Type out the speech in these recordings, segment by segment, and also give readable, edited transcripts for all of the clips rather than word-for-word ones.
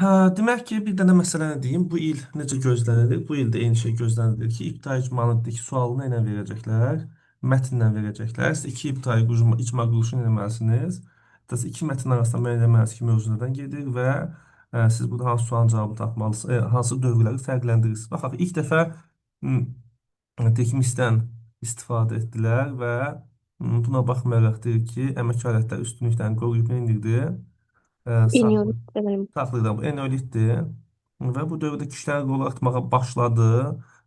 Hə, demək ki, bir dənə məsələni deyim. Bu il necə gözlənilir? Bu il də eyni şey gözlənilir ki, ibtidai icmalındakı sualını ilə verəcəklər, mətnlə verəcəklər. Siz iki ibtidai icma quruluşunu eləməlisiniz. Təs iki mətn arasında müəyyən etməlisiniz ki, mövzu nədən gedir və siz burada hansı sualın cavabını tapmalısınız, hansı dövrləri fərqləndirirsiniz. Baxaq, ilk dəfə tekmistdən istifadə etdilər və buna baxmayaraq deyir ki, əmək alətləri üstünlükdən qoruyub indirdi. İniyorum Saxlı. sanırım. Saxlayıram. Bu enolitdir. Və bu dövrdə kişilərin rolu artmağa başladı.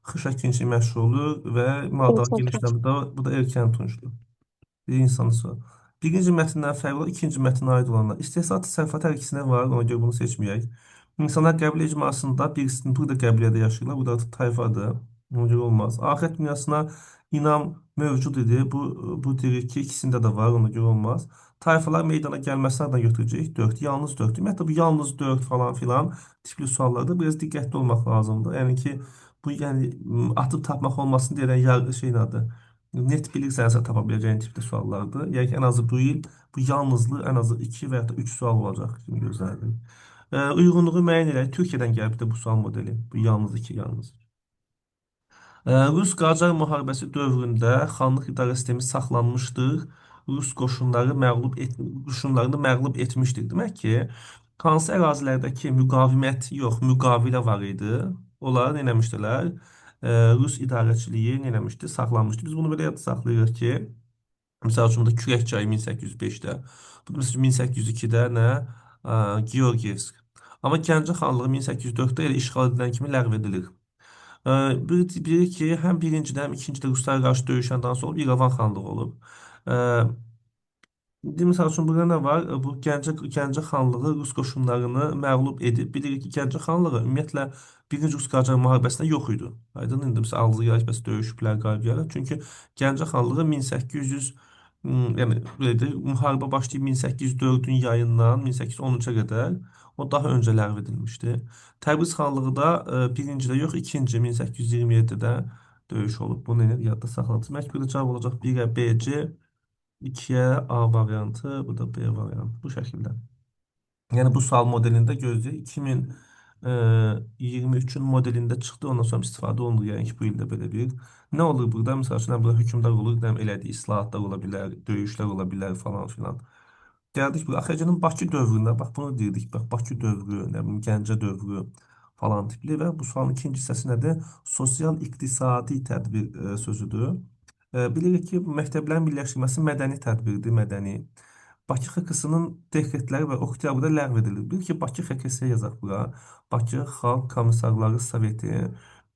Xış əkinçi məşğul olur və maldarlıq İnsan tunç. genişləndi. Bu da erkən tuncdur. Bir insanı sor. Birinci mətndən fərqli olaraq ikinci mətnə aid olanlar. İstehsal təsərrüfat hər ikisinə var, ona görə bunu seçməyək. İnsanlar qəbilə icmasında birisinin burada qəbilədə yaşayırlar, burada artıq tayfadır. Ona görə olmaz. Axirət dünyasına inam mövcud idi. Bu deyir ki, ikisində də var, ona görə olmaz. Tayfalar meydana gəlməsi adına götürəcək 4, yalnız 4. Ümumiyyətlə bu yalnız 4 falan filan tipli suallarda biraz diqqətli olmaq lazımdır. Yəni ki, bu yəni atıb tapmaq olmasın deyən şeyin adı. Net bilirsənsə tapa biləcəyin tipli suallardır. Yəni ki, ən azı bu il bu yalnızlıq ən azı 2 və ya da 3 sual olacaq kimi gözlənilir. Uyğunluğu müəyyən edək. Türkiyədən gəlib də bu sual modeli. Bu yalnız 2 yalnız. Rus-Qacar müharibəsi dövründə xanlıq idarə sistemi saxlanmışdır. Rus qoşunlarını məğlub etmişdir. Demək ki, hansı ərazilərdəki müqavimət yox, müqavilə var idi. Onları nə eləmişdilər? Rus idarəçiliyi nə eləmişdi? Saxlanmışdı. Biz bunu belə yadda saxlayırıq ki, məsəl üçün burada Kürək çayı 1805-də, bu məsəl üçün 1802-də nə? Georgiyevsk. Amma Gəncə xanlığı 1804-də elə işğal edilən kimi ləğv edilir. Biri ki, həm birincidə, həm ikincidə Ruslara qarşı döyüşəndən sonra İrəvan xanlığı olub. Misal üçün burada nə var? Bu Gəncə xanlığı Rus qoşunlarını məğlub edib. Bilirik ki, Gəncə xanlığı ümumiyyətlə Birinci Rus-Qacar müharibəsində yox idi. Aydın indi məsələn Alzı yarışması döyüşüblər qaliblərə. Çünki Gəncə xanlığı 1800 yəni belə deyək, müharibə başlayıb 1804-ün yayından 1813-ə qədər o daha öncə ləğv edilmişdi. Təbriz xanlığı da birincidə yox, ikinci 1827-də döyüş olub. Bunu yadda saxladı. Demək ki, burada cavab olacaq 1-ə B, C, 2'ye A variantı, bu da B variantı. Bu şəkildə. Yəni bu sual modelində gözləyir. 2023-ün modelində çıxdı, ondan sonra istifadə olunur. Yəni ki, bu ildə belə bir. Nə olur burada? Məsəl üçün, burada hökmdar olur, nə elədiyi islahatlar ola bilər, döyüşlər ola bilər falan filan. Gəldik bu AXC-nin Bakı dövründə, bax bunu deyirdik, bax Bakı dövrü, nə bilim Gəncə dövrü falan tipli və bu sualın ikinci hissəsi nədir? Sosial-iqtisadi tədbir sözüdür. Bilirik ki, məktəblərin birləşdirilməsi mədəni tədbirdir, mədəni. Bakı XK-sının dekretləri və oktyabrda ləğv edilir. Bil ki, Bakı XKS yazaq bura. Bakı Xalq Komissarları Soveti.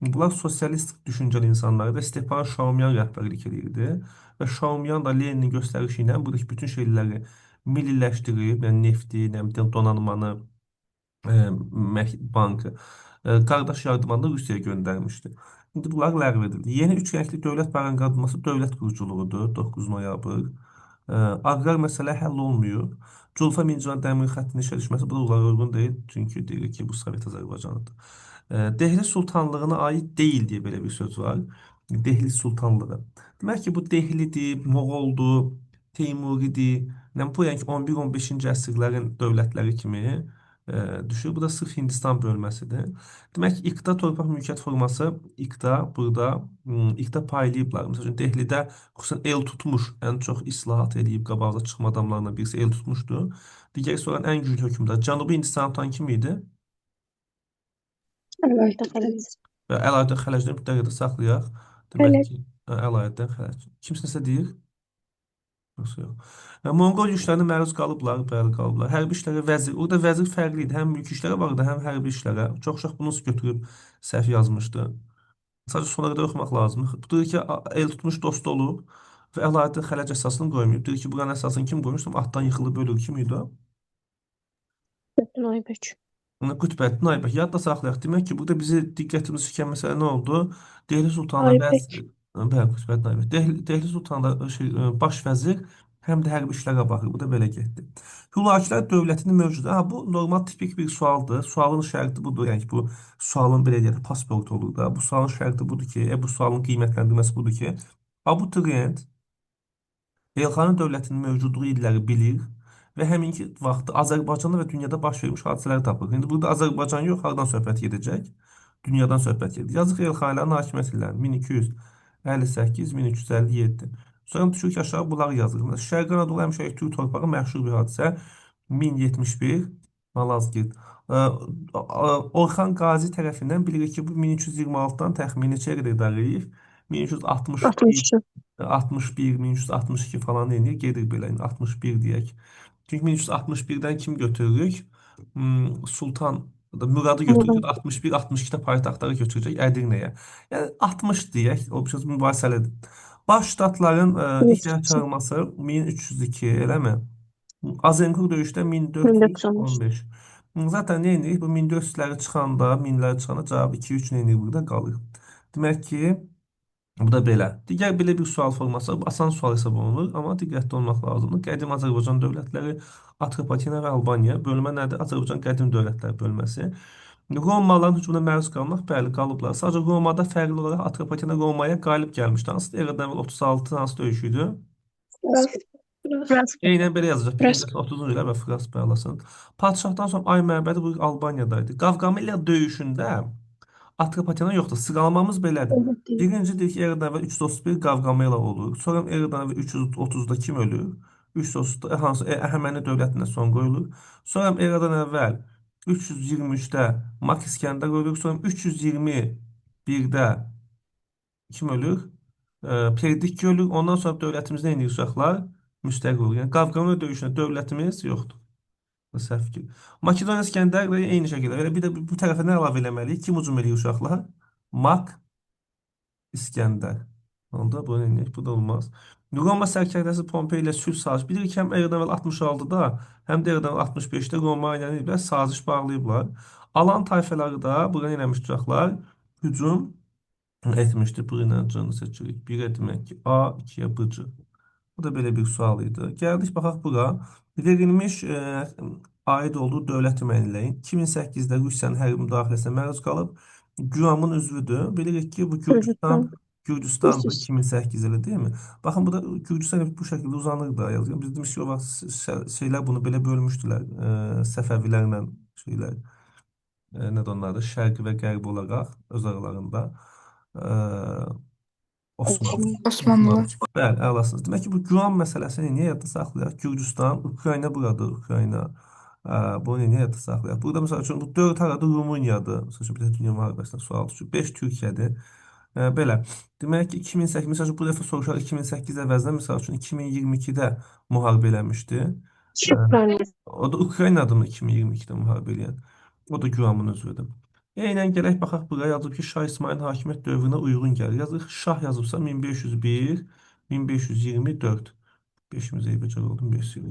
Bunlar sosialist düşüncəli insanlardır. Stepan Şaumyan rəhbərlik edirdi. Və Şaumyan da Leninin göstərişi ilə buradakı bütün şeyləri milliləşdirib, yəni nefti, nə bilim, donanmanı, bankı qardaş yardımlarını Rusiyaya göndərmişdi. İndi bunlar ləğv edildi. Yeni üç rəngli dövlət baranqadması dövlət quruculuğudur, 9 noyabr. Aqrar məsələ həll olmuyor. Culfa Mincan dəmir xəttinin işə düşməsi bu da onlara uyğun deyil. Çünki deyir ki, bu Sovet Azərbaycanıdır. Dehli Sultanlığına aid deyil deyə belə bir söz var. Dehli Sultanlığı. Demək ki, bu Dehlidir, Moğoldur, Teymuridir. Yəni, bu yəni 11-15-ci əsrlərin dövlətləri kimi düşür. Bu da sırf Hindistan bölməsidir. Demək ki, iqta torpaq mülkiyyət forması, iqta burada iqta paylayıblar. Məsələn, Dehlidə xüsusən el tutmuş, ən çox islahat edib qabağda çıxma adamlarından birisi el tutmuşdu. Digəri sonra ən güclü hökmdar Cənubi Hindistanı tutan kim idi? Allah'ta kalırız. Və Əlayəddin Xələcini bir dəqiqədə saxlayaq. Demək Öyle. ki, Əlayəddin Xələc. Kimsə deyir? Yoxsa yox. Monqol yürüşlərinə məruz qalıblar, bəli qalıblar. Hərbi işlərə vəzir, orada vəzir fərqli idi. Həm mülki işlərə vardı, həm hərbi işlərə. Çox uşaq bunu götürüb səhv yazmışdı. Sadəcə sona qədər oxumaq lazımdır. Bu deyir ki, el tutmuş dost olub və Əlaəddin Xələc əsasını qoymayıb. Deyir ki, buranın əsasını kim qoymuşdu? Atdan yıxılıb ölür. Kim idi o? Bütün ay beş. Qütbəttin Aybək. Yadda saxlayaq. Demək ki, burada bizi diqqətimizi çəkən məsələ nə oldu? Dehli Sultanla Ay beş. vəzir, bəli, Qütbəttin Aybək. Dehli Sultanla baş vəzir həm də hərbi işlərə baxır. Bu da belə getdi. Hülakülər dövlətinin mövcudu. Ha, bu normal tipik bir sualdır. Sualın şərti budur. Yəni ki, bu sualın belə deyək, pasport olur da. Bu sualın şərti budur ki, bu sualın qiymətləndirməsi budur ki, abituriyent Elxanın dövlətinin mövcudluğu illəri bilir və həminki vaxtda Azərbaycanda və dünyada baş vermiş hadisələri tapırıq. İndi burada Azərbaycan yox, hardan söhbət gedəcək? Dünyadan söhbət gedir. Yazıq Elxanilərin hakimiyyət illəri 1258-1357. Sonra düşürük aşağı bunları yazırıq. Məsələn, Şərqi Anadolu həmişə Türk torpağı məşhur bir hadisə. 1071 Malazgirt. Orxan Qazi tərəfindən bilirik ki, bu 1326-dan təxmini neçəyə qədər idarə edir? 1361, 62. 61, 1362 falan deyir. Gedir belə, 61 deyək. Çünki 1361-dən kim götürürük? Sultan Muradı götürürük. Buradan 61, 62-də paytaxtları götürəcək Ədirnəyə. Yəni 60 deyək, o bir mübahisəlidir. Baş ştatların ilk 102. çağırması 1302, eləmi? Azinkur döyüşdə 1415. 1415. Zaten nə edirik? Bu 1400-ləri çıxanda, 1000-ləri çıxanda cavab 2-3 nə edirik burada qalır. Demək ki, bu da belə. Digər belə bir sual forması, bu asan sual hesab olunur, amma diqqətli olmaq lazımdır. Qədim Azərbaycan dövlətləri Atropatena və Albaniya. Bölmə nədir? Azərbaycan qədim dövlətlər bölməsi. Romalıların hücumuna məruz qalmaq, bəli, qalıblar. Sadəcə Romada fərqli olaraq Atropatena Romaya qalib gəlmişdi. Hansı eradan əvvəl 36 hansı döyüş idi? Biraz. Eynən belə yazacaq. Biraz. Birinci 30-cu illər və Fras bəlasın. Padşahdan sonra Ay məbədi bu Albaniyadaydı. Qavqamela döyüşündə Atropatena yoxdur. Sıralamamız belədir. Birinci deyir ki, eradan əvvəl 331 Qavqamela olur. Sonra eradan əvvəl 330-da kim ölür? 330-da hansı Əhəməni dövlətinə son qoyulur. Sonra eradan əvvəl 323-də Mak İskəndər ölür. Sonra 321-də kim ölür? Perdikki ölür. Ondan sonra dövlətimiz nə edir uşaqlar? Müstəqil olur. Yəni Qafqamela döyüşündə dövlətimiz yoxdur. Bu səhv fikir. Makedoniya İskəndər və eyni şəkildə. Elə bir də bu tərəfə nə əlavə eləməliyik? Kim hücum edir uşaqlar? Mak İskəndər. Onda bu neyək? Bu da olmaz. Roma sərkərdəsi Pompey ilə sülh saziş. Bilirik ki, həm eradan əvvəl 66-da, həm də eradan əvvəl 65-də Roma ilə eləyiblər, saziş bağlayıblar. Alan tayfaları da bura eləmiş uşaqlar? Hücum etmişdir. Bu ilə canı seçirik. 1-ə demək ki, A, 2-yə B. Bu da belə bir sual idi. Gəldik, baxaq bura. Verilmiş aid olduğu dövləti müəyyənləyin 2008-də Rusiyanın hərbi müdaxiləsinə məruz qalıb. GÜAM-ın üzvüdür. Bilirik ki, bu Gürcüstan. Gürcüstandır 300. 2008 ilə değil mi? Baxın, bu da Gürcüstan bu şəkildə uzanır da yazıyor. Biz demiş ki, o vaxt şeylər bunu belə bölmüşdülər. Səfəvilərlə şeylər. Nədir onlar da? Şərqi və qərbi olaraq öz aralarında. E, Osmanlı. Osmanlı. Osmanlılar. Bəli, əlasınız. Demək ki, bu Güran məsələsini niyə yadda saxlayaq? Gürcüstan, Ukrayna buradır, Ukrayna. Bunu niyə yadda saxlayaq? Burada məsəl üçün bu 4 arada Rumıniyadır. Məsəl üçün bir də dünya müharibəsində sual düşür. 5 Türkiyədir. Belə. Demək ki, 2008, məsəl üçün bu dəfə soruşaq 2008 əvəzinə, məsəl üçün 2022-də müharibə eləmişdi. Ukrayna. O da Ukraynadır mı 2022-də müharibə eləyən? O da Güramın özüdür. Eynən gələk baxaq buraya yazıb ki, Şah İsmailin hakimiyyət dövrünə uyğun gəlir. Yazıq Şah yazıbsa 1501, 1524. 500 becər oldum 500.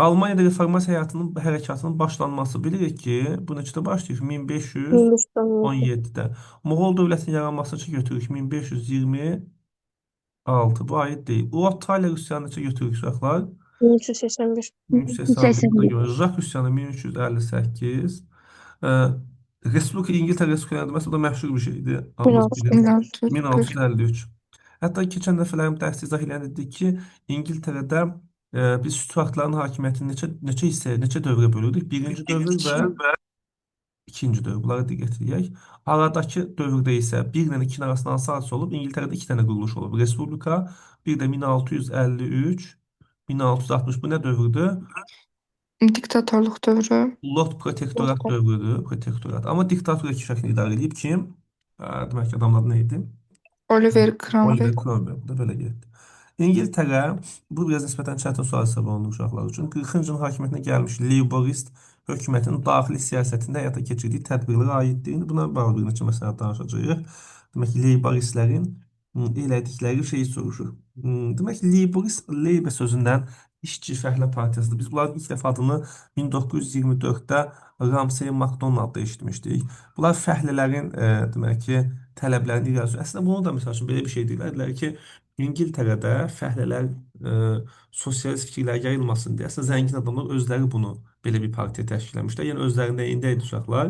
Almaniyada reformasiya həyatının hərəkatının başlanması bilirik ki, bu neçədə başlayır? Hindistan. 1517-də. Moğol dövlətinin yaranmasını götürürük 1526. Bu aid deyil. Urartuaya Rusiyanı neçə götürürük uşaqlar? 1381. 1381-də görə. Jak üsyanı 1358. Respublika İngiltərə Respublikası məsələn, bu da məşhur bir şeydir. Hamımız bilirik. 1653. Hətta keçən dəfələrim dərs izah eləyəndə dedik ki, İngiltərədə biz Stuartların hakimiyyətini neçə hissəyə, neçə dövrə bölürdük? Birinci dövr və ikinci dövr. Bunlara diqqət edək. Aradakı dövrdə isə 1 ilə 2-nin arasında hansı hadisə olub? İngiltərədə 2 dənə quruluş olub. Respublika, bir də 1653, 1660. Bu nə dövrdür? Diktatorluq dövrü. Lord Protektorat dövrüdür. Protektorat. Amma diktator iki şəkildə idarə edib kim? Demək ki, adamın adı nə idi? Oliver Cromwell. Oliver Cromwell. Bu da belə getdi. İngiltərə, bu biraz nisbətən çətin sual hesab olunur uşaqlar üçün. 40-cı ilin hakimiyyətinə gəlmiş Leyborist hökumətinin daxili siyasətində həyata keçirdiyi tədbirlərə aiddir. İndi buna bağlı bir neçə məsələ danışacağıq. Demək ki, Leyboristlərin elədikləri şeyi soruşur. Demək ki, Leyborist, Labour sözündən İşçi Fəhlə Partiyasıdır. Biz bunların ilk dəfə adını 1924-də Ramsay MacDonald-da eşitmişdik. Bunlar fəhlələrin, demək ki, tələblərini irəli sürür. Əslində bunu da məsəl üçün belə bir şey deyirlər. Deyirlər ki, İngiltərədə fəhlələr sosialist fikirlər yayılmasın deyə əslində zəngin adamlar özləri bunu belə bir partiya təşkil etmişlər. Yəni özlərində indi idi uşaqlar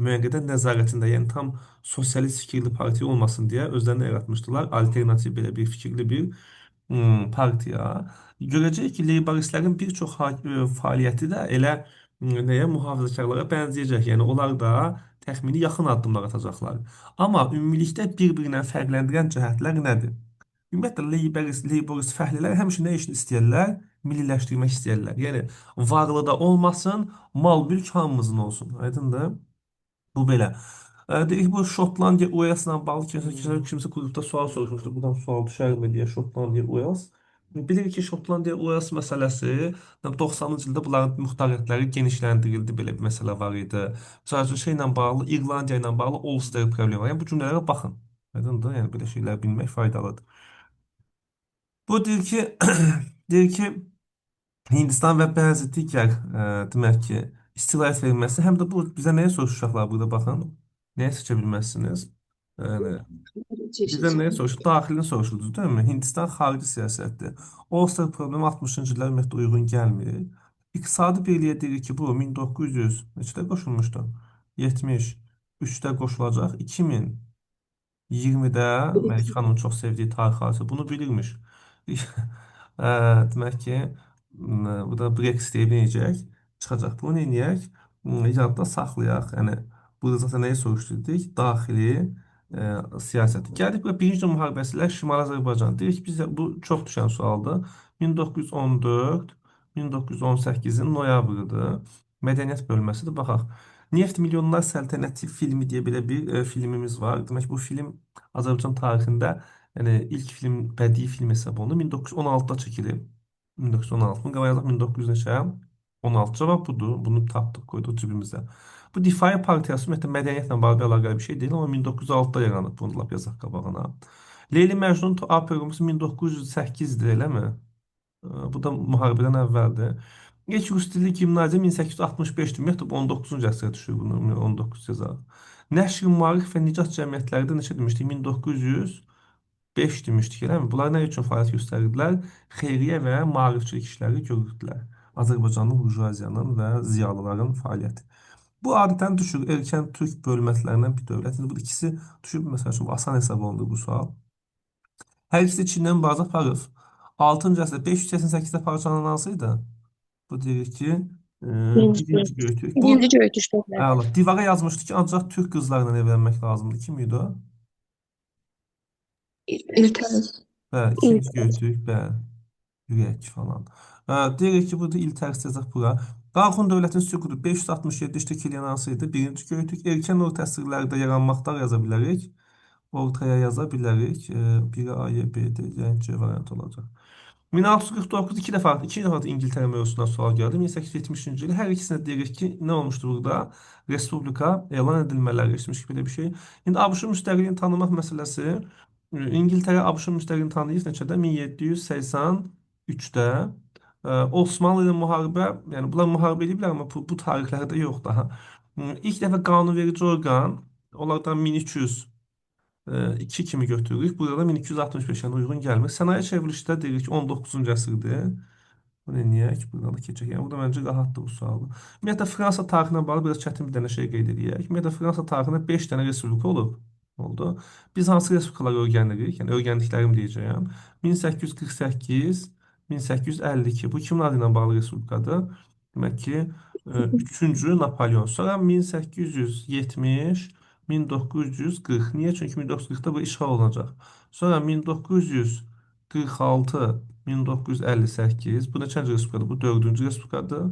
müəqqəti nəzarətində, yəni tam sosialist fikirli partiya olmasın deyə özlərini yaratmışdılar. Alternativ belə bir fikirli bir Partiya. Görəcək ki, leyboristlərin bir çox fəaliyyəti də elə nəyə mühafizəkarlara bənzəyəcək. Yəni onlar da təxmini yaxın addımlar atacaqlar. Amma ümumilikdə bir-birindən fərqləndirən cəhətlər nədir? Ümumiyyətlə leyborist fəhlələr həmişə nə işini istəyirlər? Milliləşdirmək istəyirlər. Yəni varlı da olmasın, mal-mülk hamımızın olsun. Aydındır? Bu belə. Deyək bu Şotlandiya Uels'la bağlı kimsə qrupda sual soruşmuşdu. Buradan sual düşərmi deyə Şotlandiya Uels. Bilirik ki, Şotlandiya Uels məsələsi 90-cı ildə bunların muxtariyyətləri genişləndirildi. Belə bir məsələ var idi. Sadəcə şeylə bağlı, İrlandiya ilə bağlı Ulster problemi var. Yəni bu cümlələrə baxın. Aydındır? Yəni belə şeylər bilmək faydalıdır. Bu deyir ki, deyir ki Hindistan və bəzi digər demək ki, istilayət verilməsi həm də bu bizə nəyə soruşacaqlar burada baxın. Nəyə seçə bilməzsiniz? Yəni, bizdən nəyə soruşur? Daxilini soruşuldu, değil mi? Hindistan xarici siyasətdir. Ulster problemi 60-cı illər ümumiyyətlə uyğun gəlmir. İqtisadi birliyə deyirik ki, bu 1900 neçədə qoşulmuşdu? 73-də qoşulacaq. 2020-də Məlik xanımın çox sevdiyi tarix hadisi bunu bilirmiş. Demək ki, bu da Brexit eləyəcək, çıxacaq. Bunu eləyək, yadda saxlayaq. Yəni, burada zaten nəyi soruşdurduq? Daxili siyasəti. Gəldik bura Birinci Dünya müharibəsi ilə Şimali Azərbaycan. Deyirik ki, bizə bu çox düşən sualdır. 1914-1918-in noyabrıdır. Mədəniyyət bölməsidir. Baxaq. Neft Milyonlar Səltənəti filmi deyə belə bir filmimiz var. Demək, bu film Azərbaycan tarixində yəni ilk film, bədii film hesab olunur. 1916-da çəkilib. 1916. Bunu qaba yazaq 1900 neçə? 16 cavab budur. Bunu tapdıq, qoyduq cibimizə. Bu Difai Partiyası ümumiyyətlə mədəniyyətlə bağlı əlaqəli bir şey deyil, amma 1906-da yaranıb. Bunu lap yazaq qabağına. Leyli Məcnun operası 1908-dir, eləmi? Bu da müharibədən əvvəldir. İlk rus dilli gimnaziya 1865-dir. Ümumiyyətlə bu 19-cu əsrə düşür bunu, 19 yazaq. Nəşr, Maarif və Nicat cəmiyyətlərdə neçə demişdik? 1905 demişdik, eləmi? Bunlar nə üçün fəaliyyət göstərirdilər? Xeyriyyə və maarifçilik işləri görürdülər. Azərbaycanın burjuaziyanın və ziyalıların fəaliyyəti. Bu adətən düşür erkən türk bölməsilərindən bir dövlət. Bu ikisi düşür, məsəl üçün, asan hesab olunur bu sual. Hər ikisi Çindən bazı aparır. 6-cı əsrdə 588-də parçalanan hansıydı? Bu deyir ki, Birinci birinci Göytürk. Bu birinci Göytürk dövləti. əla. Divara yazmışdı ki, ancaq türk qızlarla evlənmək lazımdır. Kim idi o? İlker. Bəli, ikinci Göytürk, bəli. Ürək falan. Deyirik ki, burada il tərs yazaq bura. Qalxun dövlətin süqutu 567 iştik eləyən hansıydı? Birinci Göytürk. Erkən orta əsrlərdə yaranmaqda yaza bilərik. Ortaya yaza bilərik. Biri A, Y, B, D, yəni C variant olacaq. 1649 iki dəfə İngiltərə mövzusuna sual gəldi. 1870-ci il hər ikisinə deyirik ki, nə olmuşdu burada? Respublika elan edilmələri etmiş ki, belə bir şey. İndi ABŞ-ın müstəqilliyini tanımaq məsələsi. İngiltərə ABŞ-ın müstəqilliyini tanıyır neçədə? 1783-də. Osmanlı ilə müharibə, yəni bunlar müharibə ediblər, amma bu tarixlərdə yox daha. İlk dəfə qanunverici orqan, onlardan 1300 2 kimi götürürük. Burada da 1265-ə uyğun gəlmir. Sənaye çevrilişdə deyirik ki, 19-cu əsrdir. Bu eləyək, buradan da keçək. Yəni, bu da məncə rahatdır bu sualı. Ümumiyyətlə, Fransa tarixinə bağlı biraz çətin bir dənə şey qeyd edək. Ümumiyyətlə, Fransa tarixində 5 dənə respublika olub. Oldu. Biz hansı respublikaları öyrənirik? Yəni, öyrəndiklərim deyəcəyəm. 1848, 1852. Bu kimin adı ilə bağlı respublikadır? Demək ki, 3-cü Napolyon. Sonra 1870, 1940. Niyə? Çünki 1940-da bu işğal olunacaq. Sonra 1946, 1958. Bu neçənci respublikadır? Bu 4-cü respublikadır.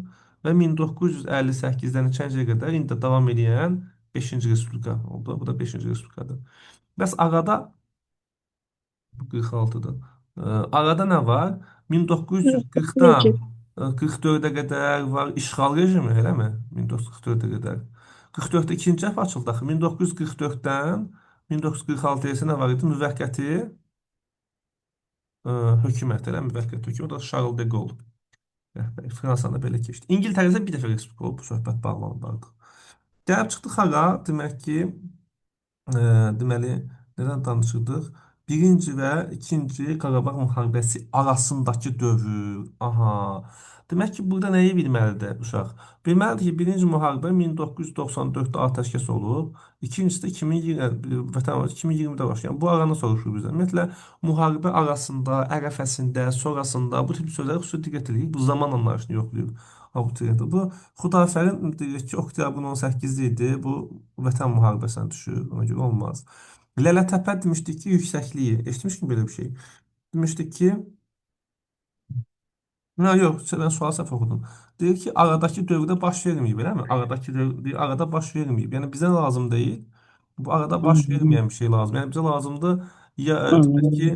Və 1958-dən neçənciyə qədər indi davam edən 5-ci respublika oldu. Bu da 5-ci respublikadır. Bəs arada bu 46-dır. Arada nə var? 1940-dan Necə? 44-ə qədər var işğal rejimi, eləmi? 1944-ə qədər. 44-də ikinci cəbhə açıldı axı. 1944-dən 1946-ya nə var idi? Müvəqqəti hökumət, elə müvəqqəti hökumət. O da Charles de Gaulle. Rəhbəri. Fransanı belə keçdi. İngiltərədə bir dəfə respublika olub, bu söhbət bağlanıb. Gəlib çıxdıq hara? Demək ki, deməli, nədən danışırdıq? Birinci və ikinci Qarabağ müharibəsi arasındakı dövr. Aha. Demək ki, burada nəyi bilməlidir uşaq? Bilməlidir ki, birinci müharibə 1994-də atəşkəs olub, ikincisi də 2020, vətən 2020-də başlayan. Bu aranı soruşur bizdən. Ümumiyyətlə, müharibə arasında, ərəfəsində, sonrasında bu tip sözlərə xüsusi diqqət edirik. Bu zaman anlayışını yoxlayır abituriyentlər. Bu Xudafərin deyir ki, oktyabrın 18-i idi. Bu vətən müharibəsinə düşür. Ona görə olmaz. Lələtəpə demişdik ki, yüksəkliyi. Eşitmişkin belə bir şey. Demişdik ki, ha, yox, sən sual səhv oxudun. Deyir ki, aradakı dövrdə baş verməyib, eləmi? Aradakı dövr, deyir, arada baş verməyib. Yəni bizə lazım deyil. Bu arada baş verməyən bir şey lazım. Yəni bizə lazımdır ya demək ki,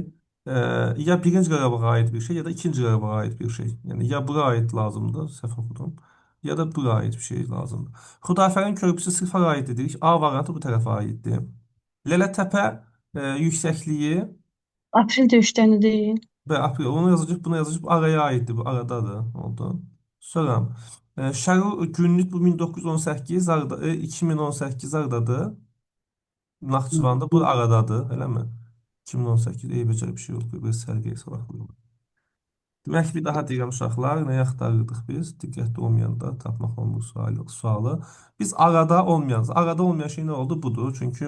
ya birinci Qarabağa aid bir şey, ya da ikinci Qarabağa aid bir şey. Yəni ya bura aid lazımdır, səhv oxudum. Ya da bura aid bir şey lazımdır. Xudafərin körpüsü sırfa aid dedik. A variantı bu tərəfə aiddir. Lələtəpə yüksəkliyi Aprel döyüşlərini deyil. ve aprel. Onu yazacak, bunu yazacak. Bu araya aitti. Bu aradadır. Oldu. Sonra Şərur günlük bu 1918 arada, 2018 aradadır. Naxçıvanda bu aradadır, eləmi? 2018 becər bir şey yox. Bir sərgiyə salaq. Demək ki, bir daha deyirəm uşaqlar, nəyi axtarırdıq biz? Diqqətli olmayanda tapmaq olmur sualı. Biz arada olmayan, arada olmayan şey nə oldu? Budur. Çünki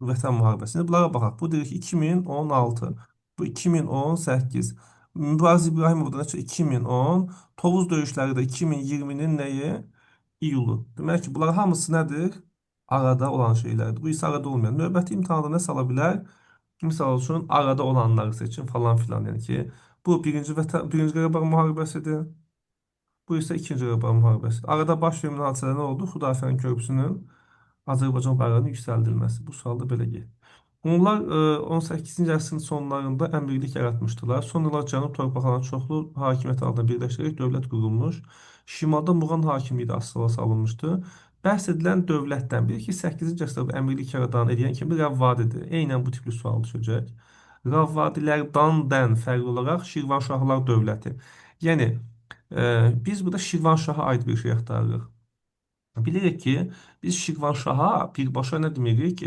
Vətən müharibəsində bunlara baxaq. Bu deyir ki, 2016, bu 2018. Mübariz İbrahimovdan ötürü 2010, Tovuz döyüşləri də 2020-nin nəyi? İyulu. Demək ki, bunlar hamısı nədir? Arada olan şeylərdir. Bu isə arada olmayan. Növbəti imtahanda nə sala bilər? Misal üçün arada olanları seçin falan filan. Yəni ki, bu birinci Qarabağ müharibəsidir. Bu isə ikinci Qarabağ müharibəsi. Arada baş verən hadisələr nə oldu? Xudafərin körpüsünün Azərbaycan bayrağının yüksəldilməsi. Bu sualda belə get. Onlar 18-ci əsrin sonlarında əmirlik yaratmışdılar. Son illər cənub torpaqlarına çoxlu hakimiyyət altında birləşdirərək dövlət qurulmuş. Şimalda Muğan hakimliyi də asıla salınmışdı. Bəhs edilən dövlətdən biri ki, 8-ci əsrdə əmirlik yaradan edən kimdir? Ravvadidir. Eynən bu tipli sual düşəcək. Ravvadilərdən fərqli olaraq Şirvanşahlar dövləti. Yəni, biz burada Şirvanşaha aid bir şey axtarırıq. Bilirik ki, biz Şirvanşaha birbaşa nə demirik?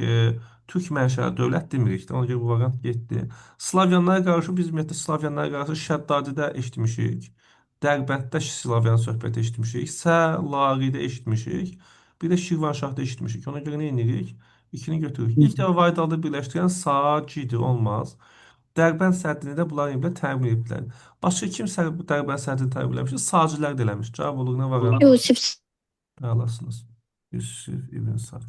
Türk mənşəli dövlət demirik. Ona görə bu variant getdi. Slavyanlara qarşı biz ümumiyyətlə Slavyanlara qarşı Şəddadidə eşitmişik. Dərbənddə Slavyan söhbəti eşitmişik. Səlaridə eşitmişik. Bir də Şirvanşahda eşitmişik. Ona görə nə edirik? İkini götürürük. İlk dəfə Vaydalı birləşdirən Sacidi olmaz. Dərbənd səddini də bunlar ilə təmin ediblər. Başqa kim Dərbənd səddini təmin eləmişdir? Sacilər də eləmiş. Cavab olur nə variant? Yusif Alasınız. Yusif İbn Sac.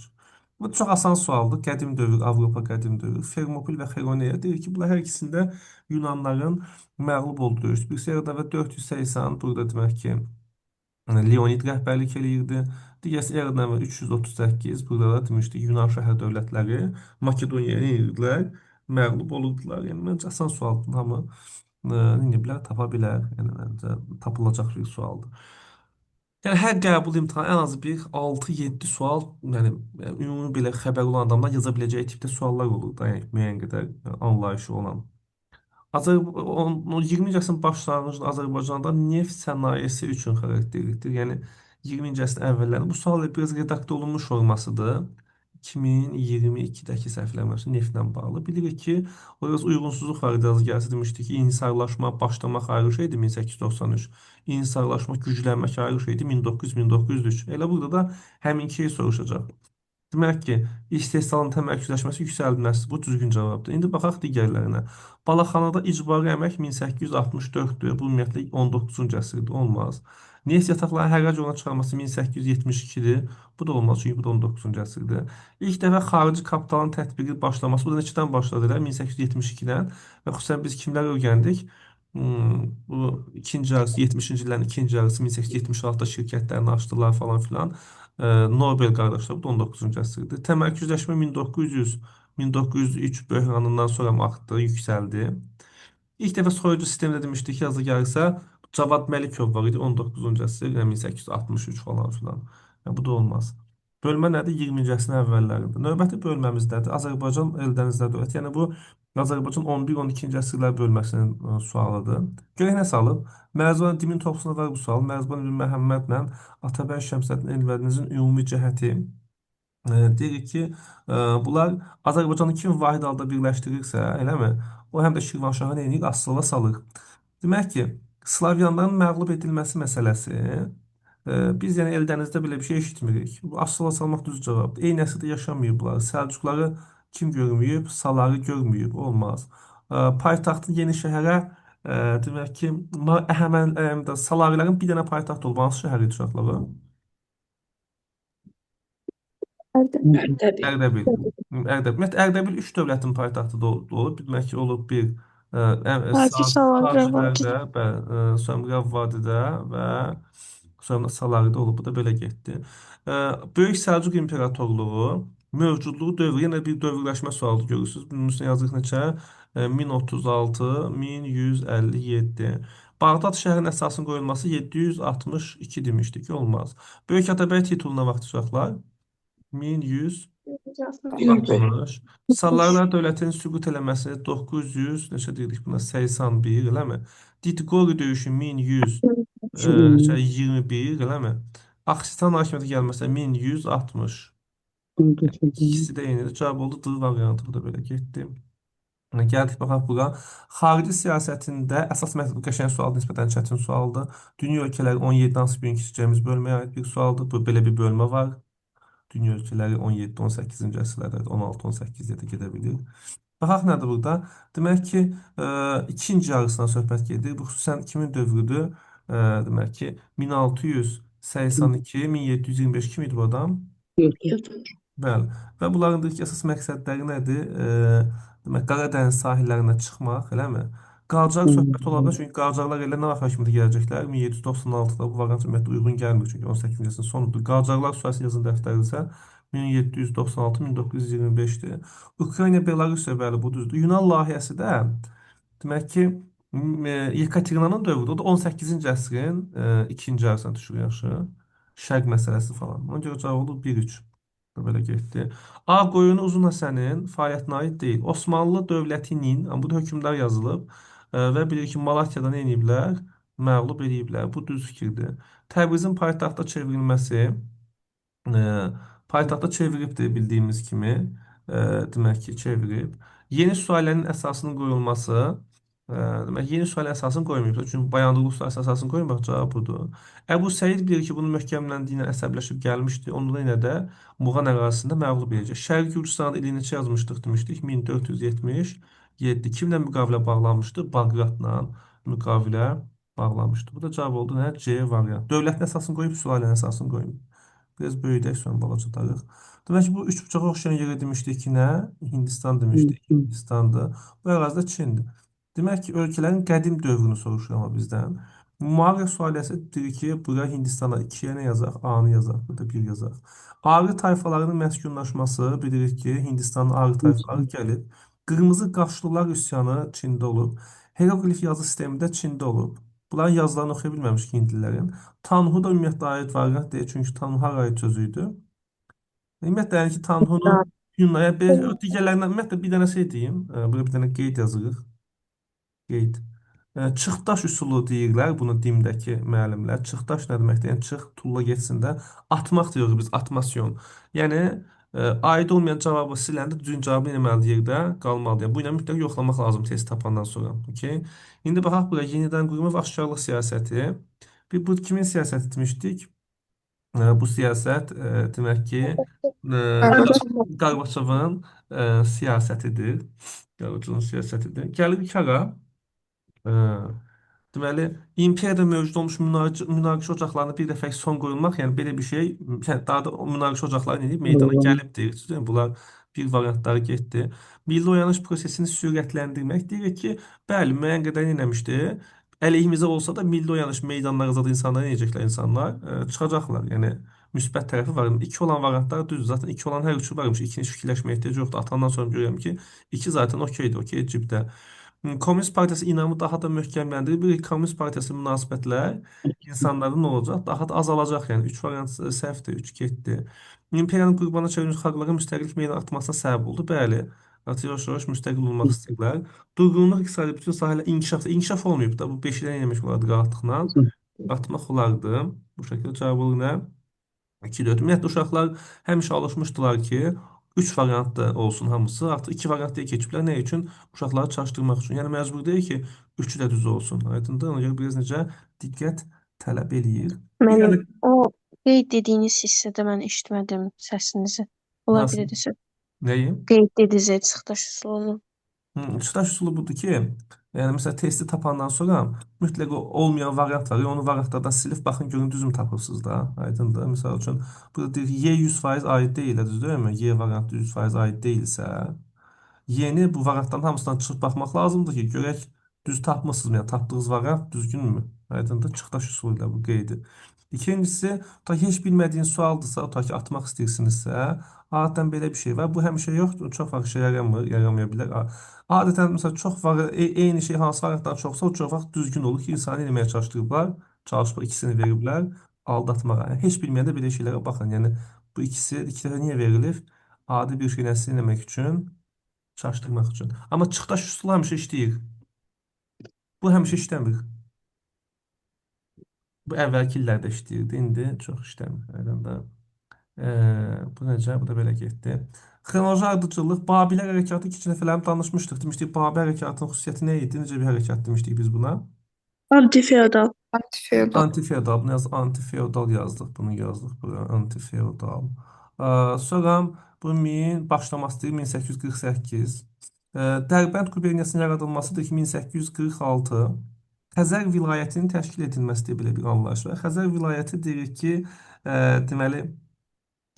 Bu çox asan sualdır. Qədim dövr, Avropa qədim dövr. Fermopil və Xeroneya deyir ki, bunlar hər ikisində Yunanların məğlub olduğu döyüş. Bir sırada və 480 burada demək ki, Leonid rəhbərlik eləyirdi. Digəsi eradan əvvəl 338 burada da demişdik Yunan şəhər dövlətləri Makedoniyaya yenirdilər, məğlub olurdular. Yəni məncə asan sualdır. Hamı indi bilər, tapa bilər. Yəni məncə tapılacaq bir sualdır. Yəni hər qəbul imtahanı ən azı bir 6-7 sual, yəni ümumi belə xəbər olan adamlar yaza biləcəyi tipdə suallar olur da, yəni müəyyən qədər anlayışı olan. 20-ci əsrin başlanğıcında Azərbaycanda neft sənayesi üçün xarakterlikdir. Yəni 20-ci əsrin əvvəllərində bu sual biraz redaktə olunmuş formasıdır. 2022-dəki səhvləməsi neftlə bağlı. Bilirik ki, o biraz uyğunsuzluq var idi. Az gəlsə demişdik ki, inhisarlaşma başlamaq ayrı şeydir 1893. İnhisarlaşma, güclənmək ayrı şeydir 1900-1903. Elə burada da həmin şey soruşacaq. Demək ki, istehsalın təmərküzləşməsi, yüksəldilməsi bu düzgün cavabdır. İndi baxaq digərlərinə. Balaxanada icbari əmək 1864-dür. Bu ümumiyyətlə 19-cu əsrdə olmaz. Neft yataqlarının hərrac yoluna çıxarılması 1872-dir. Bu da olmaz çünki bu da 19-cu əsrdə. İlk dəfə xarici kapitalın tətbiqi başlaması bu da neçədən başladı? 1872-dən və xüsusən biz kimlər öyrəndik? Bu ikinci yarısı 70-ci illərin ikinci yarısı 1876-da şirkətlərini açdılar falan filan. Nobel qardaşlar bu da 19-cu əsrdir. Təmərküzləşmə 1900-1903 böhranından sonra artdı, yüksəldi. İlk dəfə soyucu sistemdə demişdik ki, yazı gəlirsə Cavad Məlikov var idi 19-cu əsr, yəni 1863 falan filan. Yəni, bu da olmaz. Bölmə nədir? 20-ci əsrin əvvəllərində. Növbəti bölməmiz nədir? Azərbaycan Eldənizlər dövləti. Yəni bu Azərbaycan 11-12-ci əsrlər bölməsinin sualıdır. Görək nə salıb? Mərzban Dimin Topsuna var bu sual. Mərzban İbn Məhəmmədlə Atabəy Şəmsəddin Elvədinizin ümumi cəhəti deyir ki, bunlar Azərbaycanı kim vahid halda birləşdirirsə, eləmi? O həm də Şirvanşahı neyini asıla salır. Demək ki, Slavyanların məğlub edilməsi məsələsi. Biz yəni Eldənizdə belə bir şey eşitmirik. Bu asıla salmaq düz cavabdır. Eyni əsrdə yaşamayıblar. Səlcuqları kim görməyib? Saları görməyib. Olmaz. Paytaxtı yeni şəhərə demək ki, Əhəmən, Salarilərin bir dənə paytaxt olub. Hansı şəhər idi uşaqları? Təbii. Ərdəbil. Ərdəbil. Ümumiyyətlə, Ərdəbil üç dövlətin paytaxtı da olub. Demək ki, olub bir Hacı Salavra var. Sacilər sonra Vadidə və sonra Salaridə olub. Bu da belə getdi. Böyük Səlcuq İmperatorluğu mövcudluğu dövrü, yenə bir dövrləşmə sualı görürsünüz. Bunun üstüne yazıq neçə? 1036, 1157. Bağdad şəhərinin əsasının qoyulması 762 demişdik ki, olmaz. Böyük Atabəy tituluna vaxt uşaqlar 1100 60. Sallarlar dövlətinin süqut eləməsi 900, neçə dedik buna 81, eləmi? Didqori döyüşü 1100, neçə 21, eləmi? Axistan hakimiyyətə gəlməsi 1160. İkisi də eynidir. Cavab oldu D variantı. Bu da belə getdi. Gəldik baxaq bura. Xarici siyasətində əsas məqsəd, bu qəşəng sual, nisbətən çətin sualdır. Dünya ölkələri 17 hansı bugün keçəcəyimiz bölməyə aid bir sualdır. Bu belə bir bölmə var. Dünya ölkələri 17-18-ci əsrlərdə 16-18-yə də gedə bilir. Baxaq nədir burada? Demək ki, ikinci yarısından söhbət gedir. Bu xüsusən kimin dövrüdür? Demək ki, 1682, 1725 kim idi bu adam? Bəli. Və bunların da ki, əsas məqsədləri nədir? Demək, Qaradəniz sahillərinə çıxmaq, eləmi? Qaracaq söhbət ola bilər, çünki Qaracaqlar elə nə vaxt hakimiyyətə gələcəklər? 1796-da bu variant ümumiyyətlə uyğun gəlmir, çünki 18-ci əsrin sonudur. Qaracaqlar Sualsi yazın dəftəri isə 1796-1925-dir. Ukrayna, Belarusya, bəli, bu düzdür. Yunan layihəsi də demək ki, Yekaterinanın dövrüdür. O da 18-ci əsrin ikinci yarısına düşür yaşı. Şərq məsələsi falan. Ona görə cavab olur 1-3. Belə getdi. A qoyunu Uzun Həsənin fəaliyyətinə aid deyil. Osmanlı dövlətinin, bu da hökmdar yazılıb və bilir ki, Malatyada nə ediblər? Məğlub ediblər. Bu düz fikirdir. Təbrizin paytaxta çevrilməsi e, paytaxta çeviribdir bildiyimiz kimi. Demək ki, çevirib. Yeni sülalənin əsasının qoyulması demək, yeni sülalə əsasını qoymayıbdır. Çünki Bayanlı Ruslar əsasını qoymaq cavab budur. Əbu Səid bilir ki, bunun möhkəmləndiyi əsəbləşib gəlmişdi. Onu da yenə də Muğan ərazisində məğlub edəcək. Şərqi Gürcüstanın ili neçə yazmışdıq demişdik? 1477. Kimlə müqavilə bağlanmışdı? Bağratla müqavilə bağlamışdı. Bu da cavab oldu nə? C variant. Dövlətin əsasını qoyub, sülalənin əsasını qoymayıb. Biraz böyüdək, sonra balacadarıq. Demək ki, bu üç bucağa oxşayan yerə demişdik ki, nə? Hindistan demişdik. Hindistandır. Bu ərazidə Çindir. Demək ki, ölkələrin qədim dövrünü soruşur amma bizdən. Muharrək sualəsi deyir ki, bura Hindistana 2-yə nə yazaq? A-nı yazaq, burada 1 yazaq. Arı tayfalarının məskunlaşması, bilirik ki, Hindistanın Arı tayfaları gəlib. Qırmızı qaşlılar üsyanı Çində olub. Heroqlif yazı sistemində Çində olub. Bunların yazılarını oxuya bilməmiş hindlilərin. Tanhu da ümumiyyətlə aid variant deyil, çünki Tanhu hara aid sözüydü. Ümumiyyətlə, yəni ki, Tanhunu Yunaya, digərlərindən ümumiyyətlə bir dənə şey deyim. Burada bir dənə qeyd yazırıq. Qeyd. Çıxdaş üsulu deyirlər bunu dimdəki müəllimlər. Çıxdaş nə deməkdir? Yəni çıx, tulla getsin də atmaq deyirik biz, atmasyon. Yəni aid olmayan cavabı siləndə düzgün cavabı eləməli yerdə qalmalıdır. Yəni bu ilə mütləq yoxlamaq lazım test tapandan sonra. Okay? İndi baxaq bura yenidən qurma və aşkarlıq siyasəti. Bu kimin siyasəti demişdik? Bu siyasət demək ki, Qarbaçovun siyasətidir. Qarbaçovun siyasətidir. Gəlirik hara? Ee, Deməli, imperiyada mövcud olmuş münaqişə ocaqlarına bir dəfə son qoyulmaq, yəni belə bir şey, yəni daha da o münaqişə ocaqları nə deyib, meydana gəlibdir. Yəni, bunlar bir variantları getdi. Milli oyanış prosesini sürətləndirmək deyirik ki, bəli, müəyyən qədər eləmişdi. Əleyhimizə olsa da milli oyanış meydanları zaten insanlar necəklər insanlar çıxacaqlar. Yəni müsbət tərəfi var. İki olan variantlar düzdür. Zaten iki olan hər üçü varmış. İkini fikirləşməyə ehtiyac yoxdur. Atandan sonra görürəm ki, iki zaten okeydir. Okey cibdə. Komünist Partiyası inamı daha da möhkəmləndirir. Bir Komünist Partiyası münasibətlər insanların nə olacaq? Daha da azalacaq. Yəni 3 variant səhvdir, 3 getdi. İmperiyanın qurbana çevrilmiş xalqların müstəqillik meydana atmasına səbəb oldu. Bəli. Artıq yavaş-yavaş müstəqil olmaq istəyirlər. Durğunluq iqtisadi bütün sahələr inkişaf olmayıb da. Bu 5-dən yemək olardı rahatlıqla. Atmaq olardı. Bu şəkildə cavab olur nə? 2-4. Ümumiyyətlə uşaqlar həmişə alışmışdılar ki, Üç variantda olsun hamısı. Artıq iki variant deyə keçiblər. Nə üçün? Uşaqları çaşdırmaq üçün. Yəni məcbur deyil ki, üçü də düz olsun. Aydındır? Ona görə biraz necə diqqət tələb eləyir. Bir Müəllim, dənə o qeyd dediyiniz hissədə mən eşitmədim səsinizi. Ola hansı bilər desə. nəyi? Qeyd dediniz çıxdaş üsulunu. Çıxış üsulu budur ki, yəni məsələn testi tapandan sonra mütləq o olmayan variant var. Onu variantlardan silib baxın görün düzmü tapırsınız da. Aydındır. Məsəl üçün burada deyir Y 100% aid deyil, düzdürmü? Y variantı 100% aid deyilsə, yeni bu variantların hamısından çıxıb baxmaq lazımdır ki, görək düz tapmısınızmı? Yəni tapdığınız variant düzgünmü? Aydındır. Çıxış üsulu ilə bu qeydi. İkincisi, ta heç bilmədiyin sualdırsa, ta ki atmaq istəyirsinizsə, adətən belə bir şey var. Bu həmişə yoxdur. Çox vaxt işə yaramır, yaramaya bilər. Adətən məsələn çox var, eyni şey hansı variantdan çoxsa o çox vaxt düzgün olur ki, insanı eləməyə çalışdırıblar, çalışıb ikisini veriblər aldatmağa. Yəni, heç bilməyəndə belə şeylərə baxın. Yəni bu iki dəfə niyə verilir? Adi bir şey nəsil eləmək üçün, çaşdırmaq üçün. Amma çıxdaş üsulu həmişə işləyir. Bu həmişə işləmir. Bu əvvəlki illərdə işləyirdi, indi çox işləmir. Aydındır. Bu necə? Bu da belə getdi. Xronoloji ardıcıllıq, Babillər hərəkatı iki nəfərlərim danışmışdıq. Demişdik, Babil hərəkatının xüsusiyyəti nə idi? Necə bir hərəkat demişdik biz buna? Antifeodal. Antifeodal. Antifeodal. Bunu antifeodal yazdıq. Bunu yazdıq bura. Antifeodal. Sonra bu başlaması deyil 1848. Dərbənd quberniyasının yaradılmasıdır ki 1846. Xəzər vilayətinin təşkil edilməsi deyə belə bir anlayış var. Xəzər vilayəti deyirik ki, deməli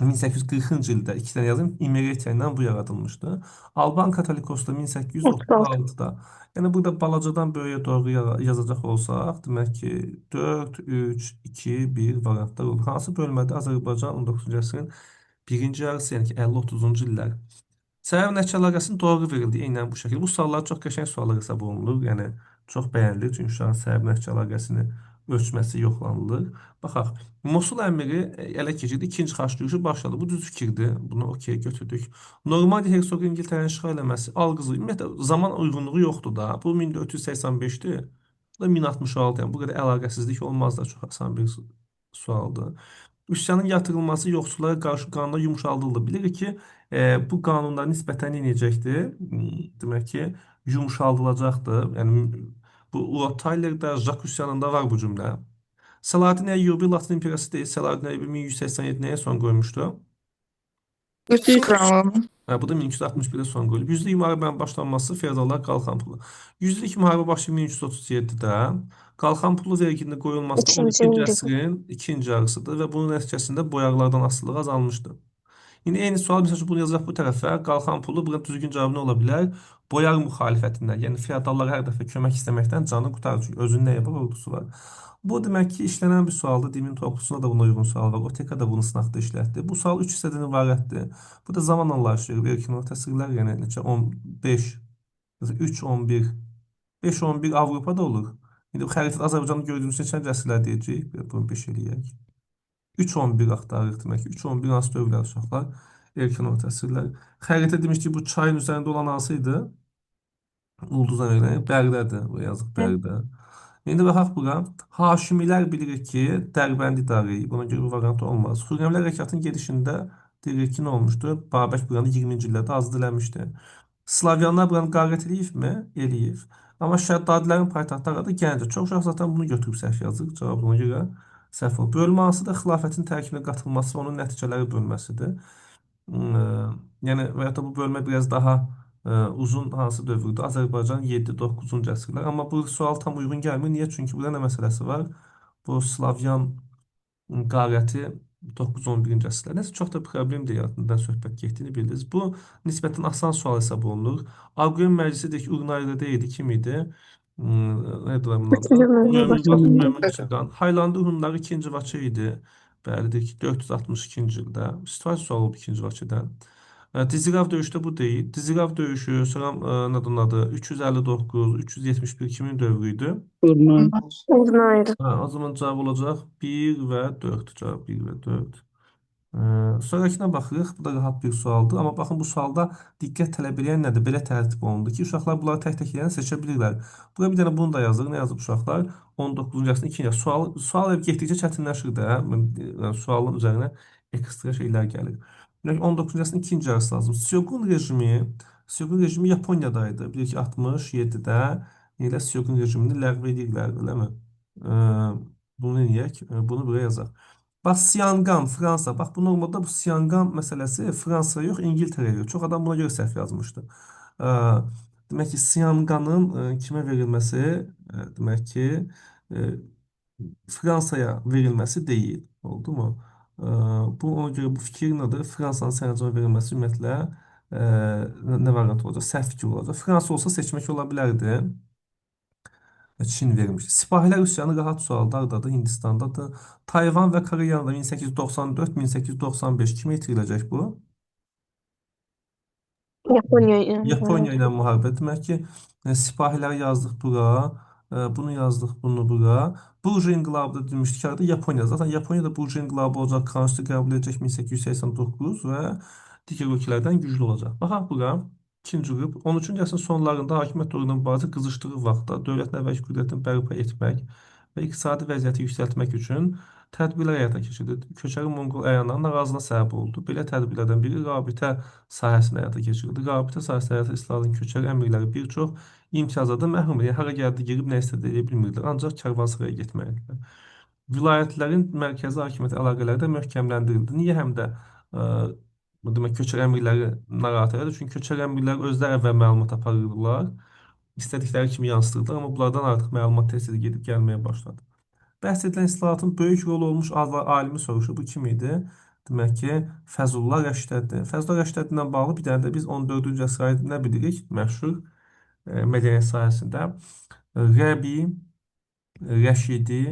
1840-cı ildə iki dənə yazım İmeretiya ilə bu yaradılmışdı. Alban katolikosda 36. 1836-da. Yəni burada balacadan böyüyə doğru yazacaq olsaq, demək ki 4, 3, 2, 1 variantlar olur. Hansı bölmədə Azərbaycan 19-cu əsrin birinci yarısı, yəni ki 50-30-cu illər səbəb nəticə əlaqəsinin doğru verildiyi eynən bu şəkildə. Bu suallar çox qəşəng suallar hesab olunur. Yəni çox bəyənilir çünki uşağın səbəb nəticə əlaqəsini ölçməsi yoxlanılır. Baxaq, Mosul əmiri ələ keçirdi, ikinci xaç döyüşü başladı. Bu düz fikirdir. Bunu okey götürdük. Normandiya hersoqu İngiltərənin işğal eləməsi alqızı, ümumiyyətlə zaman uyğunluğu yoxdur da. Bu 1485-dir. Bu da 1066, yəni bu qədər əlaqəsizlik olmaz da, çox asan bir sualdır. Üsyanın yatırılması yoxsullara qarşı qanunda yumşaldıldı. Bilirik ki, bu qanunlar nisbətən yenəcəkdir. Demək ki, yumşaldılacaqdır. Yəni bu Ula Taylerdə, Jak üsyanında var bu cümlə. Saladin Əyyubi Latın imperiyası deyil. Saladin Əyyubi 1187 nəyə son qoymuşdu? Qüdsü kralı. Bu da 1261-də son qoyulub. Yüzlük müharibənin başlanması feodallar qalxan pulu. Yüzlük müharibə başlayıb 1337-də. Qalxan pulu verginin qoyulması da İkinci 12-ci ildir bu. əsrin ikinci yarısıdır və bunun nəticəsində boyaqlardan asılılıq azalmışdı. İndi eyni sual məsəl üçün bunu yazacaq bu tərəfə. Qalxan pulu burada düzgün cavab nə ola bilər? Boyaq müxalifətindən, yəni feodallar hər dəfə kömək istəməkdən canı qurtarır. Çünki özünün nəyə var? Ordusu var. Bu demək ki, işlənən bir sualdır. Dinin toplusunda da buna uyğun sual var. OTK da bunu sınaqda işlətdi. Bu sual 3 hissədən ibarətdir. Bu da zaman anlayışı verir ki, təsvirlər yəni neçə 15, 3, 11, 5, 11 Avropada olur. İndi bu xəritədə Azərbaycanı gördüyümüz neçənci əsrlər deyəcəyik. Bunu 5 eləyək. 3-11 axtarırıq demək ki. 3-11 hansı dövrlər uşaqlar? Erkən orta əsrlər. Xəritə demişdik bu çayın üzərində olan hansı idi? Ulduzdan öyrənib Bərdədir. Bu yazıq Bərdə. İndi baxaq bura. Haşimilər bilirik ki, Dərbənd idarə edib. Buna görə bu variant olmaz. Xürrəmlər hərəkatının gedişində deyirik ki, nə olmuşdu? Babək buranı 20-ci illərdə azad eləmişdi. Slavyanlar buranı qarət eləyibmi? Eləyib. Amma Şəddadilərin paytaxtı haradır? Gəncə. Çox uşaq zaten bunu götürüb səhv yazır. Cavab ona görə səhv olur. Bölmə hansı da xilafətin tərkibinə qatılması və onun nəticələri bölməsidir. Yəni və ya da bu bölmə biraz daha uzun hansı dövrdür? Azərbaycan 7-9-cu əsrlər. Amma bu sual tam uyğun gəlmir. Niyə? Çünki burada nə məsələsi var? Bu Slavyan qarəti 9-11-ci əsrlər. Nəsə çox da problem deyil, nədən söhbət getdiyini bildiniz. Bu nisbətən asan sual hesab olunur. Aqroun məclisi deyək ki, Urnayda deyildi, kim idi? Nədir bunun adı? Üçüncü Mehmet Mömin Xəqan. Haylandı Hunları 2-ci Vaçe idi. Bəli, deyək ki, 462-ci ildə. İstifadə sual olub 2-ci Vaçedən. Dizirav döyüşdə bu deyil. Dizirav döyüşü, sonra nədir onun adı? 359, 371 kimin dövrü idi? Urnaydı. O zaman cavab olacaq 1 və 4. Cavab 1 və 4. Sonrakına baxırıq. Bu da rahat bir sualdır. Amma baxın bu sualda diqqət tələb edən nədir? Belə tərtib olundu ki, uşaqlar bunları tək-tək yerinə seçə bilirlər. Bura bir dənə bunu da yazır. Nə yazıb uşaqlar? 19-cu əsrin 2-ci yaşı. Sual getdikcə çətinləşir də. Yəni, sualın üzərinə ekstra şeylər gəlir. Demək 19-cu əsrin ikinci yarısı lazım. Syoqun rejimi Yaponiyadaydı. Bilir ki 67-də elə Syoqun rejimini ləğv edirlər, eləmi? E, Bunu eləyək, bunu buraya yazaq. Bax Sianqan Fransa. Bax bu normalda bu Sianqan məsələsi Fransaya yox, İngiltərəyə yox. Çox adam buna görə səhv yazmışdı. E, Demək ki Sianqanın kimə verilməsi demək ki e, Fransaya verilməsi deyil. Oldu mu? Bu ona görə bu fikrin adı Fransanın sərəncama verilməsi ümumiyyətlə nə variant olacaq? Səhv fikir olacaq. Fransa olsa seçmək ola bilərdi. Çin vermiş. Sipahilər üsyanı rahat suallardadır, Hindistandadır. Tayvan və Koreyanın da 1894-1895 kimi itiriləcək bu? Yaponiya ilə. Yaponiya ilə müharibə. Demək ki, sipahiləri yazdıq bura, bunu yazdıq, bunu bura. Burju inqilabı da demişdik ki, arada Yaponiya. Zaten Yaponiyada Burju inqilabı olacaq, konstitusiya qəbul edəcək 1889 və digər ölkələrdən güclü olacaq. Baxaq bura. İkinci qrup. 13-cü əsrin sonlarında hakimiyyət orqanı mübarizə qızışdığı vaxtda dövlətin əvvəlki qüdrətini bərpa etmək və iqtisadi vəziyyəti yüksəltmək üçün tədbirlər həyata keçirildi. Köçəri Monqol əyanların narazılığına səbəb oldu. Belə tədbirlərdən biri rabitə sahəsində həyata keçirildi. Rabitə sahəsində həyata İsrailin köçəri əmirləri bir çox imtiyazlardan məhrum edir. Yəni, hara gəldi, girib nə istədi edə bilmirdilər. Ancaq karvansaraya getməlidirlər. Vilayətlərin mərkəzi hakimiyyət əlaqələri də möhkəmləndirildi. Niyə həm də bu demək köçəri əmirləri narahat edir? Çünki köçəri əmirlər özləri əvvəl məlumat aparırdılar. İstədikləri kimi yansıtırdılar, amma bunlardan artıq məlumat tez-tez gedib gəlməyə başladı. Bəhs edilən islahatın böyük rolu olmuş alimi soruşur. Bu kim idi? Demək ki, Fəzullah Rəşdədi. Fəzullah Rəşdədi ilə bağlı bir dənə də biz 14-cü əsrə aid nə bilirik? Məşhur mədəniyyət sahəsində Rəbi, Rəşidi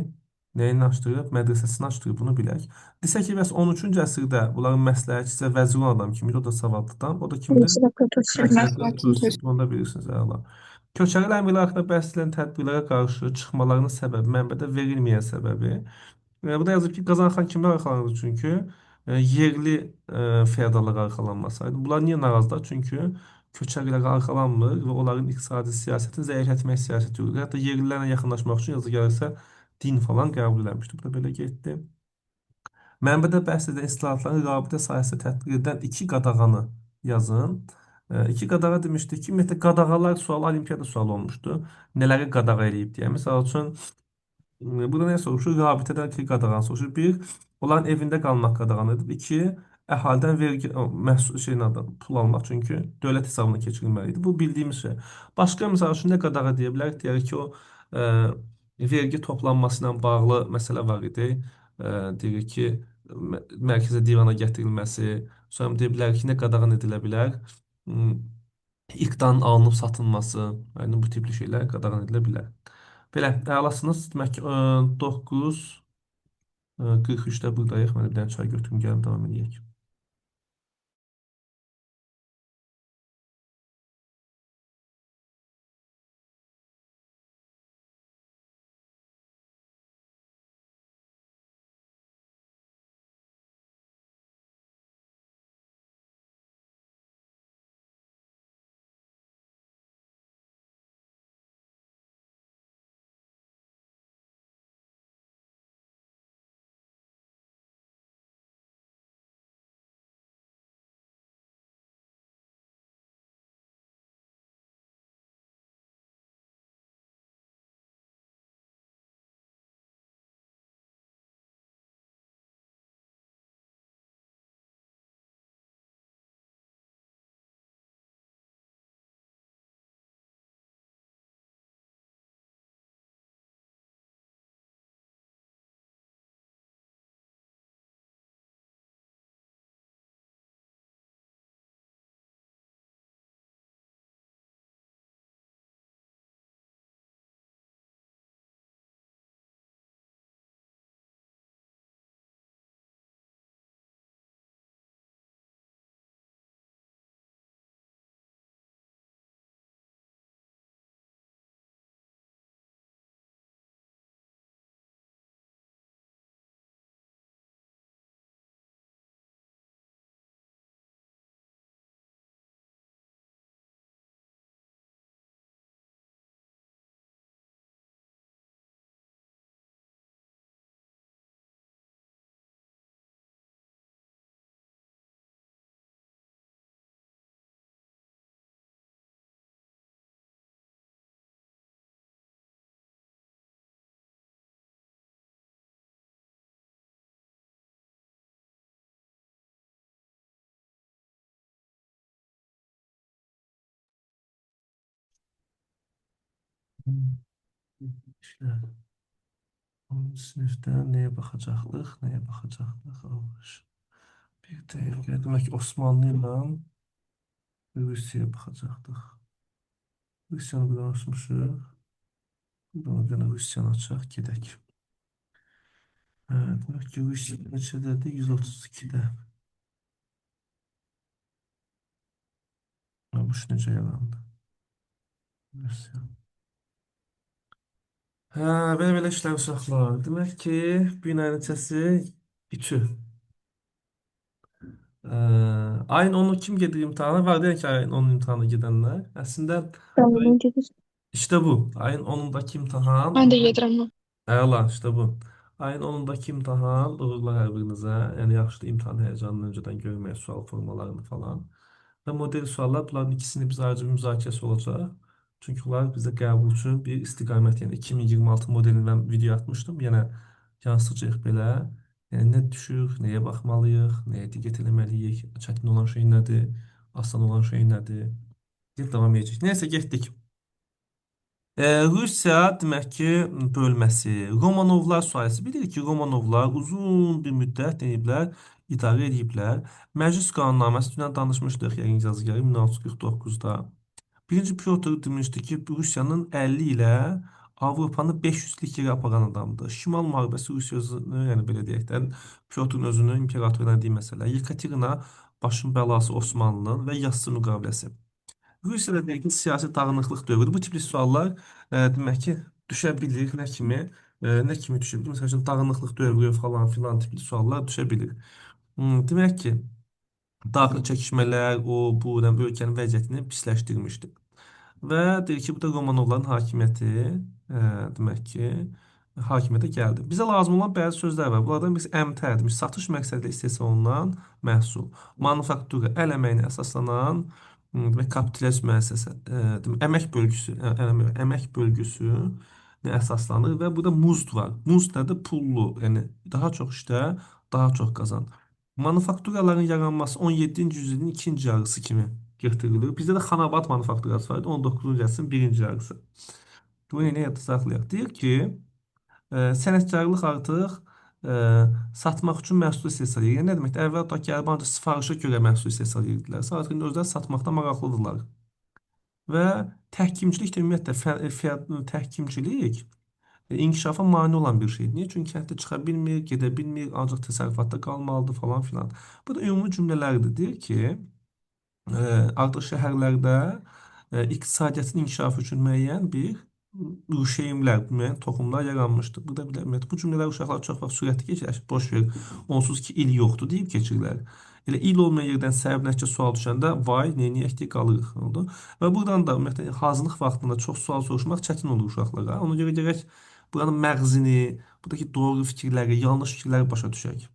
nəyin açdırıb? Mədrəsəsini açdırıb, bunu bilək. Desək ki, bəs 13-cü əsrdə bunların məsləhətçisi vəzir olan adam kim idi? O da savadlıdan. O da kimdir? Məsələ Tusi. Məsələn, Tusi. Bunu da bilirsiniz, əla. Köçəri əmirlər haqqında bəhs edilən tədbirlərə qarşı çıxmalarının səbəbi, mənbədə verilməyən səbəbi. Bu da yazıb ki, Qazanxan kimlər arxalanırdı çünki? Yerli feodallara arxalanmasaydı. Bunlar niyə narazılar? Çünki köçərilərə arxalanmır və onların iqtisadi siyasətini zəiflətmək siyasəti yürüdür. Hətta yerlilərlə yaxınlaşmaq üçün yazı gəlirsə din falan qəbul eləmişdi. Bu da belə getdi. Mənbədə bəhs edən islahatların rabitə sahəsində tətbiq edilən iki qadağanı yazın. İki qadağa demişdik ki, ümumiyyətlə qadağalar sualı olimpiada sualı olmuşdu. Nələri qadağa eləyib deyə. Məsəl üçün burada nə soruşur? Rabitədən ki, qadağan soruşur. Bir, onların evində qalmaq qadağan edib. İki, əhalidən vergi, məhsul şeyin adı, pul almaq. Çünki dövlət hesabına keçirilməli idi. Bu bildiyimiz şey. Başqa misal üçün nə qadağa deyə bilərik? Deyək ki, o vergi toplanması ilə bağlı məsələ var idi. Deyirik ki, mərkəzə divana gətirilməsi, sonra deyə bilərik ki, nə qadağan edilə bilər? Hmm, İqtanın alınıb satılması, yəni bu tipli şeylər qadağan edilə bilər. Belə, əlasınız. Demək ki, 9:43-də buradayıq. Mən bir dənə çay götürüm, gəlin davam edək. İşte, 10 sinifdən nəyə baxacaqlıq, nəyə baxacaqlıq? Olmuş. Bir dəqiqə, demək ki, Osmanlı ilə Rusiyaya baxacaqdıq. Rusiyanı buradan açmışıq. Buradan yenə Rusiyanı açaq, gedək. Demək ki, Rusiya neçədədir? 132-də. Bu necə yarandı? Rusiya. Belə-belə işlər uşaqlar. Demək ki, binanın neçəsi? 2. Ayın 10'u kim gedir imtihana? Var deyək ki, ayın 10 imtihana gedənlər. Əslində, Tamam gedir. işte bu. Ayın 10'undakı imtihan. Ben de yedirəm. Əla, işte bu. Ayın 10'undakı imtahan uğurlar hər birinizə. Yəni, yaxşıdır imtahan həyəcanını öncədən görmək, sual formalarını falan. Və model suallar, bunların ikisini biz ayrıca bir müzakirəsi olacaq. Çünki bunlar bizdə qəbul üçün bir istiqamət, yəni 2026 modelini mən video atmışdım. Yenə yansıcaq belə. Yəni, nə düşür, nəyə baxmalıyıq, nəyə diqqət eləməliyik, çətin olan şey nədir, asan olan şey nədir? Deyib davam edəcək. Nəysə, getdik. Rusiya demək ki, bölməsi. Romanovlar sayəsi. Bilirik ki, Romanovlar uzun bir müddət deyiblər, idarə ediblər. Məclis qanunnaməsi dünən danışmışdıq, yəqin yazıqları 1649-da. Birinci Pyotr demişdi ki, Rusiyanın 50 ilə Avropanı 500-lik yerə aparan adamdır. Şimal müharibəsi Rusiya özünü, yəni belə deyək də, Pyotrun özünü imperator elədiyi məsələ. Yekaterina başın bəlası Osmanlının və yassı müqaviləsi. Rusiyada dəqiq siyasi dağınıqlıq dövrü. Bu tipli suallar demək ki, düşə bilir. Nə kimi düşə bilir? Məsəl üçün, dağınıqlıq dövrü falan filan tipli suallar düşə bilir. Demək ki, daxili çəkişmələr, bu, ölkənin vəziyyətini pisləşdirmişdi. Və deyir ki, bu da Romanovların hakimiyyəti, demək ki, hakimiyyətə gəldi. Bizə lazım olan bəzi sözlər var. Bunlardan birisi əmtər demiş, satış məqsədilə istehsal olunan məhsul. Manufaktura, əl əməyinə əsaslanan və kapitalist müəssisəsi, əmək bölgüsü, əmək bölgüsü əsaslanır və burada muzd var. Muzd nədir? Pullu, yəni daha çox işlə, daha çox qazan. Manufakturaların yaranması 17-ci yüzilin ikinci yarısı kimi götürülür. Bizdə də Xanabad manufakturası var idi, 19-cu əsrin birinci yarısı. Bu yeni yadda saxlayaq. Deyir ki, sənətkarlıq artıq satmaq üçün məhsul istehsal edir. Yəni, nə deməkdir? Əvvəl ki, ancaq sifarişə görə məhsul istehsal edirdilər. Artıq indi özləri satmaqda maraqlıdırlar. Və təhkimçilik də ümumiyyətlə təhkimçilik inkişafa mane olan bir şeydir. Niyə? Çünki kənddə çıxa bilmir, gedə bilmir, ancaq təsərrüfatda qalmalıdır falan filan. Bu da ümumi cümlələrdir. Deyir ki, artıq şəhərlərdə iqtisadiyyatın inkişafı üçün müəyyən bir şeyimlər, müəyyən toxumlar yaranmışdır. Bu da ümumiyyətlə bu cümlələr uşaqlar çox vaxt sürətli keçir. Boş ver, onsuz ki il yoxdur deyib keçirlər. Elə il olmayan yerdən səbəb nəticə sual düşəndə vay, neyniyək deyə qalırıq. Oldu. Və buradan da ümumiyyətlə hazırlıq vaxtında çox sual soruşmaq çətin olur uşaqlara. Ona görə gərək buranın məğzini, buradakı doğru fikirləri, yanlış fikirləri başa düşək.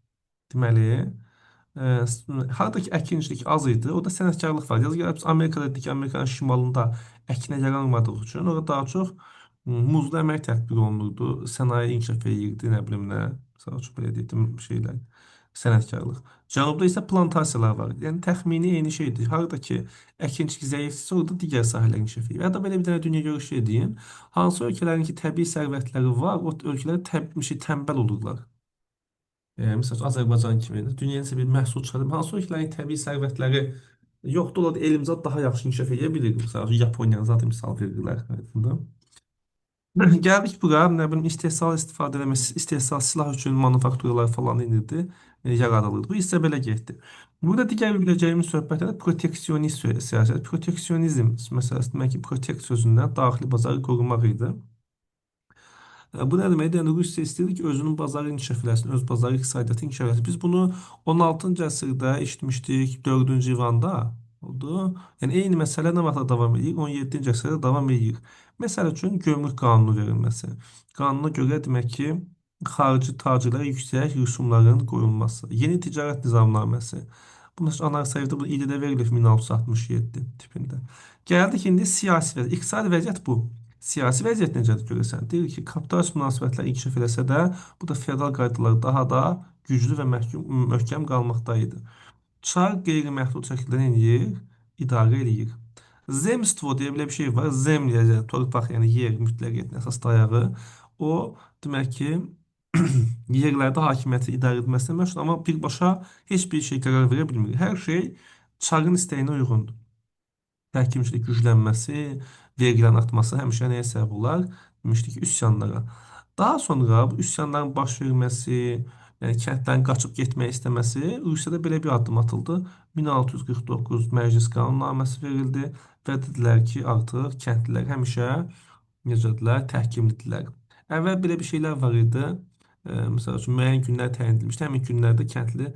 Deməli, hardakı əkinçilik az idi, orada sənətkarlıq var. Yazıqlar biz Amerikada dedik ki, Amerikanın şimalında əkinə yaranmadığı üçün orada daha çox muzlu əmək tətbiq olunurdu. Sənaye inkişaf edirdi, nə bilim nə. Məsəl üçün belə deyim şeylər, sənətkarlıq. Cənubda isə plantasiyalar var. Yəni təxmini eyni şeydir. Hardakı əkinçilik zəifdirsə, orada digər sahələr inkişaf edir. Ya da belə bir dənə dünya görüşü edeyim. Hansı ölkələrin ki təbii sərvətləri var, o ölkələr tənbəl olurlar. Məsəl üçün Azərbaycan kimi dünyaya nəsə bir məhsul çıxarıb, hansı ölkələrin təbii sərvətləri yoxdur, olar da elmzad daha yaxşı inkişaf edə bilir. Məsələn, Yaponiyanı zaten misal verirlər. Gəldik bura, nə bilim, istehsal istifadə eləmək, istehsal silah üçün manufakturalar falan inirdi, yaradılırdı. Bu hissə belə getdi. Burada digər biləcəyimiz söhbətlər proteksionist siyasət. Proteksionizm məsələsi demək ki, protect sözündən daxili bazarı qorumaq idi. Bu nə deməkdir? Yəni Rusiya istəyir ki, özünün bazarı inkişaf eləsin, öz bazarı iqtisadiyyatı inkişaf eləsin. Biz bunu 16-cı əsrdə eşitmişdik, 4-cü İvanda oldu. Yəni eyni məsələ nə vaxt davam edir? 17-ci əsrdə davam edir. Məsəl üçün gömrük qanunu verilməsi. Qanuna görə demək ki, xarici tacirlərə yüksək rüsumların qoyulması. Yeni ticarət nizamnaməsi. Bu məsələn Anayasayevdə bu ildə verilir 1667 tipində. Gəldik indi siyasi vəziyyət. İqtisadi vəziyyət bu. Siyasi vəziyyət necədir görəsən? Deyir ki, kapitalist münasibətlər inkişaf eləsə də, bu da feodal qaydalar daha da güclü və möhkəm qalmaqda idi. Çar qeyri-məhdud şəkildə nə edir? İdarə eləyir. Zemstvo diye belə bir şey var. Zem yəni torpaq, yəni yer, mütləq etni əsas dayağı. O demək ki, yerlərdə hakimiyyəti idarə etməsinə məşğul, amma birbaşa heç bir şey qərar verə bilmir. Hər şey çarın istəyinə uyğundur. Təhkimçilik güclənməsi, vergilərin artması həmişə nəyə səbəb olar? Demişdik ki, üsyanlara. Daha sonra bu üsyanların baş verməsi, yəni kəndlərin qaçıb getmək istəməsi, Rusiyada belə bir addım atıldı. 1649 Məclis qanunnaməsi verildi və dedilər ki, artıq kəndlilər həmişə necədirlər, təhkimlidirlər. Əvvəl belə bir şeylər var idi. Məsəl üçün müəyyən günlər təyin edilmişdi. Həmin günlərdə kəndli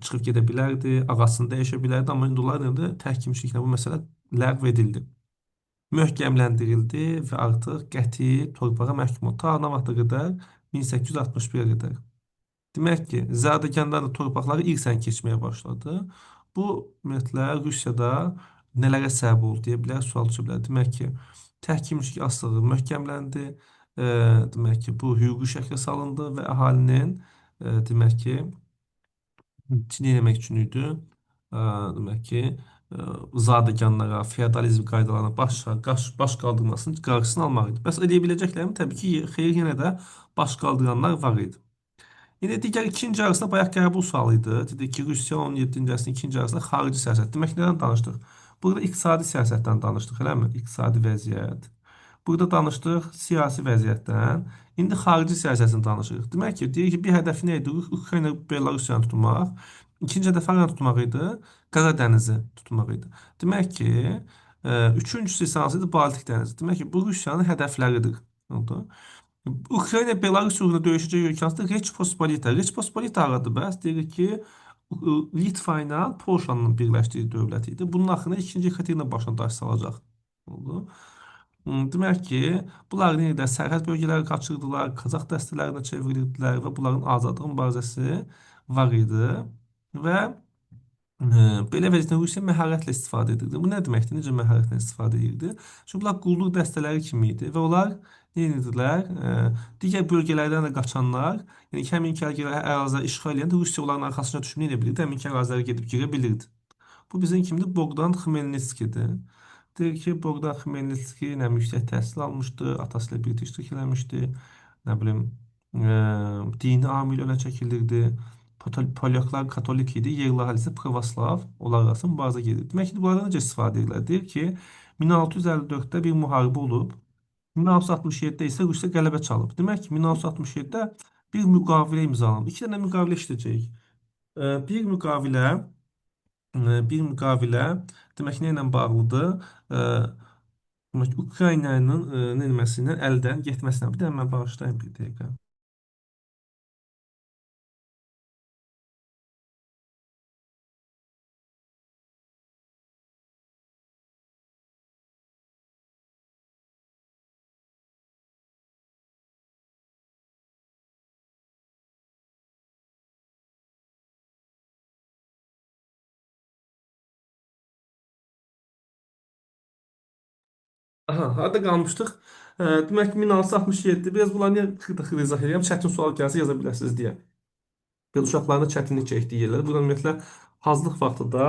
çıxıb gedə bilərdi, ağasını dəyişə bilərdi, amma indi onların yanında təhkimçiliklə bu məsələ ləğv edildi. Möhkəmləndirildi və artıq qəti torpağa məhkum oldu. Ta nə vaxta qədər? 1861-ə qədər. Demək ki, zadəganlar da torpaqları irsən keçməyə başladı. Bu ümumiyyətlə Rusiyada nələrə səbəb oldu deyə bilər, sual düşə bilər. Demək ki, təhkimçilik asılılığı möhkəmləndi. Demək ki, bu hüquqi şəklə salındı və əhalinin demək ki, nə demək üçün idi? Demək ki, zadəganlara, feodalizm qaydalarına baş qaldırmasının qarşısını almaq idi. Bəs edə biləcəklərmi? Təbii ki, xeyr, yenə də baş qaldıranlar var idi. Yine digər ikinci arasında bayaq qəbul sualı idi. Dedik ki, Rusiya 17-ci əsrin ikinci arasında xarici siyasət. Demək nədən danışdıq? Burada iqtisadi siyasətdən danışdıq, eləmi? İqtisadi vəziyyət. Burada danışdıq siyasi vəziyyətdən. İndi xarici siyasətini danışırıq. Demək ki, deyir ki, bir hədəfi nə idi? Ukrayna, Belarusiyanı tutmaq. İkinci hədəf hansı tutmaq idi? Qara dənizi tutmaq idi. Demək ki, üçüncüsü isə hansı idi? Baltik dənizi. Demək ki, bu Rusiyanın hədəfləridir. Oldu. Ukrayna Belarus uğrunda döyüşəcək ölkə hansıdır? Reç Pospolita. Reç Pospolita haradır bəs? Deyirik ki, Litva ilə Polşanın birləşdiyi dövlət idi. Bunun axırında 2-ci Yekaterina başına daş salacaq. Oldu. Demək ki, bunlar nə edir? Sərhəd bölgələri qaçırdılar, Qazax dəstələrinə çevrildilər və bunların azadlıq mübarizəsi var idi. Və belə vəziyyətdə Rusiya məharətlə istifadə edirdi. Bu nə deməkdir? Necə məharətlə istifadə edirdi? Çünki bunlar qulluq dəstələri kimi idi və onlar nə edirdilər? Digər bölgələrdən də qaçanlar, yəni həmin əraziləri işğal edən Rusiya onların arxasına düşüb nə edə bilirdi? Həmin ərazilərə gedib girə bilirdi. Bu bizim kimdir? Bogdan Xmelnitskidir. Deyir ki, Bogdan Xmelnitski nə yüksək təhsil almışdı, atası ilə birlikdə iştirak eləmişdi. Nə bilim, dini amil önə çəkilirdi. Polyaklar katolik idi, yerli əhalisi pravoslav, onlar arasında mübarizə gedir. Demək ki, bunlardan necə istifadə edirlər? Deyir ki, 1654-də bir müharibə olub, 1667-də isə Rusiya qələbə çalıb. Demək ki, 1667-də bir müqavilə imzalanıb. İki dənə müqavilə işləyəcək. Bir müqavilə bir müqavilə demək nə ilə bağlıdır? Demək Ukraynanın nə etməsindən əldən getməsinə. Bir də mən bağışlayayım bir dəqiqə. Aha, harda qalmışdıq? Demək ki, 1667. Biraz bunları niyə xırda-xırda izah edirəm? Çətin sual gəlsə yaza bilərsiniz deyə. Belə uşaqlarına çətinlik çəkdiyi yerlər. Burada ümumiyyətlə hazırlıq vaxtında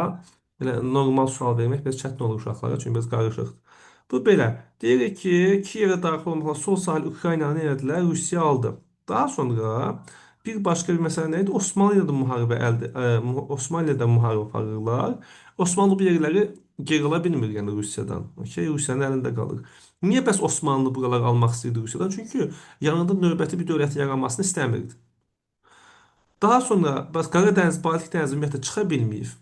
belə normal sual vermək biraz çətin olur uşaqlara, çünki biraz qarışıqdır. Bu belə. Deyirik ki, Kiyevə daxil olmaqla sol sahil Ukraynanı nə etdilər? Rusiya aldı. Daha sonra bir başqa bir məsələ nə idi? Osmanlı ilə də Osmanlı ilə də müharibə aparırlar. Osmanlı bu yerləri geri ala bilmir, yəni Rusiyadan. Okay? Rusiyanın əlində qalır. Niyə bəs Osmanlı buraları almaq istəyirdi Rusiyadan? Çünki yanında növbəti bir dövlət yaranmasını istəmirdi. Daha sonra bəs Qara dəniz, Baltik dənizi ümumiyyətlə çıxa bilməyib.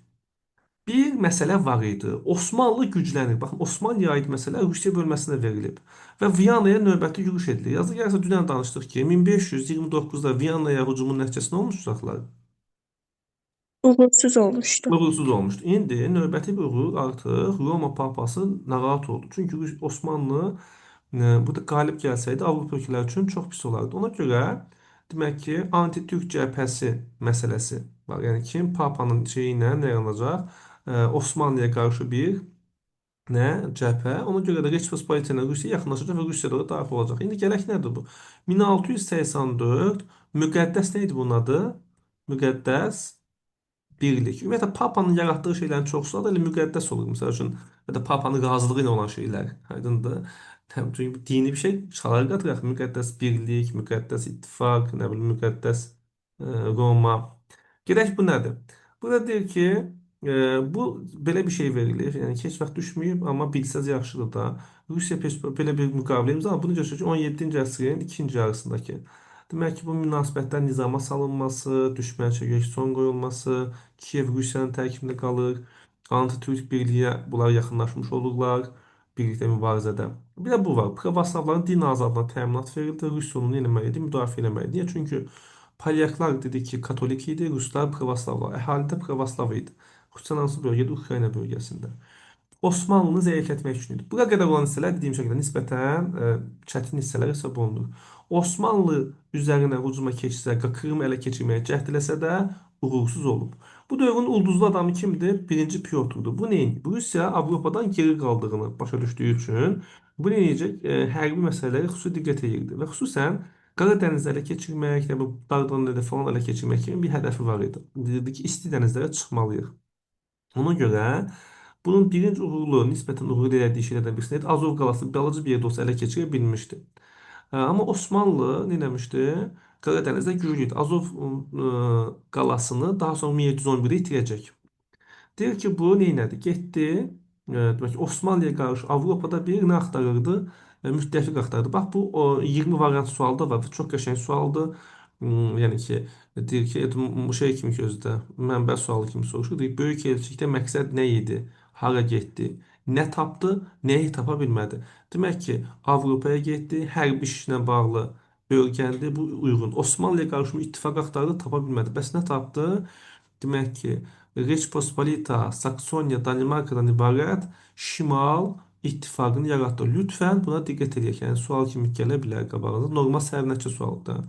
Bir məsələ var idi. Osmanlı güclənir. Baxın, Osmanlıya aid məsələ Rusiya bölməsinə verilib. Və Viyanaya növbəti yürüş edilir. Yazıq yarısı dünən danışdıq ki, 1529-da Viyanaya hücumun nəticəsində olmuş uşaqlar. Uğursuz olmuşdu. Uğursuz olmuşdu. İndi növbəti bir uğur artıq Roma papası narahat oldu. Çünki Osmanlı burada qalib gəlsəydi Avropa ölkələri üçün çox pis olardı. Ona görə demək ki, anti-türk cəbhəsi məsələsi var. Yəni kim papanın şeyi ilə nə yaranacaq? Osmanlıya qarşı bir nə cəbhə. Ona görə də Respublika ilə Rusiya yaxınlaşacaq və Rusiya da daxil olacaq. İndi gələk nədir bu? 1684 müqəddəs nə idi bunun adı? Müqəddəs birlik. Ümumiyyətlə Papanın yaratdığı şeylərin çoxsu da elə müqəddəs olur. Məsəl üçün ya da papanın razılığı ilə olan şeylər. Aydındır. Çünki dini bir şey çalar qatıraq. Müqəddəs birlik, müqəddəs ittifaq, nə bilim, müqəddəs Roma. Gedək bu nədir? Burada deyir ki, bu belə bir şey verilir. Yəni ki, heç vaxt düşməyib, amma bilsəz yaxşıdır da. Rusiya belə bir müqavilə imzalar. Bunu göstərir ki, 17-ci əsrin ikinci yarısındakı. Demək ki, bu münasibətlər nizama salınması, düşmənçiliyə son qoyulması, Kiyev Rusiyanın tərkibində qalır. Anti-Türk birliyə bunlar yaxınlaşmış olurlar birlikdə mübarizədə. Bir də bu var. Pravoslavların din azadlığına təminat verildi. Rusiya onu nə etməlidir? Müdafiə etməlidir. Niyə? Çünki Polyaklar dedi ki, Katolik idi, Ruslar pravoslavlar. Əhalidə pravoslav idi. Rusiyanın hansı bölgədə? Ukrayna bölgəsində. Osmanlını zəiflətmək üçün idi. Bura qədər olan hissələr dediyim şəkildə nisbətən çətin hissələr hesab olunur. Osmanlı üzərinə hücuma keçsə, Krımı ələ keçirməyə cəhd eləsə də uğursuz olub. Bu dövrün ulduzlu adamı kimdir? Birinci Pyotrdur. Bu neyin? Bu Rusiya Avropadan geri qaldığını başa düşdüyü üçün bu nə edəcək? Hərbi məsələlərə xüsusi diqqət edirdi və xüsusən Qara dənizi ələ keçirmək, bu Dardanelli falan ələ keçirmək kimi bir hədəfi var idi. Deyirdi ki, isti dənizlərə çıxmalıyıq. Ona görə bunun birinci uğurlu, nisbətən uğurlu elədiyi şeylərdən birisi idi. Azov qalası balaca bir yerdə olsa ələ keçirə bilmişdi. Amma Osmanlı nə etmişdi? Qara dənizdə güclü idi. Azov qalasını daha sonra 1711-də itirəcək. Deyir ki, bu neynədi? Getdi, demək ki, Osmanlıya qarşı Avropada bir nə axtarırdı? Müttəfiq axtarırdı. Bax, bu 20 variant sual da var. Bu çox qəşəng sualdır. Yəni ki, deyir ki, bu şey kimi gözdə, mənbə sualı kimi soruşur. Deyir, böyük elçilikdə məqsəd nə idi? Hara getdi? Nə tapdı? Nəyi tapa bilmədi? Demək ki, Avropaya getdi, hərbi işlə bağlı öyrəndi, bu uyğun. Osmanlıya qarşı ittifaq axtardı, tapa bilmədi. Bəs nə tapdı? Demək ki, Reç Pospolita, Saksoniya, Danimarkadan ibarət Şimal ittifaqını yaratdı. Lütfən buna diqqət edək. Yəni sual kimi gələ bilər qabağınıza. Normal sərnəçə sualıdır.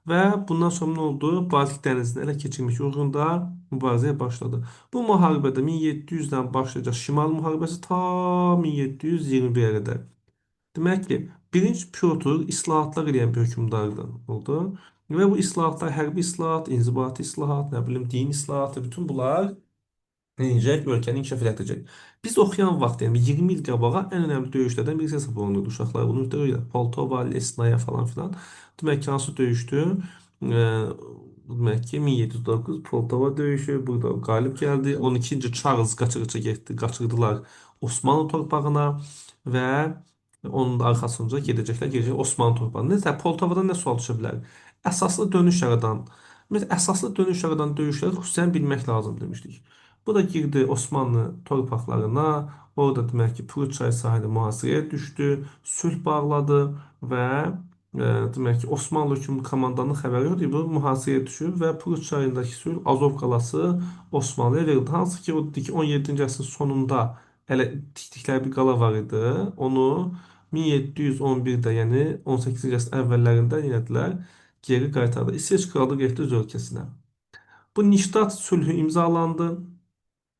Və bundan sonra nə oldu? Baltik dənizini ələ keçirmək uğrunda mübarizəyə başladı. Bu müharibədə 1700-dən başlayacaq Şimal müharibəsi ta 1721-ə qədər. Demək ki, birinci Pyotr islahatlar edən bir hökmdardı oldu. Və bu islahatlar hərbi islahat, inzibati islahat, nə bilim, din islahatı, bütün bunlar eləyəcək, ölkəni inkişaf elətdirəcək. Biz oxuyan vaxt, yəni 20 il qabağa ən önəmli döyüşlərdən birisi hesab olunurdu. Uşaqlar bunu deyirlər. Poltava, Lesnaya falan filan. Demək ki, hansı döyüşdü? Demək ki, 1709 Poltava döyüşü burada qalib gəldi. 12-ci Charles qaçırıcı getdi, qaçırdılar Osmanlı torpağına və onun da arxasınca gedəcək Osmanlı torpağına. Nəsə, Poltavadan nə sual düşə bilər? Əsaslı dönüş yaradan, ümumiyyətlə, əsaslı dönüş yaradan döyüşləri xüsusən bilmək lazım demişdik. Bu da girdi Osmanlı torpaqlarına. Orada demək ki, Pruç çayı sahili mühasirəyə düşdü, sülh bağladı və demək ki, Osmanlı hökümlü komandanın xəbəri yoxdur. Bu mühasirəyə düşüb və Pruç çayındakı sülh Azov qalası Osmanlıya verildi. Hansı ki, o dedi ki, 17-ci əsrin sonunda hələ tikdikləri bir qala var idi. Onu 1711-də, yəni 18-ci əsrin əvvəllərində elədilər, geri qaytardı. İsveç kralı getdi öz ölkəsinə. Bu Niştat sülhü imzalandı.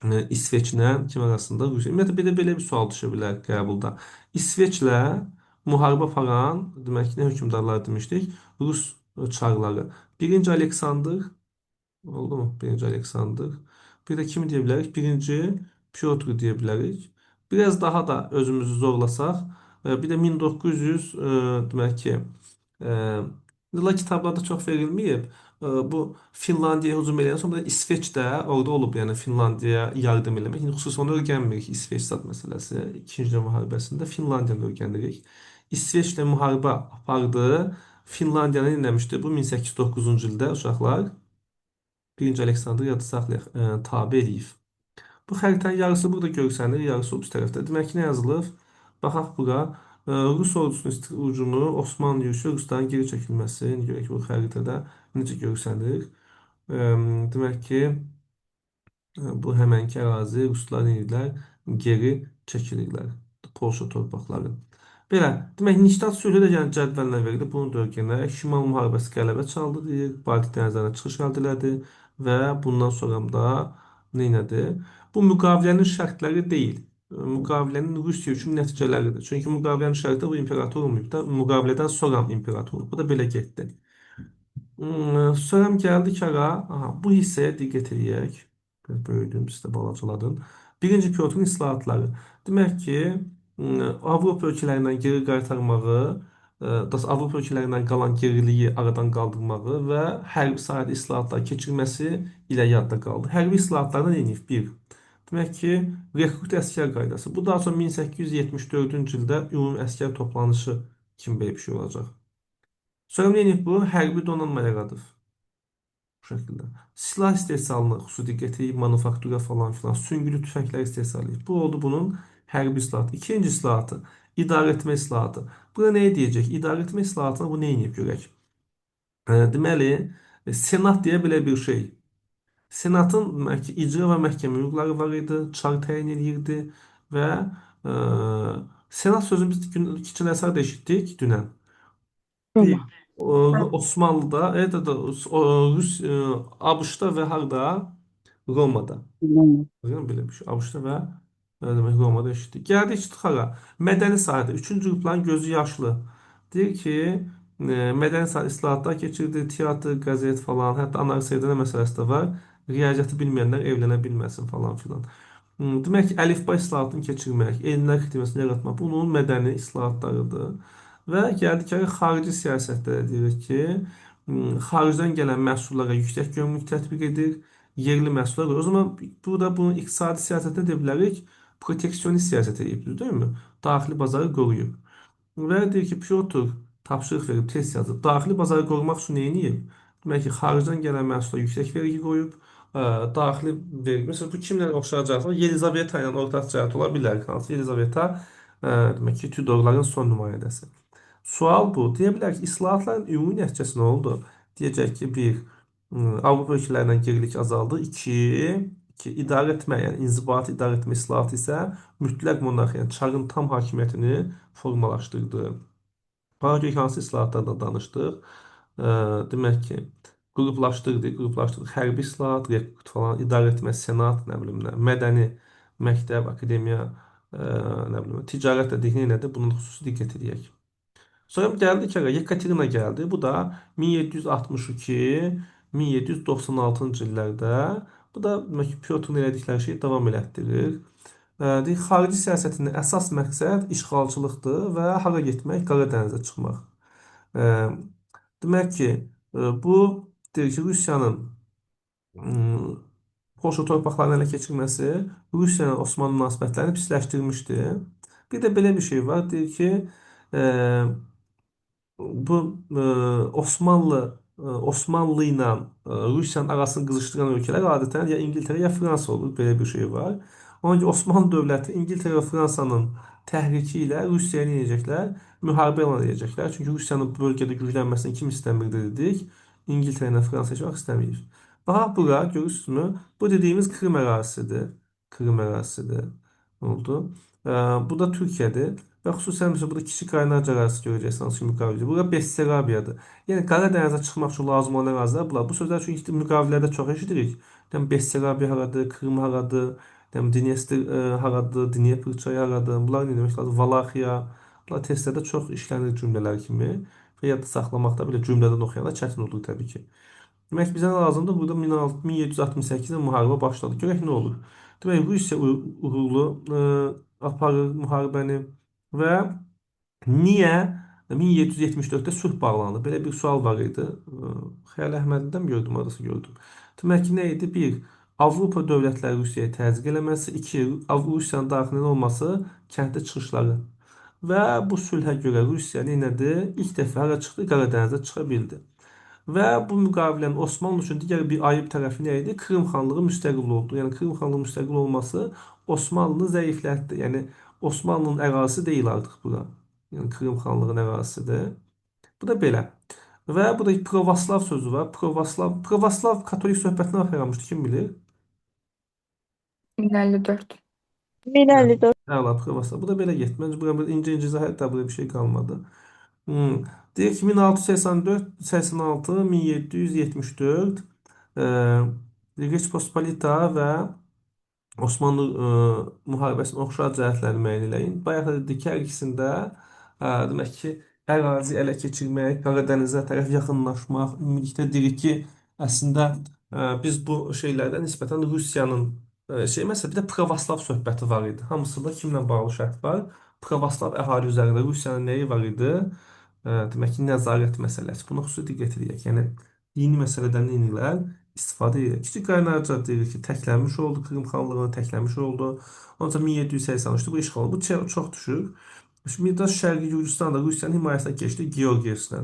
İsveçlə kim arasında? Rusiya. Ümumiyyətlə belə bir sual düşə bilər qəbulda. İsveçlə müharibə aparan, demək ki, nə hökmdarlar demişdik? Rus çarları. Birinci Aleksandr, oldu mu? Birinci Aleksandr. Bir də kimi deyə bilərik? Birinci Pyotr deyə bilərik. Biraz daha da özümüzü zorlasaq, bir də 1900, demək ki, la kitablarda çox verilməyib. Bu Finlandiyaya hücum edən sonra İsveç də orada olub, yəni Finlandiyaya yardım eləmək. İndi xüsusi onu öyrənmirik. İsveç zad məsələsi. İkinci Dünya müharibəsində Finlandiyanı öyrənirik. İsveçlə müharibə apardı. Finlandiyanı eləmişdi. Bu 1809-cu ildə uşaqlar birinci Aleksandr yadı saxlayaq, tabe eləyib. Bu xəritənin yarısı burada görsənir, yarısı o üst tərəfdə. Demək ki, nə yazılıb? Baxaq bura. Rus ordusunun hücumu, Osmanlı yürüyüşü, Rusların geri çəkilməsi. İndi görək ki, bu xəritədə necə görsənir. Demək ki, bu həmənki ərazi Ruslar neyirlər? Geri çəkilirlər. Polşa torpaqları. Belə, demək, Niştat sülhü də yəni cədvəllə verildi. Bunu da öyrənək. Şimal müharibəsi qələbə çaldı deyir. Baltik dənizlərinə çıxış əldə elədi və bundan sonra da neynədi? Bu müqavilənin şərtləri deyil. Müqavilənin Rusiya üçün nəticələridir. Çünki müqavilənin şərti bu imperator olmayıb da, müqavilədən sonra imperator olub. Bu da belə getdi. Sonra gəldik hara? Aha, bu hissəyə diqqət edək. Böyüdüm, siz də balacaladın. Birinci Pyotrun islahatları. Demək ki, Avropa ölkələrindən geri qaytarmağı, Avropa ölkələrindən qalan geriliyi aradan qaldırmağı və hərbi sahədə islahatlar keçirməsi ilə yadda qaldı. Hərbi islahatlardan eyni bir. Demək ki, rekrut əsgər qaydası. Bu daha sonra 1874-cü ildə ümumi əsgər toplanışı kimi belə bir şey olacaq. Sonra neyini bu? Hərbi donanma yaradır. Bu şəkildə. Silah istehsalına xüsusi diqqət edib, manufaktura falan filan, süngülü tüfənglər istehsal edib. Bu oldu bunun hərbi islahatı. İkinci islahatı, idarə etmə islahatı. Burada nə deyəcək? İdarə etmə islahatına bu nə edib görək? Deməli, Senat deyə belə bir şey. Senatın demək ki, icra və məhkəmə hüquqları var idi, çar təyin edirdi və e, Senat sözünü biz keçən əsərdə eşitdik dünən. Roma. Bir Osmanlı'da, evet, evet, ABŞ-da və harda? Roma'da. Roma. Bakın belə bir şey. ABŞ-da və demək Roma'da eşitdik. Gəldik çıxara. Mədəni sahədə. Üçüncü qrupların gözü yaşlı. Deyir ki, mədəni sahə islahatlar keçirdi. Teatr, qəzet falan. Hətta analiz edilmə məsələsi də var. Riyaziyyatı bilməyənlər evlənə bilməsin falan filan. Demək ki, əlifba islahatını keçirmək, elmlər xidmətini yaratmaq bunun mədəni islahatlarıdır. Və gəldik ki, xarici siyasətdə də deyirik ki, xaricdən gələn məhsullara yüksək gömrük tətbiq edir, yerli məhsullar. O zaman burada bunu iqtisadi siyasətdə deyə bilərik, proteksionist siyasət edib, deyilmi? Daxili bazarı qoruyub. Və deyir ki, Pyotr tapşırıq verib, test yazıb. Daxili bazarı qorumaq üçün nə edib? Demək ki, xaricdən gələn məhsula yüksək vergi qoyub, daxili vergi. Məsələn, bu kimlə oxşayacaqsa, Yelizaveta ilə ortaq cəhət ola bilər. Hansı Yelizaveta, demək ki, Tudorların son nümayəndəsi. Sual bu. Deyə bilər ki, islahatların ümumi nəticəsi nə oldu? Deyəcək ki, bir, Avropa ölkələrindən gerilik azaldı. İki, idarə etmə, yəni inzibati idarə etmə islahatı isə mütləq monarxiya, yəni çarın tam hakimiyyətini formalaşdırdı. Bana görə hansı islahatlardan danışdıq? Demək ki, qruplaşdırdıq. Hərbi islahat, rekrut falan, idarə etmə, senat, nə bilim, mədəni, məktəb, akademiya, nə bilim, ticarət dedik, nədir? Bunun xüsusi diqqət edək. Sonra gəldi ki, Yekaterina gəldi. Bu da 1762-1796-cı illərdə. Bu da demək ki, Pyotrun elədikləri şeyi davam elətdirir. Deyir, xarici siyasətinin əsas məqsəd işğalçılıqdır və hara getmək? Qara dənizə çıxmaq. E, Demək ki, bu deyir ki, Rusiyanın Polşa torpaqlarını ələ keçirməsi Rusiya ilə Osmanlı münasibətlərini pisləşdirmişdi. Bir də belə bir şey var. Deyir ki, e, bu Osmanlı ilə Rusiyanın arasını qızışdıran ölkələr adətən ya İngiltərə ya Fransa olur. Belə bir şey var. Ona görə Osmanlı dövləti İngiltərə və Fransanın təhriki ilə Rusiyaya nə edəcəklər? Müharibə elan edəcəklər. Çünki Rusiyanın bu bölgədə güclənməsini kim istəmirdi dedik? İngiltərə ilə Fransa heç vaxt istəməyir. Bax, bura görürsünüzmü? Bu dediyimiz Krım ərazisidir. Krım ərazisidir. Oldu. Bu da Türkiyədir. Və xüsusən məsələn burada Kiçik Qaynarca ərazisi görəcəksiniz ki, müqavilə. Bura Bessarabiyadır. Yəni Qara dənizə çıxmaq üçün lazım olan ərazilər bunlar. Bu sözlər çünki müqavilələrdə çox eşidirik. Yəni Bessarabiya haradır, Krım haradır, yəni Dnestr haradır, Dnepr çayı haradır. Bunlar nə demək lazım? Valaxiya. Bunlar testlərdə çox işlənir cümlələr kimi və yadda saxlamaqda belə cümlədən oxuyanda çətin olur təbii ki. Demək bizə nə lazımdır? Burada 1768-də müharibə başladı. Görək nə olur. Demək Rusiya uğurlu aparır müharibəni və niyə 1774-də sülh bağlandı? Belə bir sual var idi. Xəyal Əhmədində mi gördüm, orası gördüm. Demək ki, nə idi? Bir, Avropa dövlətləri Rusiyaya təzyiq eləməsi. İki, Rusiyanın daxilində olması, kənddə çıxışları. Və bu sülhə görə Rusiya nə edə? İlk dəfə hara çıxdı? Qara dənizə çıxa bildi. Və bu müqavilənin Osmanlı üçün digər bir ayıb tərəfi nə idi? Krım xanlığı müstəqil oldu. Yəni Krım xanlığı müstəqil olması Osmanlını zəiflətdi. Yəni Osmanlının ərazisi deyil artıq bura. Yəni Krım xanlığının ərazisidir. Bu da belə. Və burada Provaslav sözü var. Provaslav katolik söhbətinə aparılmışdı, kim bilir? 1054. 1054. Əla Provaslav. Bu da belə getməz. Bura bir incə izah, hətta burada bir şey qalmadı. Deyir ki 1684, 86, 1774 Reç Pospolita və Osmanlı müharibəsinin oxşar cəhətlərini müəyyən eləyin. Bayaq da dedik ki, hər ikisində demək ki, ərazi ələ keçirmək, Qara dənizə tərəf yaxınlaşmaq, ümumilikdə deyirik ki, əslində Biz bu şeylərdə nisbətən Rusiyanın məsələn bir də pravoslav söhbəti var idi. Hamısında kimlə bağlı şərt var? Pravoslav əhali üzərində Rusiyanın nəyi var idi? Demək ki, nəzarət məsələsi. Buna xüsusi diqqət edək. Yəni dini məsələdən neynirlər? İstifadə edir. Kiçik qaynarca deyir ki, təklənmiş oldu, Krım xanlığını təklənmiş oldu. Ondan sonra 1783-də bu işğal oldu. Bu çox düşür. Şimdi bir də Şərqi Gürcüstan da Rusiyanın himayəsinə keçdi Georgiyevlə.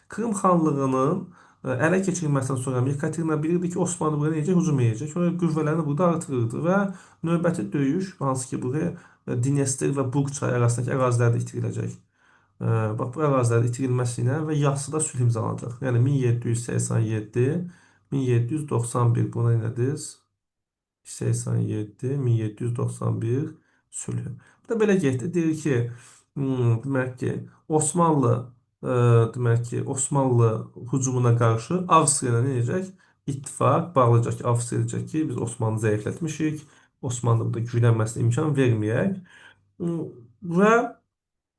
Krım xanlığının ələ keçirilməsindən sonra Yekaterina bilirdi ki, Osmanlı buraya necə hücum edəcək. Sonra qüvvələrini burada artırırdı və növbəti döyüş, hansı ki, buraya Dnestr və Burq çayı arasındakı ərazilərdə itiriləcək. Bax, bu ərazilərin itirilməsi ilə və Yassıda sülh imzalanacaq. Yəni 1787, 1791 buna nədir? 87, 1791 sülhü. Bu da belə getdi. Deyir ki, demək ki, Osmanlı demək ki, Osmanlı hücumuna qarşı Avstriya ilə nə edəcək? İttifaq bağlayacaq ki, Avstriya deyəcək ki, biz Osmanlı zəiflətmişik, Osmanlı burada güclənməsinə imkan verməyək. Və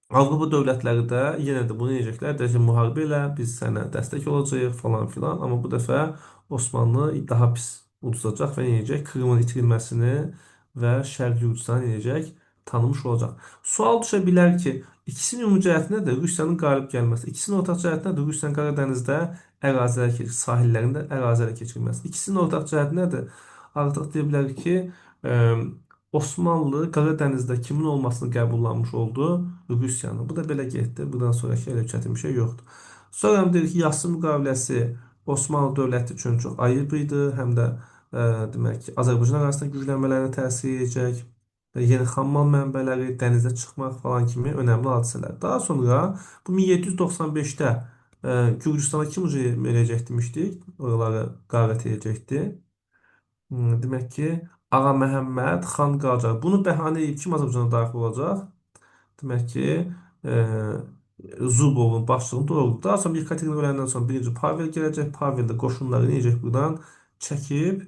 Avropa dövlətləri də yenə də bunu edəcəklər. Deyəcək ki, müharibə ilə biz sənə dəstək olacağıq falan filan. Amma bu dəfə Osmanlı daha pis udacaq və edəcək Krımın itirilməsini və Şərq Gürcüstanı edəcək tanımış olacaq. Sual düşə bilər ki, ikisinin ümumi cəhəti nədir? Rusiyanın qalib gəlməsi. İkisinin ortaq cəhəti nədir? Rusiyanın Qaradənizdə ərazilər keçir, sahillərində ərazilər keçirməsi. İkisinin ortaq cəhəti nədir? Artıq deyə bilərik ki, e, Osmanlı Qaradənizdə kimin olmasını qəbullanmış oldu? Rusiyanın. Bu da belə getdi. Bundan sonraki elə çətin bir şey yoxdur. Sonra deyir ki, Yassı müqaviləsi Osmanlı dövləti üçün çox ayıb idi. Həm də demək ki, Azərbaycan arasında güclənmələrinə təsir edəcək. Yeni xammal mənbələri, dənizə çıxmaq falan kimi önəmli hadisələr. Daha sonra bu 1795-də Gürcüstana kim eləyəcək demişdik? Oraları qarət edəcəkdi. Demək ki, Ağa Məhəmməd Xan Qacar. Bunu bəhanə edib kim Azərbaycana daxil olacaq? Demək ki, e, Zubovun başçılığında oldu. Daha sonra Yekaterina öləndən sonra birinci Pavel gələcək. Pavel də qoşunları necək buradan çəkib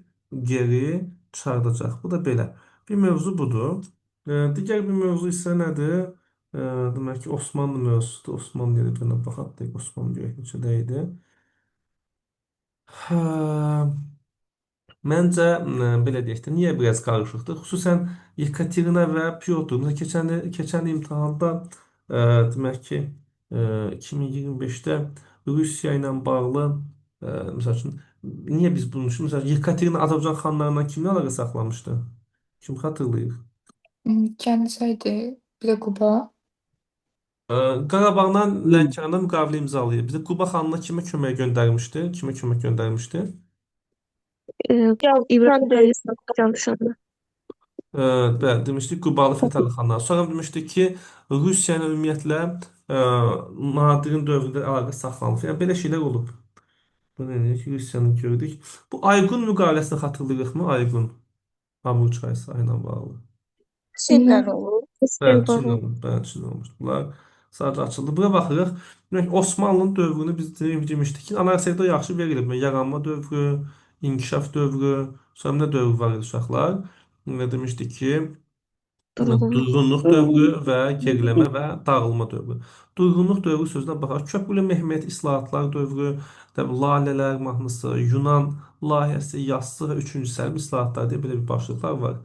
geri çıxardacaq. Bu da belə. Bir mövzu budur. Digər bir mövzu isə nədir? Demək ki, Osmanlı mövzusudur. Osmanlı yerlərinə baxaq. Osmanlı görək neçədə idi. Hə, Məncə belə deyək də, niyə biraz qarışıqdır? Xüsusən Yekaterina və Pyotr. Məsələn, keçən imtahanda demək ki, 2025-də Rusiya ilə bağlı məsəl üçün niyə biz bunu düşünürük? Məsələn, Yekaterina Azərbaycan xanlarından kimlə əlaqə saxlamışdı? Kim xatırlayır? Kendisiydi. Bir de Kuba. Qarabağdan Lənkəranda müqavilə imzalayıb. Bir də Quba xanına kimə kömək göndərmişdi? Kimə kömək göndərmişdi? Ya İbrahim Döyüşü. Ee, Bəli, demişdik Qubalı Fətəli xanlar. Sonra demişdik ki, Rusiya ilə ümumiyyətlə e, Nadirin dövründə əlaqə saxlanılıb. Yəni belə şeylər olub. Bu nə deyək, Rusiyanı gördük. Bu Ayğun müqaviləsini xatırlayırıqmı? Ayğun. Amur çayı ilə bağlı. Çinlə olur. Bəli, İstiqbal Çin olur. olmuş. Bəli, Çin olmuş. Bunlar sadəcə açıldı. Bura baxırıq. Demək, Osmanlının dövrünü biz demişdik ki, analitikdə yaxşı verilib. Yaranma dövrü, inkişaf dövrü, sonra nə dövr var idi uşaqlar? Ne demiştik ki, Durğunluq. durğunluq dövrü və geriləmə və dağılma dövrü. Durğunluq dövrü sözünə baxaq. Köprülü Mehmet islahatlar dövrü, təbii Lalələr mahnısı, Yunan layihəsi, Yassı və 3-cü Sərbi islahatlar deyə belə bir başlıqlar var.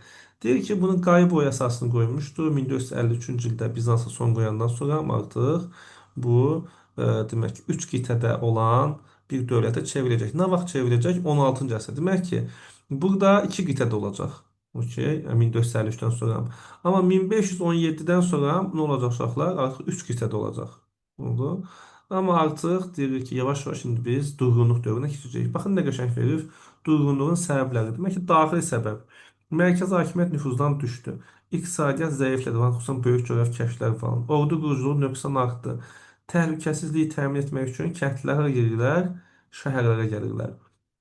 Deyir ki, bunun qayı boyu əsasını qoymuşdu. 1453-cü ildə Bizansa son qoyandan sonra artıq bu demək ki, 3 qitədə olan bir dövlətə çevriləcək. Nə vaxt çevriləcək? 16-cı əsr. Demək ki, burada 2 qitədə olacaq. Okey, 1453-dən sonra. Amma 1517-dən sonra nə olacaq uşaqlar? Artıq 3 qitədə olacaq. Oldu. Amma artıq deyirik ki, yavaş-yavaş şimdi biz durğunluq dövrünə keçəcəyik. Baxın nə qəşəng verir. Durğunluğun səbəbləri. Demək ki, daxili səbəb. Mərkəzi hakimiyyət nüfuzdan düşdü. İqtisadiyyat zəiflədi. Xüsusən böyük coğrafi kəşflər falan. Ordu quruculuğu nöqsan artdı. Təhlükəsizliyi təmin etmək üçün kəndlilər yerlər, şəhərlərə gəlirlər.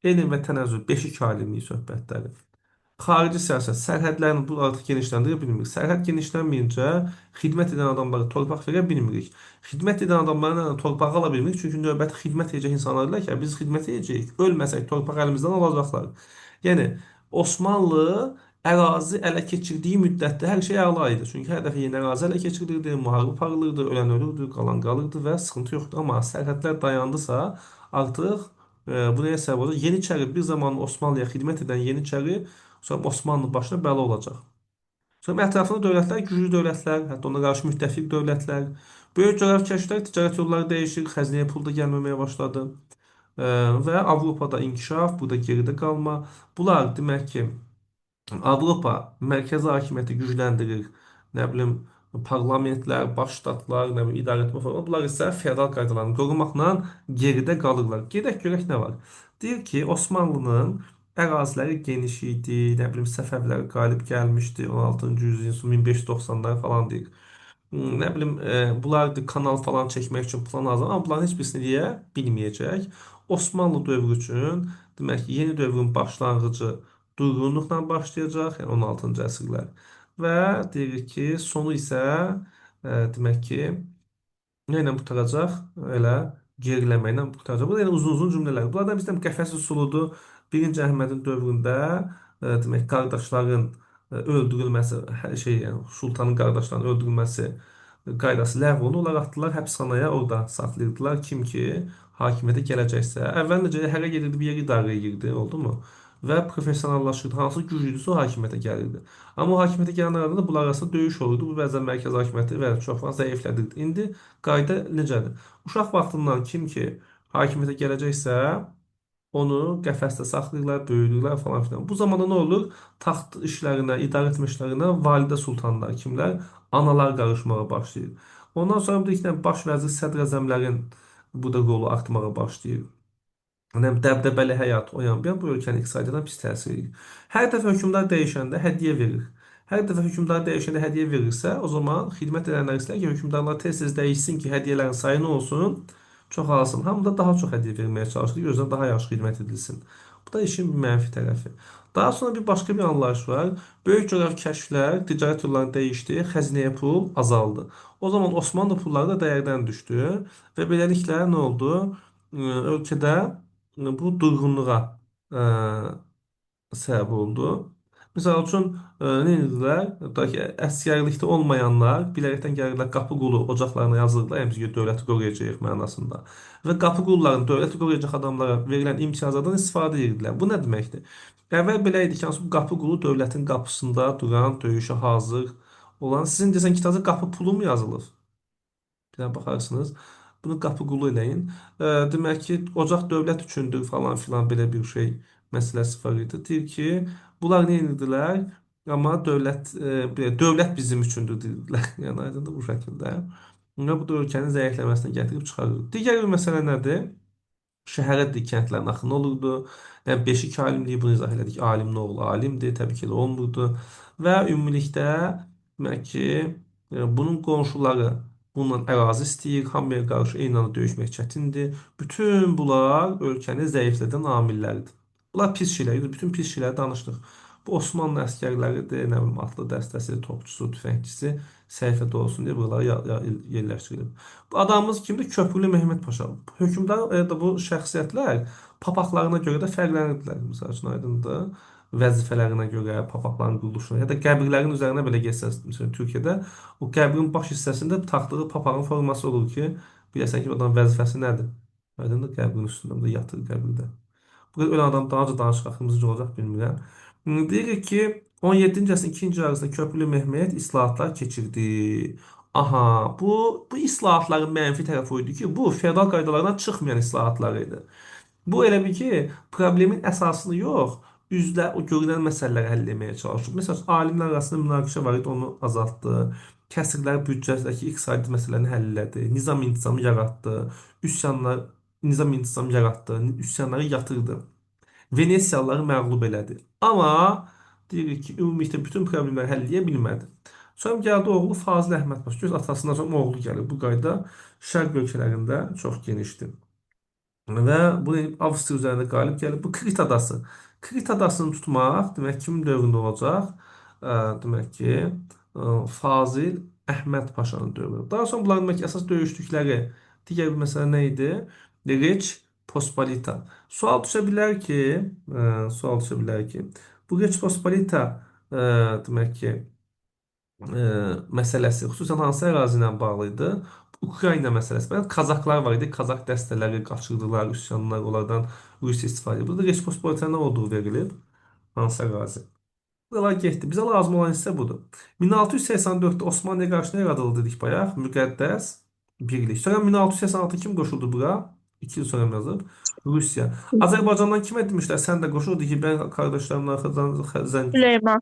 Elm və tənəzzül, beşik alimliyi söhbətləri. Xarici siyasət, sərhədlərini bu artıq genişləndirə bilmirik. Sərhəd genişlənməyincə xidmət edən adamlara torpaq verə bilmirik. Xidmət edən adamlarla torpağı ala bilmirik. Çünki növbəti xidmət edəcək insanlar deyirlər ki, biz xidmət edəcəyik. Ölməsək torpaq əlimizdən alacaqlar. Yəni Osmanlı ərazi ələ keçirdiyi müddətdə hər şey əla idi. Çünki hər dəfə yeni ərazi ələ keçirilirdi, müharibə aparılırdı, ölən ölürdü, qalan qalırdı və sıxıntı yoxdur. Amma sərhədlər dayandısa, artıq Bu nəyə səbəb olacaq? Yeniçəri bir zaman Osmanlıya xidmət edən Yeniçəri sonra Osmanlı başına bəla olacaq. Sonra ətrafında dövlətlər, güclü dövlətlər, hətta ona qarşı müttəfiq dövlətlər, böyük coğrafi kəşflər, ticarət yolları dəyişir, xəzinəyə pul da gəlməməyə başladı. Və Avropada inkişaf, burada geridə qalma. Bunlar demək ki, Avropa mərkəzi hakimiyyəti gücləndirir. Nə bilim, parlamentlər, baş ştatlar, nə bilim, idarəetmə formaları. Bunlar isə feodal qaydalarını qorumaqla geridə qalırlar. Gedək görək nə var. Deyir ki, Osmanlının əraziləri geniş idi, nə bilim, Səfəvilər qalib gəlmişdi 16-cı yüzün sonu 1590-lar falan deyir. Nə bilim, bunlar kanal falan çəkmək üçün plan hazırlayır, amma bunların heç birisini deyə bilməyəcək. Osmanlı dövrü üçün demək ki, yeni dövrün başlanğıcı durğunluqla başlayacaq, yəni 16-cı əsrlər. Və deyirik ki, sonu isə demək ki, nə ilə qurtaracaq? Elə geriləməklə qurtaracaq. Bu da yəni uzun-uzun cümlələr. Bunlardan bizdən Qəfəs üsuludur. Birinci Əhmədin dövründə demək qardaşların öldürülməsi, hər şey yəni sultanın qardaşlarının öldürülməsi qaydası ləğv olundu. Onlar atdılar həbsxanaya, orada saxlayırdılar. Kim ki hakimiyyətə gələcəksə, əvvəl necə hərə gedirdi bir yeri idarə edirdi, oldu mu? Və professionallaşırdı. Hansı güclüdürsə o hakimiyyətə gəlirdi. Amma o hakimiyyətə gələn arada da bunlar arasında döyüş olurdu. Bu bəzən mərkəzi hakimiyyəti və çox vaxt zəiflədirdi. İndi qayda necədir? Uşaq vaxtından kim ki hakimiyyətə gələcəksə, onu qəfəsdə saxlayırlar, böyüdürlər falan filan. Bu zamanda nə olur? Taxt işlərinə, idarə etmə işlərinə validə sultanlar, kimlər? Analar qarışmağa başlayır. Ondan sonra bir də baş vəzir, sədrəzəmlərin burada rolu artmağa başlayır. Yəni dəbdəbəli həyat o yan bu yan bu ölkənin iqtisadiyyatına pis təsir edir. Hər dəfə hökmdar dəyişəndə hədiyyə verir. Hər dəfə hökmdar dəyişəndə hədiyyə verirsə, o zaman xidmət edənlər istəyir ki, hökmdarlar tez-tez dəyişsin ki, hədiyyələrin sayı nə olsun? Çoxalsın. Hamı da daha çox hədiyyə verməyə çalışır, gözdən daha yaxşı xidmət edilsin. Bu da işin bir mənfi tərəfi. Daha sonra bir başqa bir anlayış var. Böyük coğrafi kəşflər, ticarət yollarını dəyişdi, xəzinəyə pul azaldı. O zaman Osmanlı pulları da dəyərdən düşdü və beləliklə nə oldu? Ölkədə bu durğunluğa e, səbəb oldu. Misal üçün, nə edirlər? Tutaq ki, əsgərlikdə olmayanlar bilərəkdən gəlirlər qapı qulu ocaqlarına yazılırlar, yəni biz dövləti qoruyacağıq mənasında. Və qapı qulların dövləti qoruyacaq adamlara verilən imtiyazlardan istifadə edirdilər. Bu nə deməkdir? Əvvəl belə idi ki, hansı bir qapı qulu dövlətin qapısında duran, döyüşə hazır olan, sizin desən kitabda qapı pulu mu yazılır? Bir dənə baxarsınız. Bunu qapı qulu eləyin. Demək ki, ocaq dövlət üçündür falan filan belə bir şey məsələsi var idi. Deyir ki, bunlar nə edirdilər? Amma dövlət bizim üçündür dedilər. Yəni aydındır bu şəkildə. Və bu da ölkənin zəifləməsinə gətirib çıxarır. Digər bir məsələ nədir? Şəhərə də kəndlərin axını olurdu. Yəni beşik alimliyi bunu izah elədik. Alimin oğlu alimdir, təbii ki, də olmurdu. Və ümumilikdə demək ki, bunun qonşuları bununla ərazi istəyir, hamıya qarşı eyni anda döyüşmək çətindir. Bütün bunlar ölkəni zəiflədən amillərdir. Bunlar pis şeylərdir. Bütün pis şeyləri danışdıq. Bu Osmanlı əsgərləridir, nə bilim, atlı dəstəsi, topçusu, tüfəngçisi səhifədə olsun deyə buralara yerləşdirilib. Bu adamımız kimdir? Köprülü Mehmet Paşa. Hökmdar da bu şəxsiyyətlər papaqlarına görə də fərqlənirdilər. Məsəl üçün aydındır. Vəzifələrinə görə, papaqların quruluşuna ya da qəbirlərin üzərinə belə geçsəz, məsələn Türkiyədə o qəbrin baş hissəsində taxtığı papağın forması olur ki, biləsən ki, adamın vəzifəsi nədir? Aydındır, qəbrin üstündə, burada yatır qəbirdə. Bu ölən adam daha önce danışıq axırımızca olacaq bilmirəm. Deyirik ki 17-ci əsrin ikinci yarısında Köprülü Mehmet islahatlar keçirdi. Aha, bu islahatların mənfi tərəfi o idi ki, bu feodal qaydalardan çıxmayan islahatlar idi. Bu elə bir ki, problemin əsasını yox, üzlə o görünən məsələləri həll etməyə çalışır. Məsələn, alimlər arasında münaqişə var idi, onu azaltdı. Kəsrlər büdcəsindəki iqtisadi məsələni həll elədi. Nizam-intizam yaratdı. Üsyanlar, nizam-intizam yaratdı. Üsyanları yatırdı. Venesiyalıları məğlub elədi. Amma deyirik ki, ümumilikdə bütün problemləri həll edə bilmədi. Sonra gəldi oğlu Fazıl Əhməd Paşa. Göz atasından sonra oğlu gəlir. Bu qayda şərq ölkələrində çox genişdir. Və bu Avstriya üzərində qalib gəlib. Bu Krit adası. Krit adasını tutmaq demək kimin dövründə olacaq? Demək ki, Fazil Əhməd Paşanın dövrü. Daha sonra bunların demək ki, əsas döyüşdükləri digər bir məsələ nə idi? Reç Pospolita. Sual düşə bilər ki, bu Reç Pospolita demək ki, məsələsi xüsusən hansı ərazi ilə bağlı idi? Ukrayna məsələsi. Kazaklar var idi. Kazak dəstələri qaçırdılar, üsyanlar onlardan Rusiya istifadə edir. Burada Respospolitanın nə olduğu verilib. Hansı ərazi? Buralar getdi. Bizə lazım olan hissə budur. 1684-də Osmanlıya qarşı nə yaradıldı dedik bayaq? Müqəddəs birlik. Sonra 1686 kim qoşuldu bura? 2 il sonra yazıb. Rusiya. Azərbaycandan kimə demişlər? Sən də qoşuldu ki, mən qardaşlarımla zəng Süleyman.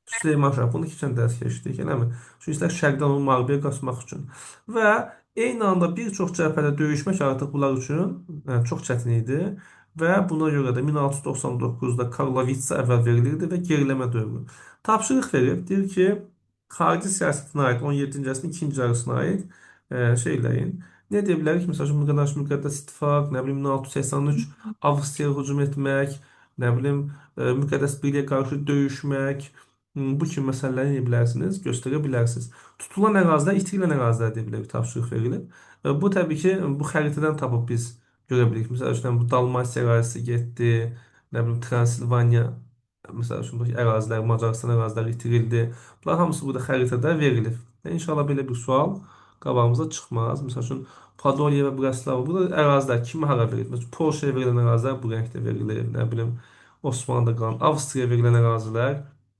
Süleyman Şah bunu keçən dərs keçdik, eləmi? Çünki istər şərqdən onu müharibəyə qaçmaq üçün. Və eyni anda bir çox cəbhədə döyüşmək artıq bunlar üçün çox çətin idi. Və buna görə də 1699-da Karlovitsa əvvəl verilirdi və geriləmə dövrü. Tapşırıq verib, deyir ki, xarici siyasətinə aid 17-ci əsrin ikinci yarısına aid şeylərin. Ne deyə bilərik? Məsəl üçün, müqəddəs ittifaq, nə bilim, 1683 Avstriyaya hücum etmək, nə bilim, müqəddəs birliyə qarşı döyüşmək, bu kimi məsələləri deyə bilərsiniz, göstərə bilərsiniz. Tutulan ərazilər, itirilən ərazilər deyə bilərik, tapşırıq verilir. Bu təbii ki, bu xəritədən tapıb biz görə bilirik. Məsəl üçün, bu Dalmasiya ərazisi getdi, nə bilim, Transilvaniya, məsəl üçün, bu ərazilər, Macarıstan əraziləri itirildi. Bunlar hamısı burada xəritədə verilib. İnşallah belə bir sual qabağımıza çıxmaz. Məsəl üçün, Podolya və Breslava, burada ərazilər kimi hara verilir? Məsələn, Polşaya verilən ərazilər bu rəngdə verilir, nə bilim, Osmanlıda qalan, Avstriyaya verilən ərazilər,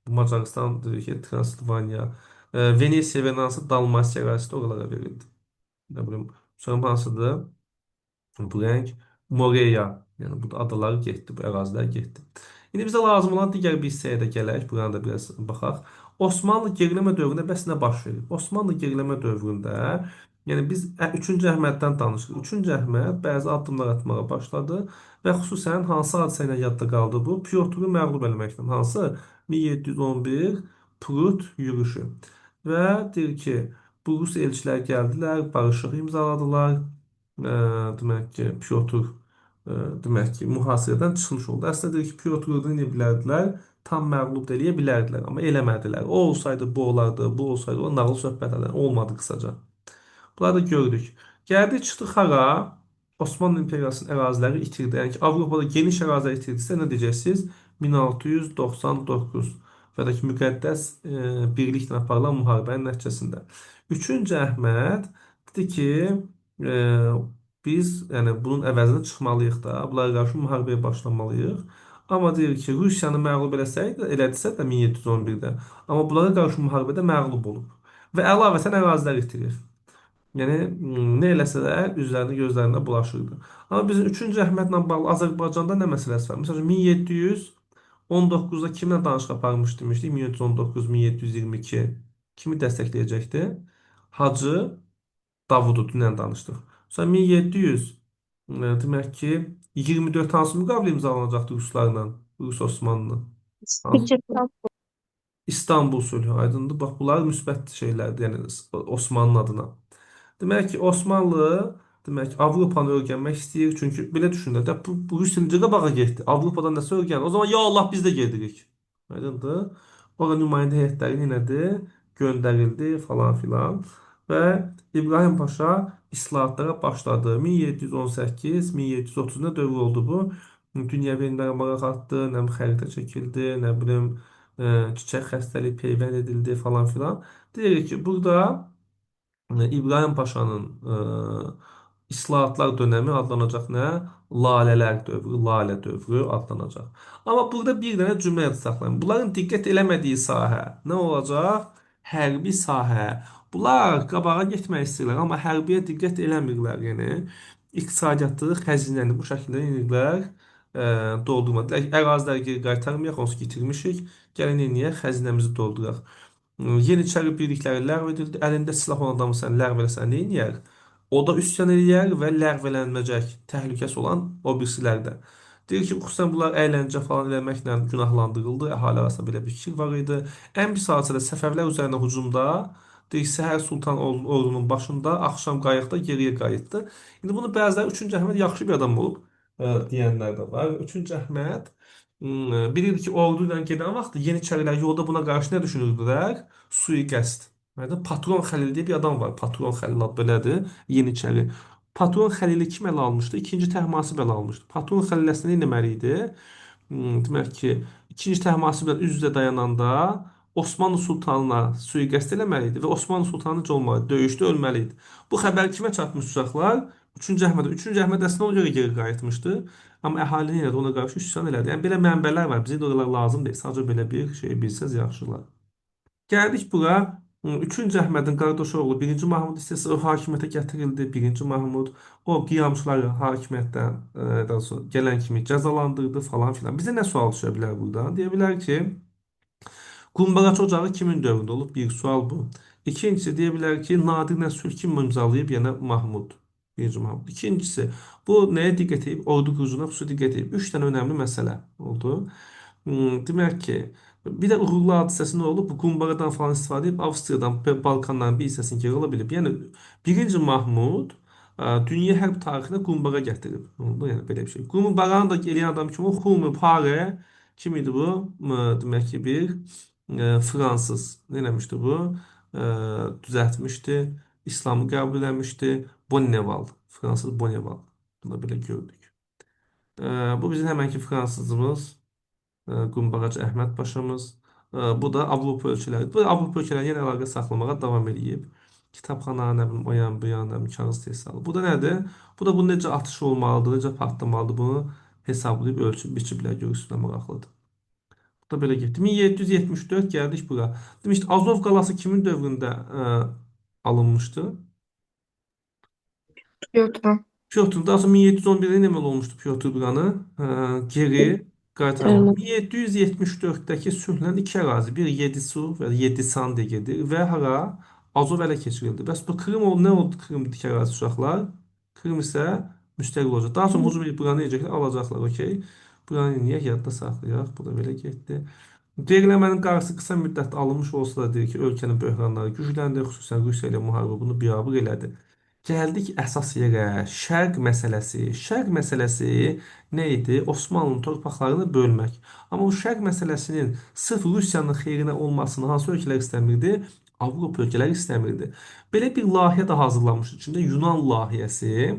Macaristan, dedik ki, Transilvaniya, Venesiya və hansı Dalmasiya ərazisi də oralara verildi. Nə bilim, sonra hansıdır? Bu rəng Moreya, yəni bu adalar getdi, bu ərazilər getdi. İndi bizə lazım olan digər bir hissəyə də gələk, buranı da biraz baxaq. Osmanlı geriləmə dövründə bəs nə baş verir? Osmanlı geriləmə dövründə, yəni biz 3-cü Əhməddən danışırıq. 3-cü Əhməd bəzi addımlar atmağa başladı və xüsusən hansı hadisə ilə yadda qaldı bu? Pyotr'u məğlub eləməklə. Hansı? 1711 Prut yürüşü. Və deyir ki, bu Rus elçilər gəldilər, barışıq imzaladılar. Demək ki, Pyotr demək ki, mühasirədən çıxmış oldu. Əslində deyir ki, Pyotr'u eləyə bilərdilər, tam məğlub da eləyə bilərdilər, amma eləmədilər. O olsaydı bu olardı, bu olsaydı o nağıl söhbətlərdən olmadı qısaca. Bunları da gördük. Gəldik çıxdıq hara? Osmanlı İmperiyasının əraziləri itirdi. Yəni ki, Avropada geniş ərazilər itirdisə nə deyəcəksiniz? 1699 və da ki, müqəddəs birliklə aparılan müharibənin nəticəsində. 3-cü Əhməd dedi ki, e, biz yəni bunun əvəzinə çıxmalıyıq da, bunlara qarşı müharibəyə başlamalıyıq. Amma deyir ki, Rusiyanı məğlub elədisə də 1711-də, amma bunlara qarşı müharibədə məğlub olub. Və əlavətən ərazilər itirir. Yəni nə eləsələr üzlərinə, gözlərində bulaşırdı. Amma bizim 3-cü Əhmədlə bağlı Azərbaycanda nə məsələsi var? Məsələn, 1719-da kimlə danışıq aparmış demişdik? 1719, 1722 kimi dəstəkləyəcəkdi? Hacı Davudu dünən danışdıq. Sonra 1700 demək ki 24 hansı müqavilə imzalanacaqdı Ruslarla, Rus Osmanlı? Hansı? Gecikmə. İstanbul sülhü aydındır. Bax bunlar müsbət şeylərdir, yəni Osmanlı adına. Demək ki, Osmanlı demək ki, Avropanı öyrənmək istəyir. Çünki belə düşünürlər də bu Rusiya necə qabağa getdi? Avropadan nəsə öyrənir. O zaman ya Allah biz də gedirik. Aydındır? Ora nümayəndə heyətləri yenədir, göndərildi falan filan. Və İbrahim Paşa islahatlara başladı. 1718-1730-da dövr oldu bu. Dünya verilməyə maraq artdı, nə bilim xəritə çəkildi, nə bilim çiçək xəstəlik peyvənd edildi falan filan. Deyirik ki, burada İbrahim Paşanın islahatlar dönəmi adlanacaq nə? Lalələr dövrü, lalə dövrü adlanacaq. Amma burada bir dənə cümlə yadda saxlayın. Bunların diqqət eləmədiyi sahə nə olacaq? Hərbi sahə. Bunlar qabağa getmək istəyirlər, amma hərbiyə diqqət eləmirlər. Yəni iqtisadiyyatı, xəzinəni bu şəkildə edirlər, doldurmadılar. Əraziləri geri qaytarmayaq, onsuz ki itirmişik. Gəlin eləyək, xəzinəmizi dolduraq. Yeniçəri birlikləri ləğv edildi. Əlində silah olan adamı sən ləğv eləsən nə eləyər? O da üsyan eləyər və ləğvələnməyəcək təhlükəsi olan o birisilər də. Deyir ki, xüsusən bunlar əyləncə falan eləməklə günahlandırıldı. Əhali arasında belə bir fikir var idi. Ən pis hadisədə Səfəvilər üzərinə hücumda deyir, Səhər Sultan ordunun başında axşam qayıqda geriyə qayıtdı. İndi bunu bəziləri 3-cü Əhməd yaxşı bir adam olub deyənlər də var. 3-cü Əhməd bilirdi ki, ordu ilə gedən vaxt Yeniçərilər yolda buna qarşı nə düşünürdülər? Sui-qəsd. Yəni, Patron Xəlil deyə bir adam var. Patron Xəlil adı belədir. Yeniçəri. Patron Xəlili kim ələ almışdı? İkinci Təhmasib ələ almışdı. Patron Xəlil əslində nə etməli idi? Demək ki, ikinci Təhmasiblə üz-üzə dayananda Osmanlı sultanına sui-qəsd eləməli idi və Osmanlı sultanı necə olmalı? Döyüşdə ölməli idi. Bu xəbər kimə çatmış uşaqlar? 3-cü Əhmədə. 3-cü Əhməd əslində ona görə geri qayıtmışdı. Amma əhalinin yenə də ona qarşı üsyan elədi. Yəni belə mənbələr var. Bizə də oralar lazım deyil. Sadəcə belə bir şey bilsəz yaxşılar. Gəldik bura. 3-cü Əhmədin qardaşı oğlu 1-ci Mahmud istehsalı o hakimiyyətə gətirildi. 1-ci Mahmud o qiyamçıları hakimiyyətdən daha sonra gələn kimi cəzalandırdı falan filan. Bizə nə sual düşə bilər buradan? Deyə bilər ki, Qumbaraç ocağı kimin dövründə olub? Bir sual bu. İkincisi deyə bilər ki, Nadir Sülh kim imzalayıb? Yəni Mahmud. Birinci Mahmud. İkincisi, bu nəyə diqqət edib? Ordu qurucuna xüsusi diqqət edib. Üç dənə önəmli məsələ oldu. Demək ki, bir də uğurlu hadisəsi nə olub? Bu qumbaradan falan istifadə edib Avstriyadan, Balkanların bir hissəsini geri ala bilib. Yəni birinci Mahmud dünya hərb tarixinə qumbara gətirib. Oldu, yəni belə bir şey. Qumbaranı da eləyən adam kim o? Xumi Pare kim idi bu? Demək ki, bir Fransız nə eləmişdi bu? E, Düzəltmişdi. İslamı qəbul eləmişdi. Bonneval. Fransız Bonneval. Bunu belə gördük. Bu bizim həmənki fransızımız. Qumbarac Əhməd Paşamız. Bu da Avropa ölkələri. Bu Avropa ölkələri yenə əlaqə saxlamağa davam edib. Kitabxana, nə bilim, o yan bu yan, nə bilim, kağız istehsalı. Bu da nədir? Bu da bu necə atış olmalıdır, necə patlamalıdır bunu hesablayıb ölçüb biçiblər, görürsünüz, maraqlıdır. Bu da belə getdi. 1774 gəldik bura. Demişdik, Azov qalası kimin dövründə alınmışdı? Pyotr. Pyotr, daha sonra 1711'de nə deməli olmuşdu Pyotr buranı? Geri qaytarmaq. Tərənnüm. 1774-dəki sülhlə iki ərazi, bir Yedisu və Yedisan degedir və hara Azov ələ keçirildi. Bəs bu Krım oldu, nə oldu Krımdakı ərazi uşaqlar? Krım isə müstəqil olacaq. Daha sonra uzun bir buranı necəklər alacaqlar, okey. Buranı niyə yadda saxlayaq? Bu da belə getdi. Geriləmənin qarşısı qısa müddətdə alınmış olsa da deyir ki, ölkənin böhranları gücləndi, xüsusən Rusiya ilə müharibə bunu biabır elədi. Gəldik əsas yerə, şərq məsələsi. Şərq məsələsi nə idi? Osmanlı torpaqlarını bölmək. Amma bu şərq məsələsinin sırf Rusiyanın xeyrinə olmasını hansı ölkələr istəmirdi? Avropa ölkələri istəmirdi. Belə bir layihə də hazırlanmış içində Yunan layihəsi.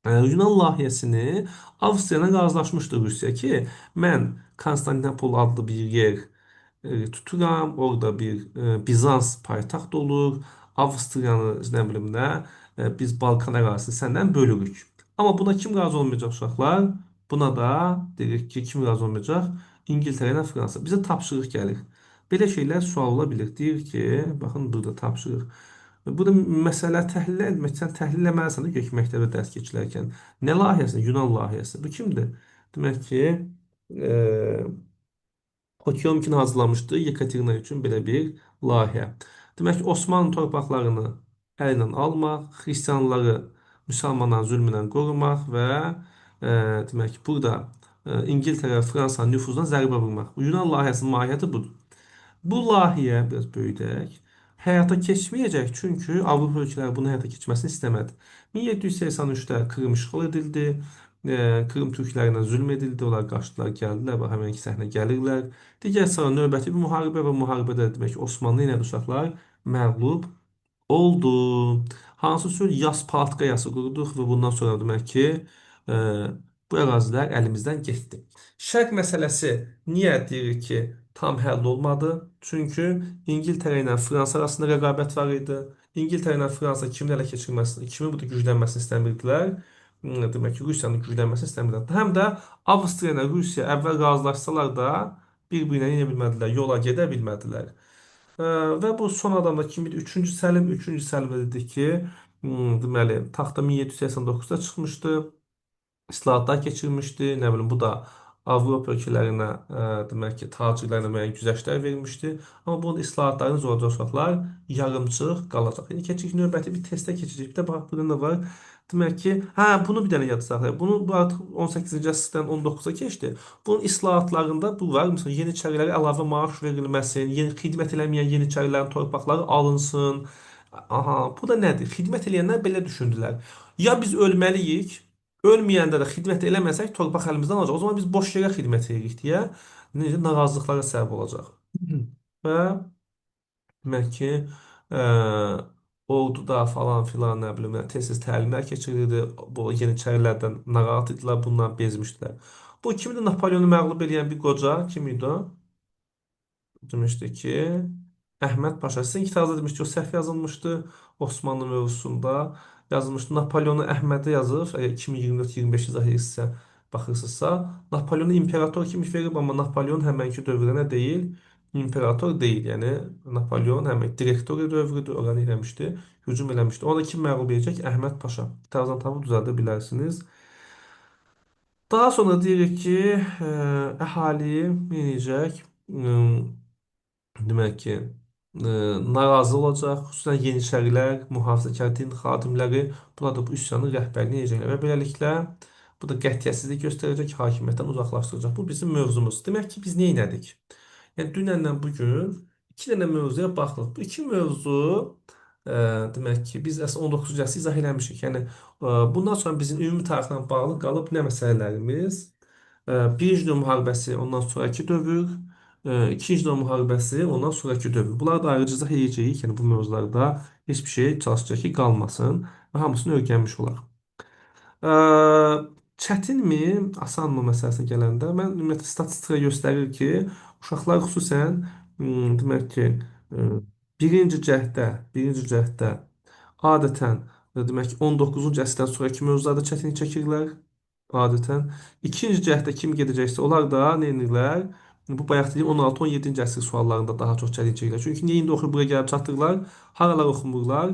Yunan layihəsini Avstriya ilə razılaşmışdı Rusiya ki, mən Konstantinopol adlı bir yer tuturam. Orada bir Bizans paytaxt olur. Avstriyanı, nə bilim nə, biz Balkan ərazisini səndən bölürük. Amma buna kim razı olmayacaq uşaqlar? Buna da deyirik ki, kim razı olmayacaq? İngiltərə ilə Fransa. Bizə tapşırıq gəlir. Belə şeylər sual ola bilir. Deyir ki, baxın burada tapşırıq. Burada məsələ təhlil etmək, sən təhlil etməlisən də gök məktəbdə dərs keçilərkən. Nə layihəsi? Yunan layihəsi. Bu kimdir? Demək ki, e, Potyomkin hazırlamışdı Yekaterina üçün belə bir layihə. Demək ki, Osmanlı torpaqlarını əlindən almaq, xristianları müsəlmanların zülmündən qorumaq və demək ki, burada İngiltərə, Fransanın nüfuzuna zərbə vurmaq. Bu Yunan layihəsinin mahiyyəti budur. Bu layihə biraz böyüdək. Həyata keçməyəcək çünki Avropa ölkələri bunu həyata keçməsini istəmədi. 1783-də Krım işğal edildi. Krım türklərinə zülm edildi. Onlar qaçdılar, gəldilər və həmin iki səhnə gəlirlər. Digər sıra növbəti bir müharibə və müharibədə demək ki, Osmanlı ilə uşaqlar məğlub oldu. Hansı sülh Yas-Palat qayası qurduq və bundan sonra demək ki, e, bu ərazilər əlimizdən getdi. Şərq məsələsi niyə deyirik ki, tam həll olmadı? Çünki İngiltərə ilə Fransa arasında rəqabət var idi. İngiltərə ilə Fransa kimin ələ keçirməsini, kimin burada güclənməsini istəmirdilər? Demək ki, Rusiyanın güclənməsini istəmirdilər. Həm də Avstriya ilə Rusiya əvvəl razılaşsalar da bir-birinə yenə bilmədilər, yola gedə bilmədilər. Və bu son adamda kim idi? 3-cü Səlim, 3-cü Səlim dedi ki, deməli, taxta 1789-da çıxmışdı. İslahatlar keçirmişdi. Nə bilim, bu da Avropa ölkələrinə demək ki, tacirlərlə müəyyən güzəştlər vermişdi. Amma bunun islahatlarını zoracaq uşaqlar yarımçıq qalacaq. Yəni keçik növbəti bir testə keçəcək. Bir də bax burada nə var? Demək ki, hə, bunu bir dənə yadda saxlayaq. Bunu bu artıq 18-ci əsrdən 19-a keçdi. Bunun islahatlarında bu var. Məsələn, yeniçərilərə əlavə maaş verilməsin, yeni xidmət eləməyən yeniçərilərin torpaqları alınsın. Aha, bu da nədir? Xidmət eləyənlər belə düşündülər. Ya biz ölməliyik, ölməyəndə də xidmət eləməsək torpaq əlimizdən alacaq. O zaman biz boş yerə xidmət edirik deyə necə narazılıqlara səbəb olacaq. Və demək ki, ə, orduda falan filan nə bilim tez-tez təlimlər keçirilirdi. Bu yeniçərilərdən narahat idilər, bundan bezmişdilər. Bu kimdir? Napoleonu məğlub edən bir qoca kim idi o? Demişdi ki, Əhməd Paşa. Sizin kitabda demiş ki, o səhv yazılmışdı Osmanlı mövzusunda. Yazılmışdı. Napoleonu Əhmədə yazır. Əgər 2024-25 izah edirsə. baxırsınızsa, Napoleonu imperator kimi verib, amma Napoleon həmənki dövrdə nə deyil? İmperator deyil. Yəni Napoleon həmən direktoriya dövrüdür, oranı eləmişdi, hücum eləmişdi. Ona kim məğlub edəcək? Əhməd Paşa. Kitabdan tapıb düzəldə bilərsiniz. Daha sonra deyirik ki, əhali minəcək. Demək ki, narazı olacaq, xüsusən Yeniçərilər, mühafizəkar din xadimləri, bunlar da bu üsyanın rəhbərliyi edəcəklər və beləliklə bu da qətiyyətsizlik göstərəcək, hakimiyyətdən uzaqlaşdıracaq. Bu bizim mövzumuz. Demək ki, biz nə etdik? Yəni dünənlə bu gün iki dənə mövzuya baxdıq. Bu iki mövzu demək ki, biz əslində 19-cu əsrdə izah eləmişik. Yəni bundan sonra bizim ümumi tarixlə bağlı qalıb nə məsələlərimiz? Birinci Dünya müharibəsi, ondan sonraki dövr, İkinci Dünya müharibəsi, ondan sonraki dövr. Bunları da ayrıca izah edəcəyik. Yəni bu mövzularda heç bir şey çalışacaq ki, qalmasın və hamısını öyrənmiş olaq. Ə, Çətinmi, asanmı məsələsinə gələndə, mən ümumiyyətlə statistika göstərir ki, uşaqlar xüsusən demək ki, ə, birinci cəhddə adətən demək ki, 19-cu əsrdən sonrakı mövzularda çətinlik çəkirlər adətən. İkinci cəhdə kim gedəcəksə, onlar da nə edirlər? Bu bayaq dediyim 16-17-ci əsr suallarında daha çox çətinlik çəkirlər. Çünki niyə indi oxuyub buraya gəlib çatırlar? Haralar oxumurlar?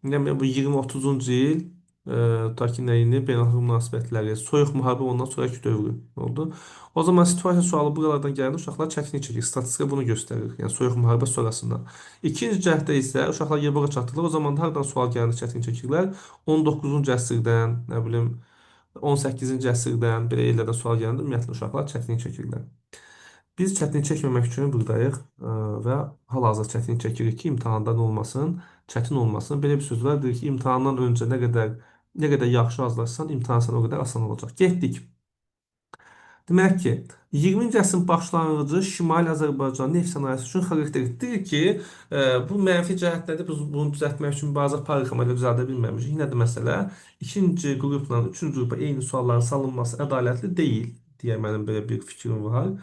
Yəni bu 20-30-cu il ta ki nəyini, beynəlxalq münasibətləri, soyuq müharibə ondan sonraki dövrü oldu. O zaman situasiya sualı buralardan gələndə uşaqlar çətinlik çəkir. Statistika bunu göstərir. Yəni soyuq müharibə sonrasından. İkinci cəhdə isə uşaqlar yerbəra çatırlar. O zaman hardan sual gələndə çətinlik çəkirlər? 19-cu əsrdən, nə bilim, 18-ci əsrdən belə yerlərdən sual gələndə ümumiyyətlə uşaqlar çətinlik çəkirlər. Biz çətinlik çəkməmək üçün buradayıq və hal-hazırda çətinlik çəkirik ki, imtahandan olmasın, çətin olmasın. Belə bir söz var, deyir ki, imtahandan öncə nə qədər yaxşı hazırlaşsan, imtahan sənə o qədər asan olacaq. Getdik. Demək ki, 20-ci əsrin başlanğıcı Şimali Azərbaycan neft sənayesi üçün xarakteristikdir ki, bu mənfi cəhətlərdə biz bunu düzəltmək üçün bazı aparırıq, amma elə düzəldə bilməmişik. Yenə də məsələ, ikinci qrupla üçüncü qrupa eyni sualların salınması ədalətli deyil deyə mənim belə bir fikrim var.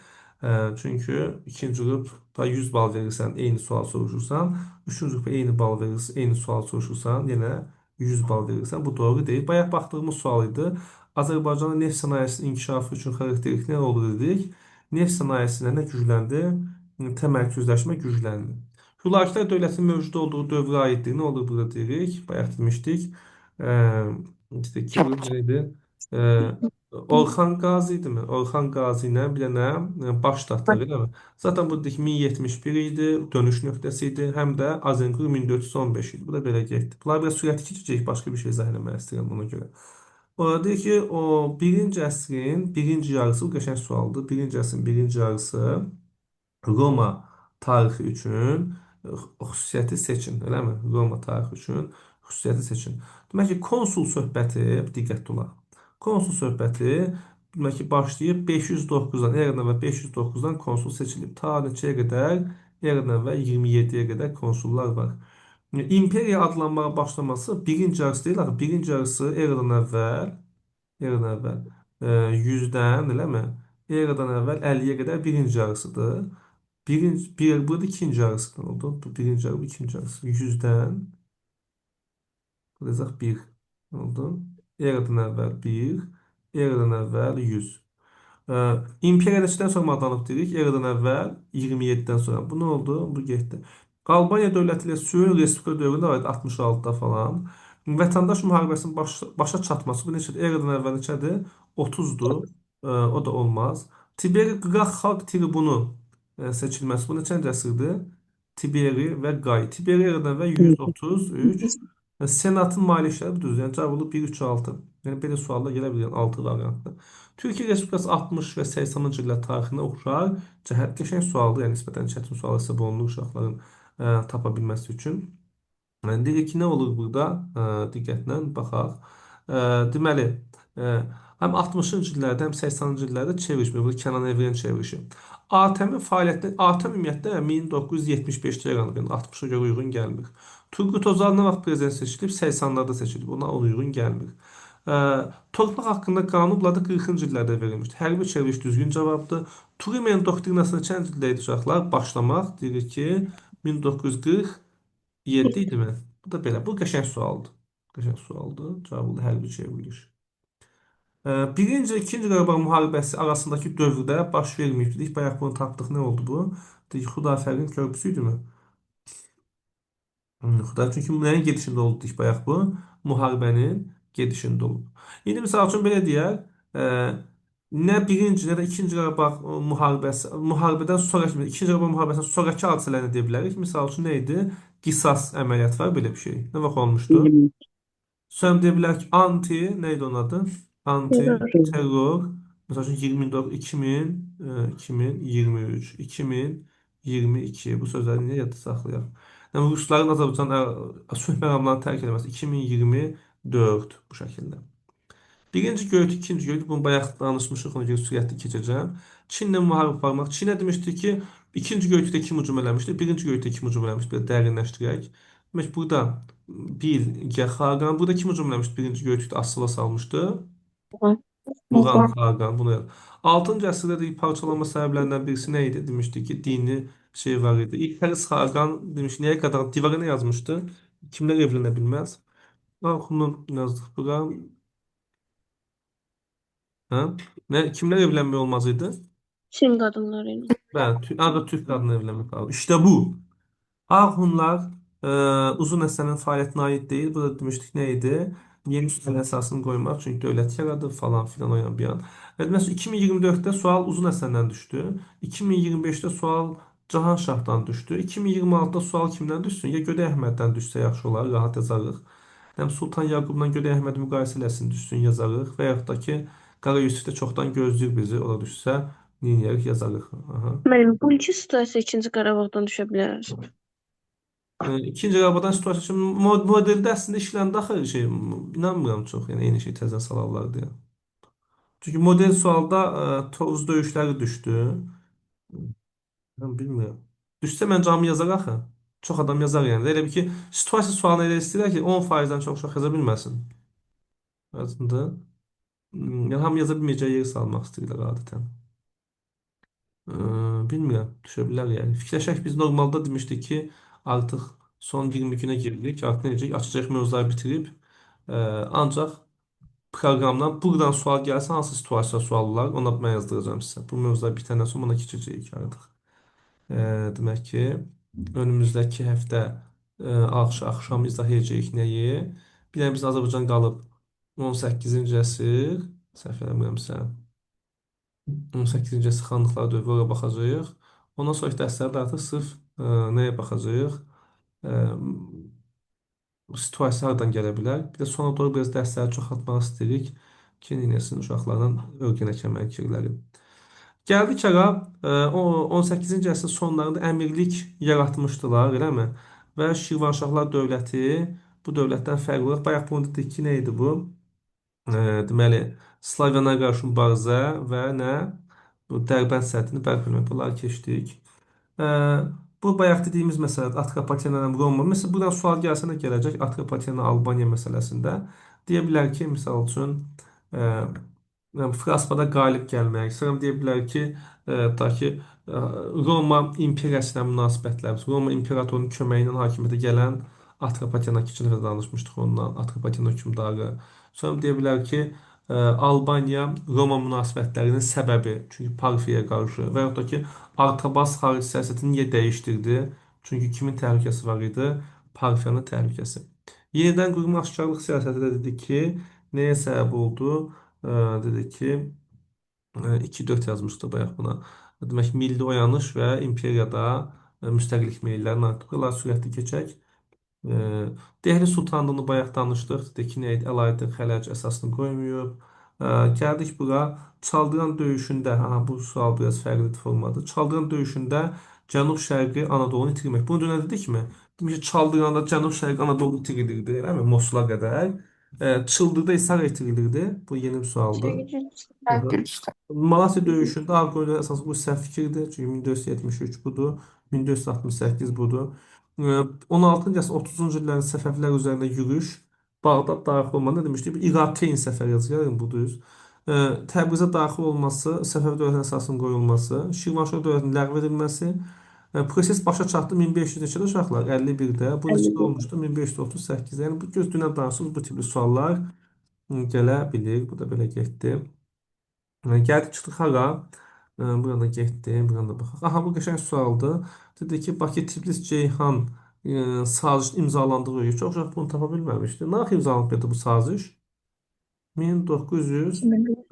Çünki ikinci qrupda 100 bal verirsən, eyni sual soruşursan, üçüncü qrupa eyni bal verirsən, eyni sual soruşursan, yenə 100 bal verirsən. Bu doğru deyil. Bayaq baxdığımız sual idi. Azərbaycanın neft sənayesinin inkişafı üçün xarakteristik nə oldu dedik? Neft sənayesinə nə gücləndi? Təmərküzləşmə gücləndi. Hülakülər dövlətinin mövcud olduğu dövrə aiddir. Nə olur burada deyirik? Bayaq demişdik. İşte kim idi? Orxan Qazi idi mi? Orxan Qazi ilə bir dənə başlatdıq, elə mi? Zaten bu dedik 1071 idi, dönüş nöqtəsi idi. Həm də Azinqur 1415 idi. Bu da belə getdi. Bunlar biraz sürətli keçəcək, başqa bir şey izah eləmək istəyirəm buna görə. Orada deyir ki, o birinci əsrin birinci yarısı, bu qəşəng sualdır. Birinci əsrin birinci yarısı Roma tarixi üçün xüsusiyyəti seçin, eləmi? Roma tarixi üçün xüsusiyyəti seçin. Demək ki, konsul söhbəti, diqqətli olaq. Konsul söhbəti demək ki, başlayıb 509-dan, eradan əvvəl 509-dan konsul seçilib. Ta neçəyə qədər? Eradan əvvəl 27-yə qədər konsullar var. İmperiya adlanmağa başlaması birinci yarısı deyil, axı birinci yarısı eradan əvvəl 100-dən, eləmi? Eradan əvvəl 50-yə qədər birinci yarısıdır. Burada ikinci yarısından oldu. Bu birinci yarı, bu ikinci yarısı. 100-dən yazaq 1 oldu. Eradan əvvəl 1, eradan əvvəl 100. İmperiya neçədən sonra adlanıb dedik? Eradan əvvəl 27-dən sonra. Bu nə oldu? Bu getdi. Albaniya dövləti ilə Süryani Respublika dövründə aid 66-da falan. Vətəndaş müharibəsinin başa çatması bu neçədir? Eradan əvvəl neçədir? 30-dur. O da olmaz. Tiberi Qraq Xalq Tribunu seçilməsi bu neçənci əsrdir? Tiberi və Qay. Tiberi eradan əvvəl 133. Senatın maliyyə işləri bu düzdür. Yəni cavab olur 1, 3, 6. Yəni belə suallar gələ bilər 6 variantda. Türkiyə Respublikası 60 və 80-ci illər tarixində oxşar cəhət qəşəng sualdır. Yəni nisbətən çətin sual hesab olunur uşaqların tapa bilməsi üçün. Yəni deyirik ki, nə olur burada? Diqqətlə baxaq. Deməli, həm 60-cı illərdə, həm 80-ci illərdə çevriliş, bu Kənan Evren çevrilişi. ATƏM-in fəaliyyəti, ATƏM ümumiyyətlə 1975-də yaranıb, yəni 60-a görə uyğun gəlmir. Turgut Özal nə vaxt prezident seçilib? 80-larda seçilib, ona uyğun gəlmir. Torpaq haqqında qanun bunlarda 40-cı illərdə verilmişdir. Hərbi çevriliş düzgün cavabdır. Truman doktrinası neçənci ildə idi uşaqlar? Başlamaq, deyirik ki, 1947 idimi? Bu da belə, bu qəşəng sualdır. Qəşəng sualdır, cavabı hərbi çevriliş. Birinci, ikinci Qarabağ müharibəsi arasındakı dövrdə baş verməyib dedik. Bayaq bunu tapdıq. Nə oldu bu? Dedik, Xudafərin körpüsü idimi? Xudafər çünki nəyin gedişində oldu dedik bayaq bu? Müharibənin gedişində oldu. İndi misal üçün belə deyək, e, nə birinci, nə də ikinci Qarabağ müharibədən sonraki, ikinci Qarabağ müharibəsindən sonraki hadisələrini deyə bilərik. Misal üçün nə idi? Qisas əməliyyatı var, belə bir şey. Nə vaxt olmuşdu? Hmm. Sonra deyə bilər ki, anti, neydi onun adı? Terror. Anti-terror. Mesela üçün 24, 2000, 2023, 2022 bu sözləri niyə yadda saxlayaq? Yəni, Rusların Azərbaycan sülh məramlarını tərk eləməsi 2024 bu şəkildə. Birinci göyüt, ikinci göyüt. Bunu bayaq danışmışıq, ona görə sürətli keçəcəm. Çinlə müharibə aparmaq. Çinə demişdik ki, ikinci göyütdə kim hücum eləmişdi? Birinci göyütdə kim hücum eləmişdi? Belə dərinləşdirək. Demək, burada Bilge Xaqan. Burada kim hücum eləmişdi? Birinci göyütdə asıla salmışdı. Muğan Muğla. Xaqan. Bunu 6-cı əsrdə də parçalanma səbəblərindən birisi nə idi? Demişdik ki, dini şey var idi. İlk Həris Xaqan demiş, nəyə qədər divara nə yazmışdı? Kimlər evlənə bilməz? Bunu yazdıq bura. Hə? Kimlər evlənmək olmaz idi? Çin qadınları ilə. Bəli, ancaq türk qadını evlənmək qaldı. İşte bu. Ahunlar uzun Həsənin fəaliyyətinə aid deyil. Bu da demişdik nə idi? Yeni sülhün əsasını qoymaq, çünki dövlət yaradır falan filan o yan bir yan. Məsələn, 2024-də sual Uzun Həsəndən düşdü. 2025-də sual Cahanşahdan düşdü. 2026-da sual kimdən düşsün? Ya Gödək Əhməddən düşsə yaxşı olar, rahat yazarıq. Həm Sultan Yaqubla Gödək Əhmədi müqayisə eləsin, düşsün, yazarıq. Və yaxud da ki, Qara Yusif də çoxdan gözləyir bizi, o da düşsə, neyniyərək yazarıq. Aha. Müəllim, bu iki situasiya ikinci Qarabağdan düşə bilər. İkinci Qarabağdan situasiya üçün modeldə əslində işləndə axı şey, inanmıram çox, yəni eyni şey təzə salarlar deyə. Çünki model sualda Tovuz döyüşləri düşdü. Mən bilmirəm. Düşsə mən camı yazar axı. Çox adam yazar yəni. Elə bir ki, situasiya sualını elə istəyirlər ki, 10%-dən çox yaza bilməsin. Aslında. Yəni hamı yaza bilməyəcəyi yeri salmaq istəyirlər adətən. Ee, Bilmirəm, düşə bilər yəni. Fikirləşək biz normalda demişdik ki, artıq son 20 günə girdik. Artıq necə açacaq mövzuları bitirib. Ancaq proqramdan buradan sual gəlsə hansı situasiya suallar, ona mən yazdıracağam sizə. Bu mövzular bitəndən sonra ona keçəcəyik artıq. Demək ki, önümüzdəki həftə axşam izah edəcəyik nəyi? Bir dənə biz Azərbaycan qalıb 18-ci əsr, səhv eləmirəmsə. 18-ci əsr xanlıqlar dövrü ora baxacağıq. Ondan sonraki dərslərdə artıq sırf nəyə baxacağıq? E, Situasiya hardan gələ bilər? Bir də sona doğru biraz dərsləri çoxaltmaq istəyirik ki, nesil uşaqlarla öyrənək əməkçiləri. Gəldik ara, o 18-ci əsrin sonlarında əmirlik yaratmışdılar, eləmi? Və Şirvanşahlar dövləti bu dövlətdən fərqli olaraq bayaq bunu dedik ki, nə idi bu? Deməli, Slavyanlara qarşı mübarizə və nə? Bu Dərbənd səddini bərpa etmək. Bunları keçdik. Ə, Bu bayaq dediyimiz məsələdir. Atropatena Roma. Məsələn, buradan sual gəlsə nə gələcək? Atropatena Albaniya məsələsində. Deyə bilər ki, misal üçün Fraspada qalib gəlmək. Sonra deyə bilər ki, ta ki Roma imperiyası ilə münasibətlərimiz, Roma imperatorunun köməyi ilə hakimiyyətə gələn Atropatena keçən dəfə danışmışdıq ondan, Atropatena hökmdarı. Sonra deyə bilər ki, Albaniya Roma münasibətlərinin səbəbi, çünki Parfiyaya qarşı və yaxud da ki, Artabas xarici siyasətini niyə dəyişdirdi? Çünki kimin təhlükəsi var idi? Parfiyanın təhlükəsi. Yenidən qurma aşkarlıq siyasəti də dedik ki, nəyə səbəb oldu? Dedi ki 2-4 yazmışdı bayaq buna. Demək milli oyanış və imperiyada müstəqillik meyllərinin artdığı sürətli keçək. E, Dehli Sultanlığını bayaq danışdıq. Dedi ki, nə idi? Əlaəddin Xələc əsasını qoymayıb. Gəldik bura. Çaldıran döyüşündə, bu sual biraz fərqli formadır. Çaldıran döyüşündə Cənub-Şərqi Anadolunu itirmək. Bunu dünən dedikmi? Demək ki, Çaldıranda Cənub-Şərqi Anadolu itirilirdi, eləmi? Mosula qədər. Çıldırda isə hara itirilirdi? Bu yeni bir sualdır. Hı Ben hı. Gürcistan. Malatya döyüşündə Ağqoyunlu əsas bu səhv fikirdir. Çünki 1473 budur, 1468 budur. 16-cı əsr 30-cu illərin Səfəvilər üzərində yürüş, Bağdad daxil olma nə demişdik? Bir İraqiyin səfər yazıyorum bu düz. Təbrizə daxil olması, Səfəvi dövlətinin əsasının qoyulması, Şirvanşah dövlətinin ləğv edilməsi, proses başa çatdı 1500 neçədə uşaqlar? 51-də. Bu neçədə 51. olmuşdu? 1538-də. Yəni bu göz dünən danışdığımız bu tipli suallar Gələ bilir. Bu da belə getdi. Gəldi çıxdıq hara? Burada getdi. Buradan da baxaq. Aha, bu qəşəng sualdır. Dedi ki, Bakı Tiflis Ceyhan sazişin imzalandığı il. Çox uşaq bunu tapa bilməmişdi. Nə vaxt imzalanıb bu saziş? 2090.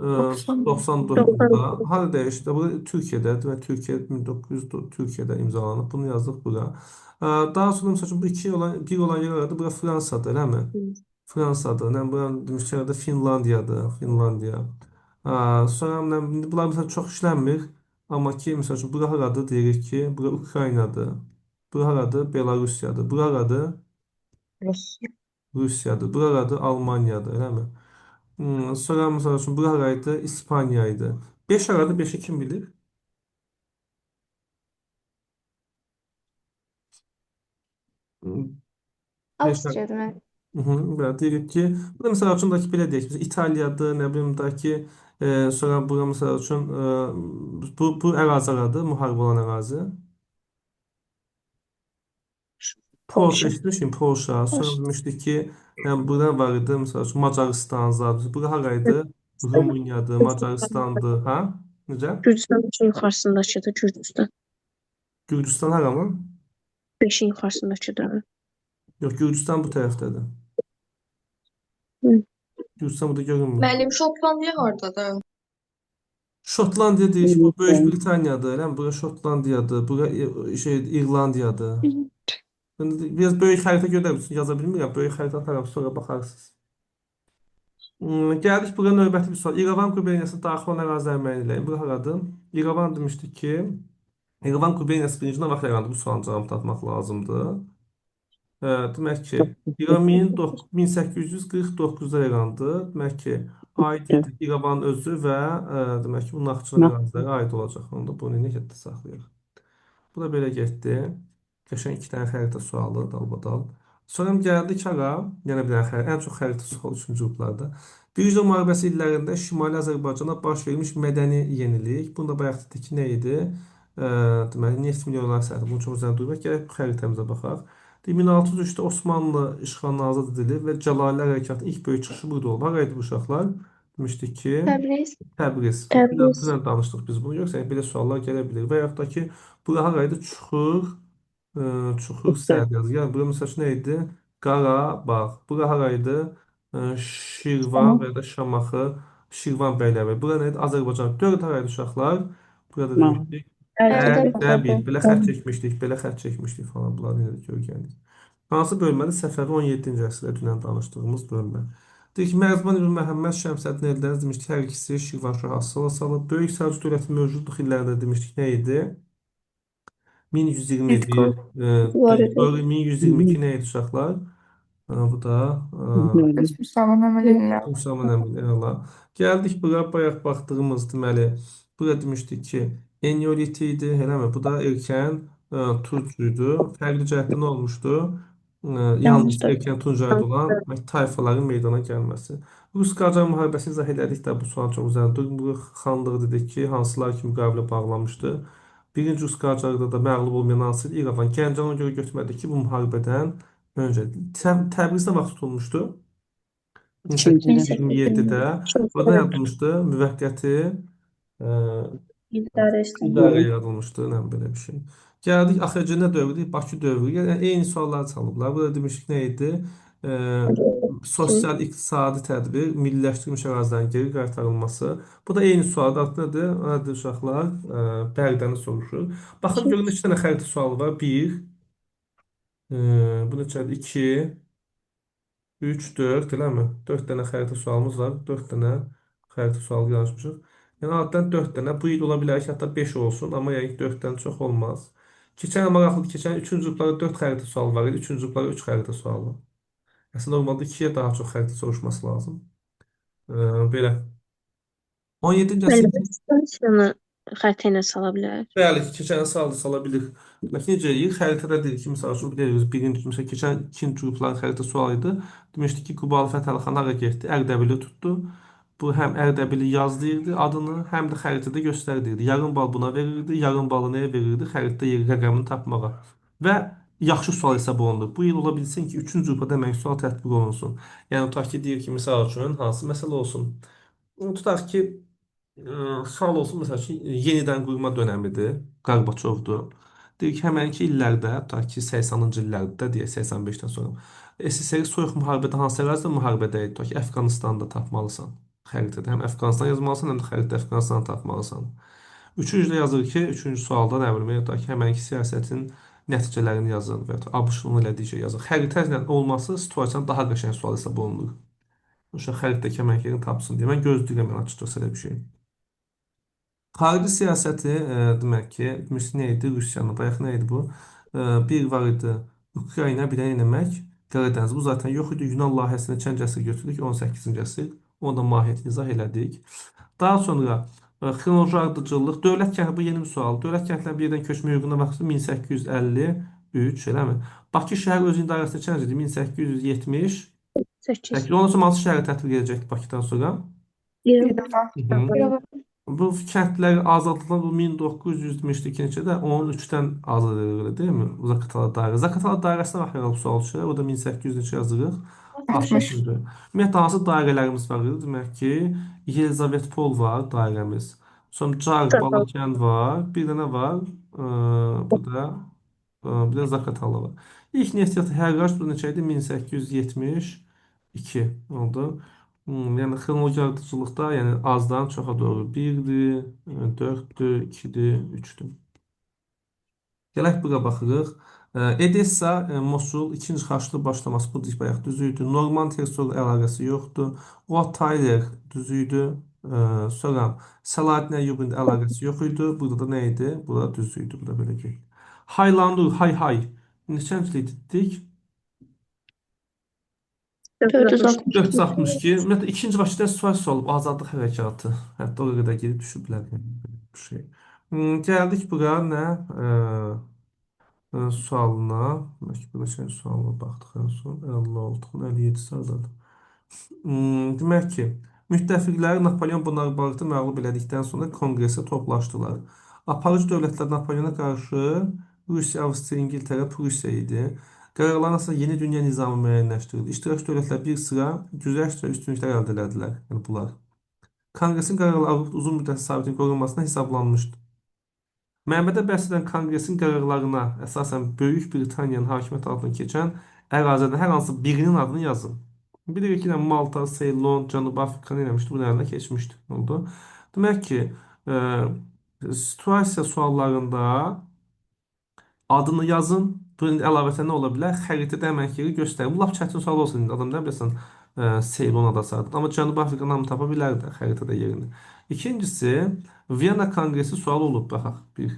1999'da harada işte bu Türkiye'de ve Türkiye 1900 Türkiye'de imzalanıb. Bunu yazdık bura. Daha sonra mesela bu bir olan yer aradı. Bura Fransa'dır, değil mi? Fransa'dır. Yani buranın demişler de Finlandiya'dır. Finlandiya. Sonra bunlar mesela çok işlenmir. Ama ki mesela bura haradır deyirik ki bura Ukrayna'dır. Bura haradır Belarusyadır. Bura haradır Rusya. Rusya'dır. Bura haradır Almanya'dır, değil mi? Sonra mesela üçün bura haraydı? İspanya'ydı. 5 aradı, 5'i kim bilir? Hmm, 5 Avstriya demək. Belə deyirik ki, bu da mesela üçündəki belə deyək. Mesela İtalya'dır, nə bilim da ki, sonra bura mesela üçün bu ərazi aradı, müharibə olan ərazi. Polşa Polşa. eşitmişim, Polşa. Sonra Baş- demişdik ki, yani burada var idi, mesela üçün Macaristan zadı. Bura haraydı? Rumıniyadır, Macaristan'dır, ha? Necə? Gürcüstan 3-ün yuxarısındakıdır, Gürcüstan. Gürcistan hara mı? 5-in yuxarısındakıdır. Yox, Gürcistan bu tərəfdədir. Hı. Gürcistan burada görünmür. Müəllim, Şotlandiya hardadır? Şotlandiya deyir ki, bu Böyük Britaniyadır, elə mi? Bura Şotlandiyadır, bura İrlandiyadır. Biraz böyük xəritə göndərir misin? Yaza bilmirəm. Böyük xəritə atarım, sonra baxarsınız. Gəldik bura növbəti bir sual. İrəvan quberniyasına daxil olan əraziləri müəyyən eləyin. Bura haradır? İrəvan demişdik ki, İrəvan quberniyası birinci nə vaxt yarandı? Bu sualın cavabını tapmaq lazımdır. Demək ki, İran 1849-da yarandı. Demək ki, aid idi İrəvanın özü və demək ki, bu Naxçıvan ərazilərə aid olacaq. Onda bunu nə yadda saxlayaq. Bu da belə getdi. Qəşəng iki dənə xəritə sualı dalbadal. Sonra gəldik hara? Yenə bir dənə xəritə. Ən çox xəritə sualı üçüncü qruplarda. Birinci Dünya müharibəsi illərində Şimali Azərbaycana baş vermiş mədəni yenilik. Bunda bayaq dedik ki, nə idi? Deməli, neft milyonlar səhəti. Bunu çox üzərində durmaq gərək bu xəritəmizə baxaq. 1603-də Osmanlı işğalına azad edilib və Cəlali Hərəkatının ilk böyük çıxışı burada olub. Hara idi bu uşaqlar? Demişdik ki, Təbriz. Təbriz. Təbriz. Dünən danışdıq biz bunu. Yoxsa belə suallar gələ bilər. Və yaxud da ki, bura haraydı? Çuxur Səryazı. Yəni, bura məsəl üçün nə idi? Qarabağ. Bura haraydı? Şirvan və Tamam. ya da Şamaxı, Şirvan bəyləri. Bura nə idi? Azərbaycan. Dörd haraydı uşaqlar? Burada demişdik. Ərdəbil. Ərdəbil. Belə xətt çəkmişdik, belə xətt çəkmişdik falan. Bunları yenə də görgəndik. Hansı bölmədə? Səfəvi 17-ci əsrdə dünən danışdığımız bölmə. Deyir ki, Mərzban İbn Məhəmməd Şəmsəddin Eldəniz demişdik, hər ikisi Şirvanşah asılı salıb. Böyük Səlcuq dövləti mövcudluq illərində demişdik, nə idi? 1121, Bitcoin. Var idi. 1122 nə idi uşaqlar? Bu da Biz Müslüman əməliyyətlər. Musa Əmrli, əla. Gəldik bura, bayaq baxdığımız deməli, bura demişdik ki, Eneolit idi, eləmi? Bu da erkən Tuncuydu. Fərqli cəhətdə nə olmuşdu? Yalnız Yanlışdır. erkən Tuncayda olan tayfaların meydana gəlməsi. Rus-Qacar müharibəsini izah elədik də bu sual çox uzundur. Bu xanlığı dedik ki, hansılar ki müqavilə bağlamışdı. Birinci Rus-Qacarda da məğlub olmayan hansı idi? İrəvan. Gəncə ona görə götürmədi ki, bu müharibədən öncə. Təbrizdə vaxt tutulmuşdu. 1827'də 1820. burada yaratılmışdı müvəqqəti e, İdarə idarə İstanbul. yaradılmışdı, nə belə bir şey. Gəldik AXC-nə dövrü, Bakı dövrü. Yəni eyni suallar çalıblar. Burada demişik nə idi? E, Sosial iqtisadi tədbir, milliləşdirilmiş ərazilərin geri qaytarılması. Bu da eyni sualdır. Adı nədir? Adı uşaqlar Bərdəni soruşur. Baxın görün iki dənə xəritə sualı var. Bir, bu neçədir? İki, 3, 4, eləmi? 4 dənə xəritə sualımız var. 4 dənə xəritə sualı yazmışıq. Yəni adətən 4 dənə. Bu il ola bilər ki, hətta 5 olsun, amma yəni 4-dən çox olmaz. Keçən il maraqlıdır. Keçən 3-cü qruplarda 4 xəritə sual var idi. 3-cü qruplarda 3 xəritə sual var. Əslində normalda 2-yə daha çox xəritə soruşması lazım. Belə. 17-ci Müəllim, əsr stansiyanı xəritə ilə sala bilər. bəli, keçən saldı sala bilir. Demək ki, necə eləyir? Xəritədə deyir ki, məsəl üçün biliyoruz, birinci, məsələn, keçən ikinci qrupların xəritə sualı idi. Demişdik ki, Qubalı Fətəli hara getdi? Ərdəbili tutdu. Bu həm Ərdəbili yazdı adını, həm də xəritədə göstərdirdi. Yarım bal buna verirdi, yarım balı nəyə verirdi? Xəritədə yeri rəqəmini tapmağa. Və yaxşı sual hesab olunur. Bu il ola bilsin ki, 3-cü qrupa demək sual tətbiq olunsun. Yəni tutaq ki, deyir ki, misal üçün hansı məsələ olsun? Tutaq ki, sual olsun, məsəl üçün yenidən qurma dönəmidir, Qarbaçovdur. Deyir ki, həmənki illərdə, tutaq ki, 80-cı illərdə, deyək 85-dən sonra SSR soyuq müharibədə hansı ərazidə müharibədə idi? Tutaq ki, Əfqanistanda tapmalısan xəritədə. Həm Əfqanistan yazmalısan, həm də xəritədə Əfqanistanı tapmalısan. Üçüncüdə yazır ki, üçüncü sualda nə bilim, tutaq ki, həmənki siyasətin nəticələrini yazın və ya ABŞ-ın elədiyi şey yazın. Xəritə ilə olması situasiyanın daha qəşəng sual hesab olunur. Uşaq xəritədəki əməklərini tapsın deyə. Mən gözləyirəm mən açıqcası elə bir şey. Xarici siyasəti demək ki, demiş nə idi? Rusiyanın. Bayaq nə idi bu? Bir var idi Ukrayna, bir dənə eləmək Qaradəniz. Bu zaten yox idi. Yunan layihəsində çənd əsir götürdük 18-ci əsr. Onu da mahiyyətini izah elədik. Daha sonra xronoloji ardıcıllıq, dövlət kəndi bu yeni bir sual. Dövlət kəndlərin bir yerdən köçmə hüququna baxsın 1853, eləmi? Bakı şəhər öz idarəsində çənd idi 1870. 8. Peki, ondan sonra hansı şəhərə tətbiq edəcəkdi Bakıdan sonra? İrəvan. Hı hı. İrəvan. Bu kəndlər azadlıqdan bu 1922-də 13-dən azad edilir, değil mi? Bu Zaqatala dairə. Zaqatala dairəsinə baxırıq bu sual düşür. O da 1800-cü yazırıq. 60. 60-cı. Ümumiyyətlə hansı dairələrimiz var idi? Demək ki, Yelizavetpol var dairəmiz. Sonra Car, Balakənd var. Bir dənə var. Bu da bir də Zaqatala var. İlk neft hərrac bu neçə idi? 1872 oldu. Yəni xronoloji ardıcıllıqda, yəni azdan çoxa doğru 1-dir, 4-dür, 2-dir, 3-dür. Gələk bura baxırıq. Edessa, Mosul, ikinci xarşılıq başlaması bu bayaq düz idi. Norman Tersol əlaqəsi yoxdur. Wat Tyler düz idi. Sonra Səlahaddin Əyyubun əlaqəsi yox idi. Burada da nə idi? Burada düz idi. Burada belə ki. Haylandur, hay hay. Neçəncə dedik? 460. 462. Ümumiyyətlə ikinci Bakıda situasiya olub azadlıq hərəkatı. Hətta o qədər gedib düşüblər yəni belə bir şey. Gəldik bura nə? Sualına. Məktubu neçə sualına baxdıq ən son. 56-ın 57-si azadır. Demək ki, müttəfiqləri Napolyon Bonaparte məğlub elədikdən sonra konqresə toplaşdılar. Aparıcı dövlətlər Napolyona qarşı Rusiya, Avstriya, İngiltərə, Prusiya idi. Qərarların əsasında yeni dünya nizamı müəyyənləşdirildi. İştirakçı dövlətlər bir sıra güzəşt və üstünlüklər əldə elədilər. Yəni bunlar. Konqresin qərarları Avropada uzun müddət sabitliyin qorunmasına hesablanmışdı. Mənbədə bəhs edən Konqresin qərarlarına əsasən Böyük Britaniyanın hakimiyyəti altına keçən ərazilərdən hər hansı birinin adını yazın. Bilirik ki, Malta, Ceylon, Cənubi Afrika nə eləmişdi? Bu nələrlə keçmişdi. Oldu. Demək ki, situasiya suallarında adını yazın. Bunun əlavətən nə ola bilər? Xəritədə əmək yeri göstərir. Bu lap çətin sual olsun. Adam nə bilirsən, Ceylon adası adı. Amma Cənubi Afrikanın hamı tapa bilər də xəritədə yerini. İkincisi, Viyana Konqresi sual olub. Baxaq bir.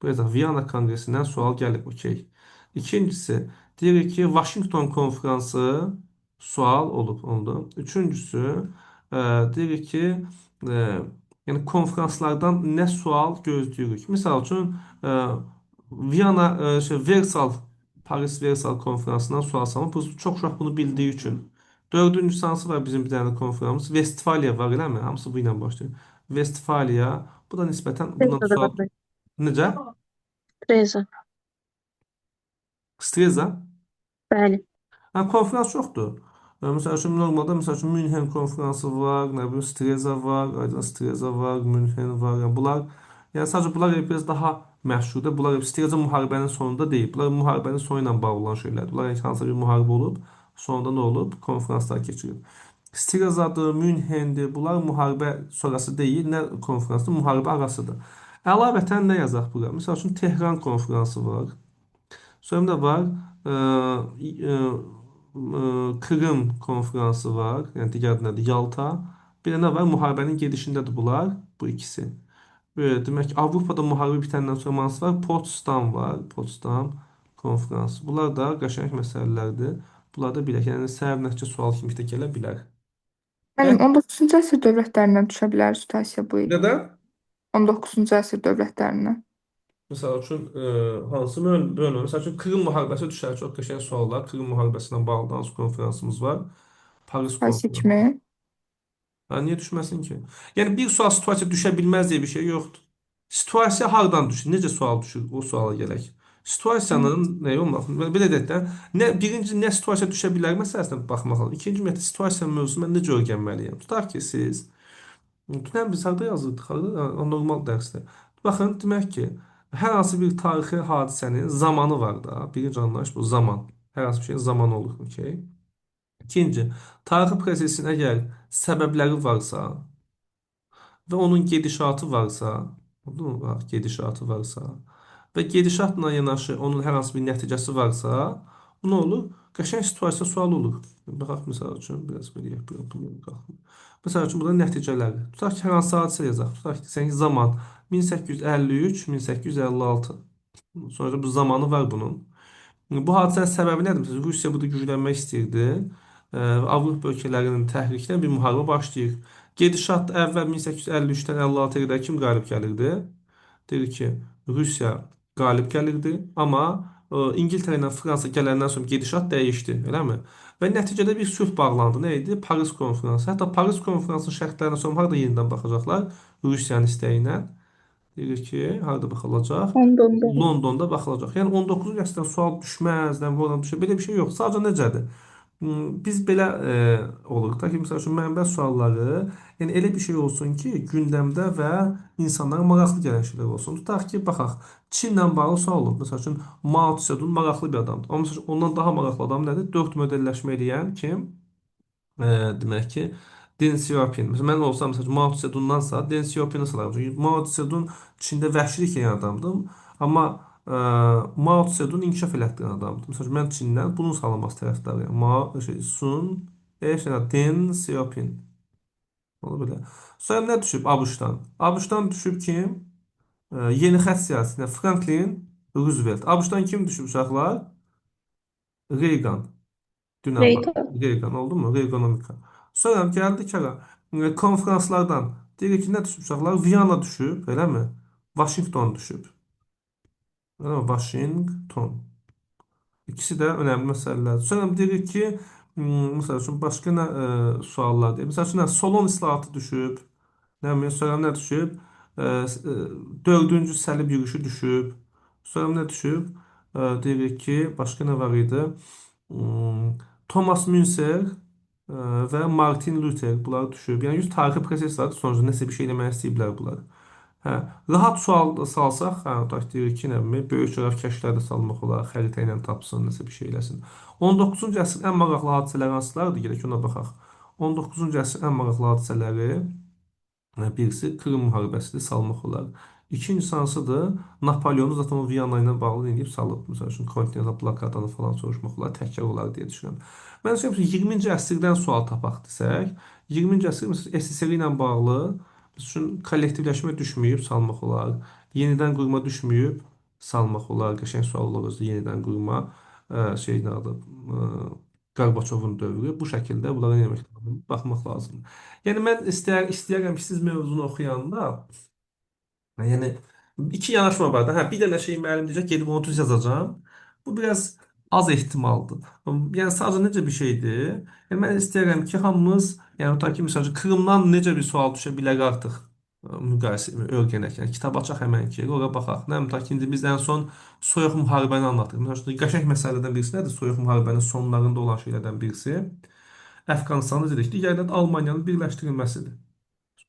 Bu yazaq, Viyana Konqresindən sual gəlib. Okey. İkincisi, deyirik ki, Washington konfransı sual olub. Oldu. Üçüncüsü, deyirik ki, yəni konfranslardan nə sual gözləyirik? Misal üçün, Viyana, Versal, Paris Versal konferansından sual salmaq. Bu çox uşaq bunu bildiyi üçün. Dördüncü hansı var bizim bir dənə konferansımız? Vestfaliya var, eləmi? Hamısı bu ilə başlayır. Vestfaliya. Bu da nisbətən bundan sual. Necə? Treza. Streza. Bəli. Konferans yoxdur. Məsəl üçün normalda məsəl üçün Münhen konfransı var, nə bilim Streza var, aydın Streza var, Münhen var. Yəni bunlar, yəni sadəcə bunlar biraz daha məşhurdur. Bunlar Streza müharibənin sonunda deyil. Bunlar müharibənin sonu ilə bağlı olan şeylərdir. Bunlar yəni hansısa bir müharibə olub, sonunda nə olub? Konferanslar keçirilib. Strezadır, Münhendir. Bunlar müharibə sonrası deyil, nə konferansdır, müharibə arasıdır. Əlavətən nə yazaq bura? Məsəl üçün Tehran konfransı var. Sonra da var Kırım konfransı var. Yəni digər adında Yalta. Bir dənə var müharibənin gedişindədir bunlar. Bu ikisi. Demək ki, Avropada müharibə bitəndən sonra hansı var? Potsdam var. Potsdam konfransı. Bunlar da qəşəng məsələlərdir. Bunlar da bilək. Yəni səbəb nəticə sual kimi də gələ bilər. Müəllim, 19-cu əsr dövlətlərindən düşə bilər situasiya bu il. Nədən? 19-cu əsr dövlətlərindən. Məsəl üçün hansı bölmə? Məsəl üçün Krım müharibəsi düşər. Çox qəşəng suallar. Krım müharibəsi ilə bağlı hansı konferansımız var? Paris Fasiç konfransı. mi? Niyə düşməsin ki? Yəni bir sual situasiya düşə bilməz deyə bir şey yoxdur. Situasiya hardan düşür? Necə sual düşür? O suala gələk. Situasiyanın nə olmasın? Belə deyək də, birinci nə situasiya düşə bilər məsələsinə baxmaq lazım. İkinci ümumiyyətlə situasiya mövzusunu mən necə öyrənməliyəm? Tutaq ki, siz dünən biz harda yazırdıq? Harda? Normal dərsdə. Baxın, demək ki, hər hansı bir tarixi hadisənin zamanı var da. Birinci anlayış bu zaman. Hər hansı bir şeyin zamanı olur, okey? İkinci, tarixi prosesin əgər səbəbləri varsa, və onun gedişatı varsa, anladın mı? Bax, gedişatı varsa və gedişatla yanaşı onun hər hansı bir nəticəsi varsa, bu nə olur? Qəşəng situasiya sualı olur. Baxaq, misal üçün, biraz belə qalxın. Məsəl üçün, burada nəticələr. Tutaq ki, hər hansı hadisə yazaq. Tutaq ki, sən zaman 1853-1856. Sonra bu zamanı var bunun. Bu hadisənin səbəbi nədir? Məsələn, Rusiya burada güclənmək istəyirdi. Avropa ölkələrinin təhriklə bir müharibə başlayır. Gedişat əvvəl 1853-dən 56-ya qədər kim qalib gəlirdi? Deyir ki, Rusiya qalib gəlirdi, amma İngiltərə ilə Fransa gələndən sonra gedişat dəyişdi, eləmi? Və nəticədə bir sülh bağlandı. Nə idi? Paris konfransı. Hətta Paris konfransının şərtlərinə sonra harda yenidən baxacaqlar? Rusiyanın istəyi ilə. Deyir ki, harda baxılacaq? Londonda. Londonda baxılacaq. Yəni 19-cu əsrdən sual düşməz, oradan düşər. Belə bir şey yox. Sadəcə necədir? Biz belə olur da ki, məsəl üçün mənbə sualları, yəni elə bir şey olsun ki, gündəmdə və insanlara maraqlı gələn şeylər olsun. Tutaq ki, baxaq, Çinlə bağlı sual olur. Məsəl üçün Mao Tse-tung maraqlı bir adamdır. Amma məsəl üçün ondan daha maraqlı adam nədir? Dörd modelləşmə eləyən kim? E, demək ki, Deng Xiaoping. Məsələn, mən olsam, məsələn, Mao Tse-tungdansa Deng Xiaoping-i salarım. Çünki Mao Tse-tung Çində vəhşilik edən adamdır. Amma Mao Tse-tung inkişaf elətdirən adamdır. Məsələn, mən Çindən bunun salınması tərəfdarıyam. Deng Xiaoping. Onu belə. Sonra nə düşüb ABŞ-dan? ABŞ-dan düşüb kim? Yeni xətt siyasətinə Franklin Roosevelt. ABŞ-dan kim düşüb uşaqlar? Reagan. Dünən bax. Reyka. Reagan oldu mu? Reaganomika. Sonra gəldi ki, konferanslardan. Deyir ki, nə düşüb uşaqlar? Viyana düşüb, eləmi? Washington düşüb. Elə mi? Washington. İkisi də önəmli məsələlərdir. Sonra deyirik ki, məsəl üçün başqa nə suallar deyir. Məsəl üçün Solon islahatı düşüb. Nə bilim, sonra nə düşüb? Dördüncü səlib yürüyüşü düşüb. Sonra nə düşüb? Deyirik ki, başqa nə var idi? Hmm, Thomas Müntzer və Martin Luther bunlar düşüb. Yəni 100 tarixi proseslərdir. Sonuçta nəsə bir şey eləmək istəyiblər bunlar. Hə, rahat sual da salsaq, hə, tutaq deyirik ki, nə bilim, böyük coğrafi kəşflər də salmaq olar, xəritə ilə tapsın, nəsə bir şey eləsin. 19-cu əsrin ən maraqlı hadisələri hansılardır? Gələk ona baxaq. 19-cu əsrin ən maraqlı hadisələri birisi Krım müharibəsidir, salmaq olar. İkincisi hansıdır? Napoleonu zaten o Viyana ilə bağlı eləyib salıb. Məsəl üçün kontinental blokadanı falan soruşmaq olar, təkrar olar deyə düşünürəm. Mən düşünürəm ki, 20-ci əsrdən sual tapaq desək, 20-ci əsr məsələn SSR ilə bağlı biz üçün kollektivləşmə düşməyib salmaq olar. Yenidən qurma düşməyib salmaq olar. Qəşəng sual olur özü yenidən qurma. Şey nə adı? Qarbaçovun dövrü. Bu şəkildə bunlara nə demək lazım? Baxmaq lazımdır. Yəni mən istəyərəm ki, siz mövzunu oxuyanda, yəni iki yanaşma var da. Hə, bir dənə şey müəllim deyəcək, gedib onu düz yazacağam. Bu biraz az ehtimaldır. Yəni sadəcə necə bir şeydir? Yəni mən istəyirəm ki, hamımız, yəni ta ki məsəl üçün Krımdan necə bir sual düşə bilər artıq müqayisə öyrənək. Yəni kitab açaq həmən ki, ora baxaq. Nə bilim ta ki indi biz ən son soyuq müharibəni anlatdıq. Məsəl üçün qəşəng məsələlərdən birisi nədir? Soyuq müharibənin sonlarında olan şeylərdən birisi Əfqanistanı dedik. Digərindən Almaniyanın birləşdirilməsidir.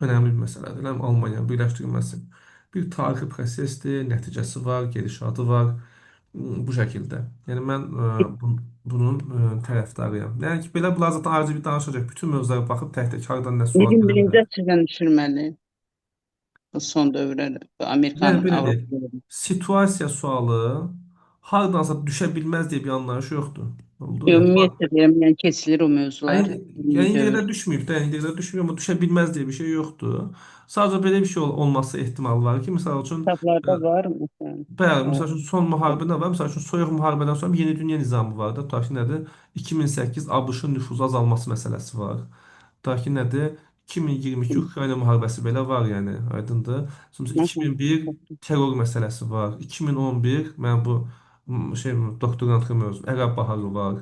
Önəmli bir məsələdir. Həm Almaniyanın birləşdirilməsi bir tarixi prosesdir, nəticəsi var, gedişatı var. Bu şəkildə. Yəni mən bunun tərəfdarıyam. Yəni ki, belə bunlar zaten ayrıca bir danışacaq. Bütün mövzulara baxıb tək-tək hardan nə sual gələ 21-ci bilər. əsrdən düşürməli bu son dövrlər. Yəni Amerikan, belə deyək, Avropa. situasiya sualı hardansa düşə bilməz deyə bir anlayış yoxdur. Oldu? Yəni Ümumiyyətlə deyirəm, yəni keçilir o mövzular. yəni indiyə qədər düşməyib də, indiyə qədər düşmüyor, amma düşə bilməz deyə bir şey yoxdur. Sadəcə belə bir şey olması ehtimalı var ki, məsəl üçün Kitablarda var məsələn. bəli, məsəl üçün son müharibə nə var? Məsəl üçün soyuq müharibədən sonra yeni dünya nizamı var da. Tutaq ki, nədir? 2008 ABŞ-ın nüfuzu azalması məsələsi var. Tutaq ki, nədir? 2022 Ukrayna müharibəsi belə var, yəni aydındır. Sonra 2001 terror məsələsi var. 2011 mən bu şey doktorantım mövzu, Ərəb baharı var.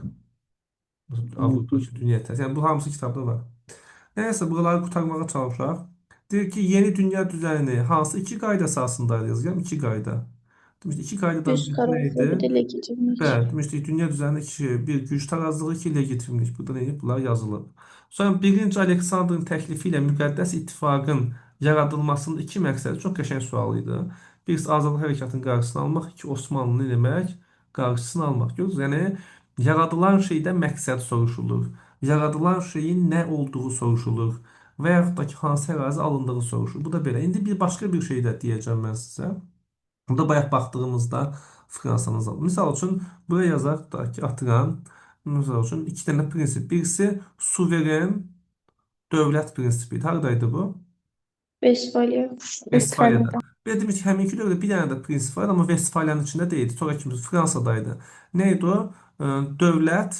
Avropa üçün dünya təsəvvür. Yəni bu hamısı kitabda var. Nəysə buraları qurtarmağa çalışaq. Deyir ki, yeni dünya düzəni hansı iki qayda əsasında yazıram? İki qayda. Demişdik iki qaydadan Güc birisi qərarlılığı, bir neydi? də legitimlik. Bəli, demişdik dünya düzənindəki bir güc tarazlığı, iki legitimlik. Burada neydi? Bunlar yazılıb. Sonra birinci Aleksandrın təklifi ilə müqəddəs ittifaqın yaradılmasının iki məqsədi çox qəşəng sual idi. Birisi azadlıq hərəkatının qarşısını almaq, iki Osmanlı nə demək? Qarşısını almaq. Görürsünüz? Yəni yaradılan şeydən məqsəd soruşulur. Yaradılan şeyin nə olduğu soruşulur. Və yaxud da ki, hansı ərazi alındığı soruşulur. Bu da belə. İndi bir başqa bir şey də deyəcəm mən sizə. Burada bayaq baxdığımızda Fransanın zalı. Misal üçün buraya yazaq da ki, atıram. Misal üçün iki dənə prinsip. Birisi suveren dövlət prinsipidir. Haradaydı bu? Vestfaliya. Vestfaliyada. Vestfaliyada. Belə demiş ki, həminki dövrdə bir dənə də prinsip var, amma Vestfaliyanın içində deyildi. Sonra kimimiz Fransadaydı. Neydi o? Dövlət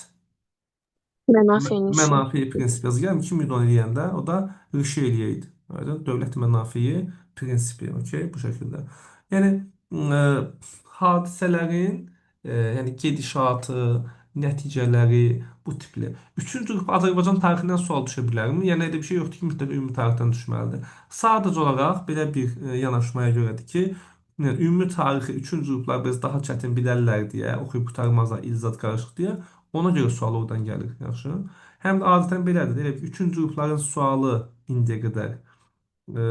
Mənafenin işi. mənafeyi prinsipi yazır. Yəni 2010 eləyəndə o da Richelieu idi. Aydın? Dövlət mənafeyi prinsipi. Okay? Bu şəkildə. Yəni e, hadisələrin yəni gedişatı, nəticələri bu tipli. Üçüncü qrup Azərbaycan tarixindən sual düşə bilərmi? Yəni elə bir şey yoxdur ki, mütləq ümumi tarixdən düşməlidir. Sadəcə olaraq belə bir yanaşmaya görədir ki, yəni, ümumi tarixi üçüncü qruplar biraz daha çətin bilərlər deyə, oxuyub qurtarmazlar, ilzad qarışıq deyə. Ona görə sual oradan gəlir, yaxşı. Həm də adətən belədir. Elə bir üçüncü qrupların sualı indiyə qədər e,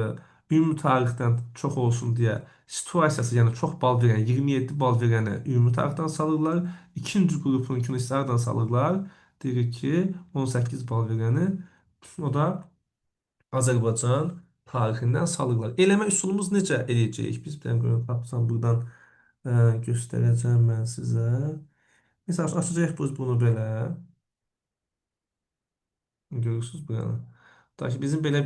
ümumi tarixdən çox olsun deyə situasiyası, yəni çox bal verən, 27 bal verəni ümumi tarixdən salırlar. İkinci qrupunkunu isə haradan salırlar? Deyirik ki, 18 bal verəni o da Azərbaycan tarixindən salırlar. Eləmə üsulumuz necə eləyəcəyik? Biz bir dənə görün, tapsam buradan göstərəcəm mən sizə. Məsəl üçün açacağıq biz bunu belə. Görürsünüz buranı. Tutaq ki, bizim belə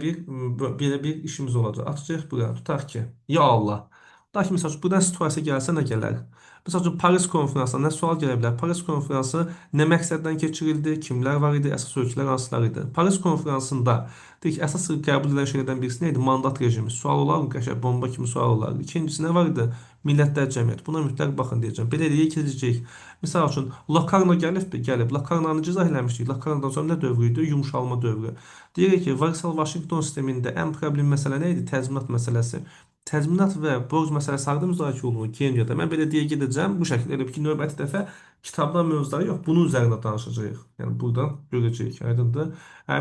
bir işimiz olacaq. Açacağıq buranı. Tutaq ki, ya Allah. Tutaq ki, məsəl üçün buradan situasiya gəlsə nə gələr? Məsəl üçün Paris konferansına nə sual gələ bilər? Paris konferansı nə məqsəddən keçirildi? Kimlər var idi? Əsas ölkələr hansılar idi? Paris konferansında deyək ki, əsas qəbul edilən şeylərdən birisi nə idi? Mandat rejimi. Sual olar mı? Qəşəng bomba kimi sual olar. İkincisi nə var idi? Millətlər cəmiyyəti. Buna mütləq baxın deyəcəm. Belə deyə keçəcək. Misal üçün, Locarno gəlibdir, gəlib. Locarnonı izah eləmişdik. Locarnodan sonra nə dövrü idi? Yumşalma dövrü. Deyirik ki, Varsal-Vaşinqton sistemində ən problem məsələ nə idi? Təzminat məsələsi. Təzminat və borc məsələsi harda müzakirə olunur? Keniyada. Mən belə deyə gedəcəm. Bu şəkildə elə bir ki, növbəti dəfə kitabdan mövzuları yox, bunun üzərində danışacağıq. Yəni buradan görəcəyik. Aydındır?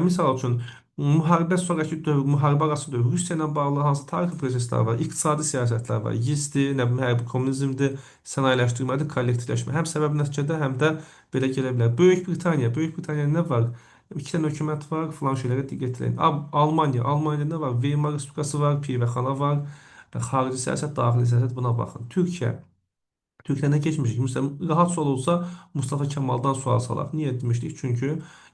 Misal üçün, müharibə sonraki dövr, müharibə arası dövr, Rusiya ilə bağlı hansı tarixi proseslər var, iqtisadi siyasətlər var, yizdir, nə bilim, hərbi kommunizmdir, sənayeləşdirmədir, kollektivləşmə. Həm səbəb nəticədə, həm də belə gələ bilər. Böyük Britaniya nə var? İki dənə hökumət var, filan şeylərə diqqət edin. Almaniyada nə var? Weimar Respublikası var, pivəxana var, xarici siyasət, daxili siyasət buna baxın. Türkiyədən keçmişik. Məsələn, rahat sual olsa Mustafa Kemal'dan sual salaq. Niyə demişdik? Çünki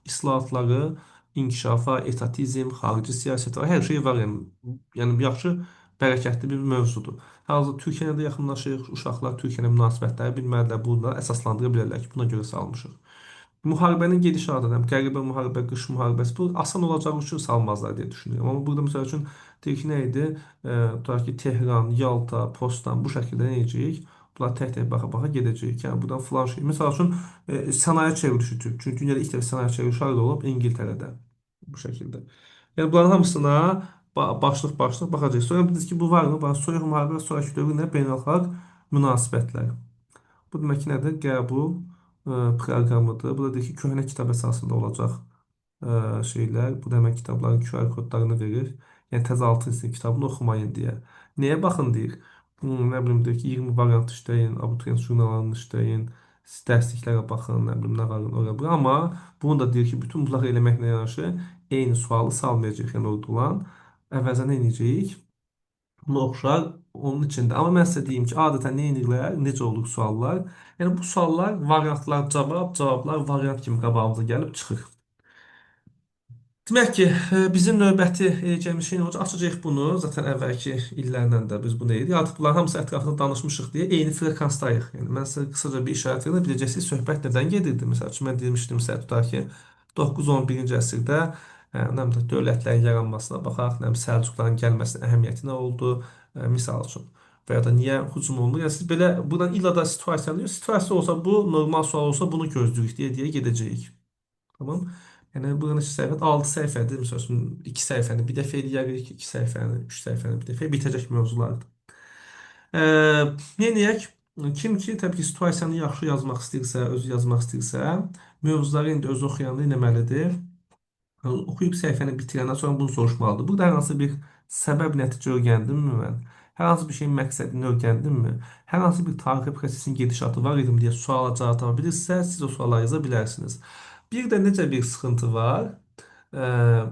islahatları, inkişafa, etatizm, xarici siyasət var. Hər şey var yəni. Yəni yaxşı, bərəkətli bir mövzudur. Hazırda Türkiyəyə də yaxınlaşırıq. Uşaqlar Türkiyəyə münasibətləri bilməlidirlər. Bunları əsaslandıra bilərlər ki, buna görə salmışıq. Müharibənin gedişatı, həm qəribə müharibə, qış müharibəsi bu asan olacağı üçün salmazlar deyə düşünürəm. Amma burada məsəl üçün deyək ki, nə idi? Tutaq ki, Tehran, Yalta, Postan bu şəkildə nə edəcəyik? Bunlar tək-tək baxa-baxa gedəcəyik. Yəni buradan filan şey. Məsəl üçün sənaye çevrilişi çünki dünyada ilk dəfə sənaye çevrilişi harda olub? İngiltərədə. Bu şəkildə. Yəni bunların hamısına başlıq baxacağıq. Sonra dediniz ki, bu varmı? Bax, soyuq müharibə və sonraki dövrdə beynəlxalq münasibətlər. Bu demək ki, nədir? Qəbul proqramıdır. Bu da deyir ki, köhnə kitab əsasında olacaq şeylər. Bu demək kitabların QR kodlarını verir. Yəni təzə 6 sinif kitabını oxumayın deyə. Nəyə baxın deyir? Nə bilim deyir ki, 20 variant işləyin, abituriyent jurnallarını işləyin, dərsliklərə baxın, nə bilim nə var oraya bura. Amma bunu da deyir ki, bütün bunları eləməklə yanaşı eyni sualı salmayacaq yəni orada olan. Əvəzə nə edəcəyik? Buna oxşar onun içində. Amma mən sizə deyim ki, adətən nə edirlər, necə olur suallar? Yəni bu suallar variantlar cavablar variant kimi qabağımıza gəlib çıxır. Demək ki, bizim növbəti eləyəcəyimiz şey nə olacaq? Açacağıq bunu. Zaten əvvəlki illərlə də biz bunu edirik. Artıq bunların hamısı ətrafında danışmışıq deyə eyni frekansdayıq. Yəni mən sizə qısaca bir işarət verdim. Biləcəksiniz söhbət nədən gedirdi? Məsəl üçün mən demişdim sizə tutaq ki, 9-11-ci əsrdə nə bilim dövlətlərin yaranmasına baxaq, nə bilim Səlcuqların gəlməsinin əhəmiyyəti nə oldu? Misal üçün. Və ya da niyə hücum olunur? Yəni siz belə buradan illa da situasiya olsa bu, normal sual olsa bunu gözləyirik deyə gedəcəyik. Tamam? Yəni bu neçə səhifə? 6 səhifədir. Məsəl üçün 2 səhifəni bir dəfə eləyərik, 2 səhifəni, 3 səhifəni bir dəfə bitəcək mövzulardır. Neyniyək? Kim ki, təbii ki, situasiyanı yaxşı yazmaq istəyirsə, özü yazmaq istəyirsə, mövzuları indi özü oxuyanda eləməlidir. Oxuyub səhifəni bitirəndən sonra bunu soruşmalıdır. Burada hər hansı bir səbəb nəticə öyrəndimmi mən? Hər hansı bir şeyin məqsədini öyrəndimmi? Hər hansı bir tarixi prosesin gedişatı var idim deyə suala cavab tapa bilirsə, siz o sualları yaza bilərsiniz. Bir də necə bir sıxıntı var? Ee,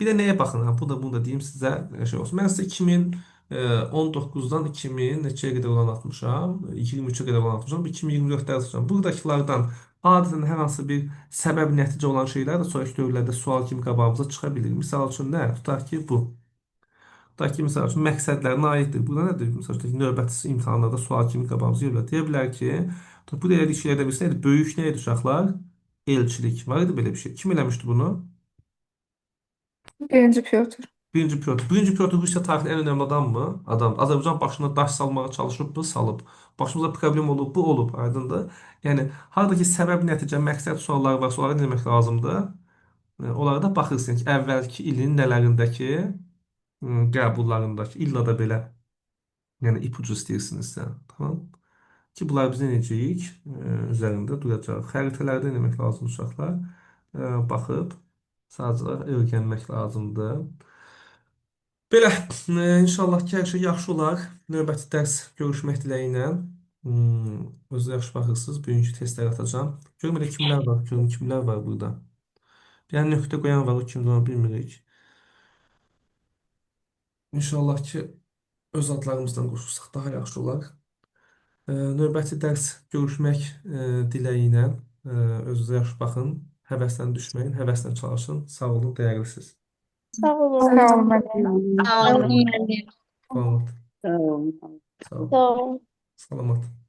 Bir də nəyə baxın? Ha, bunu da deyim sizə şey olsun. Mən sizə 2019-dan 2000 neçəyə qədər olan atmışam? 23-ə qədər olan atmışam. 2024-də yazacağam. Buradakılardan adətən hər hansı bir səbəb nəticə olan şeylər də sonraki dövrlərdə sual kimi qabağımıza çıxa bilir. Misal üçün nə? Tutaq ki, bu. Tutaq ki, misal üçün məqsədlərinə aiddir. Burada nədir? Misal üçün növbəti imtahanlarda sual kimi qabağımıza gəlir. Deyə bilər ki, bu da elədik şeylərdən birisi nədir? Böyük nə idi uşaqlar? Elçilik. Var idi belə bir şey. Kim eləmişdi bunu? Birinci Pyotr. Birinci Pyotr. Birinci Pyotr Rusiya tarixinin ən önəmli adamı. Adam. Azərbaycan başına daş salmağa çalışıb, bu salıb. Başımıza problem olub, bu olub. Aydındır. Yəni, haradakı səbəb, nəticə, məqsəd sualları varsa, onlara nə demək lazımdır? Onlara da baxırsınız ki, əvvəlki ilin nələrindəki qəbullarındakı, illa da belə, yəni ipucu istəyirsinizsə, tamam? Ki, bunlar biz necəyik üzərində duracaq. Xəritələrdə nə demək lazım uşaqlar? Baxıb, sadəcə öyrənmək lazımdır. Belə, inşallah ki, hər şey yaxşı olar. Növbəti dərs görüşmək diləyi ilə. Özünüzə yaxşı baxırsınız. Bugünkü testləri atacağım. Görüm elə kimlər var, görüm kimlər var burada. Bir dənə nöqtə qoyan var, o kimdir onu bilmirik. İnşallah ki, öz adlarımızdan qoşursaq daha yaxşı olar. Növbəti dərs görüşmək diləyi ilə. Özünüzə yaxşı baxın. Həvəsdən düşməyin, həvəslə çalışın. Sağ olun, dəyərlisiniz. Sağ olun. Sağ olun müəllim. Sağ olun. Salamat. Sağ olun. Sağ olun. Sağ olun. Salamat.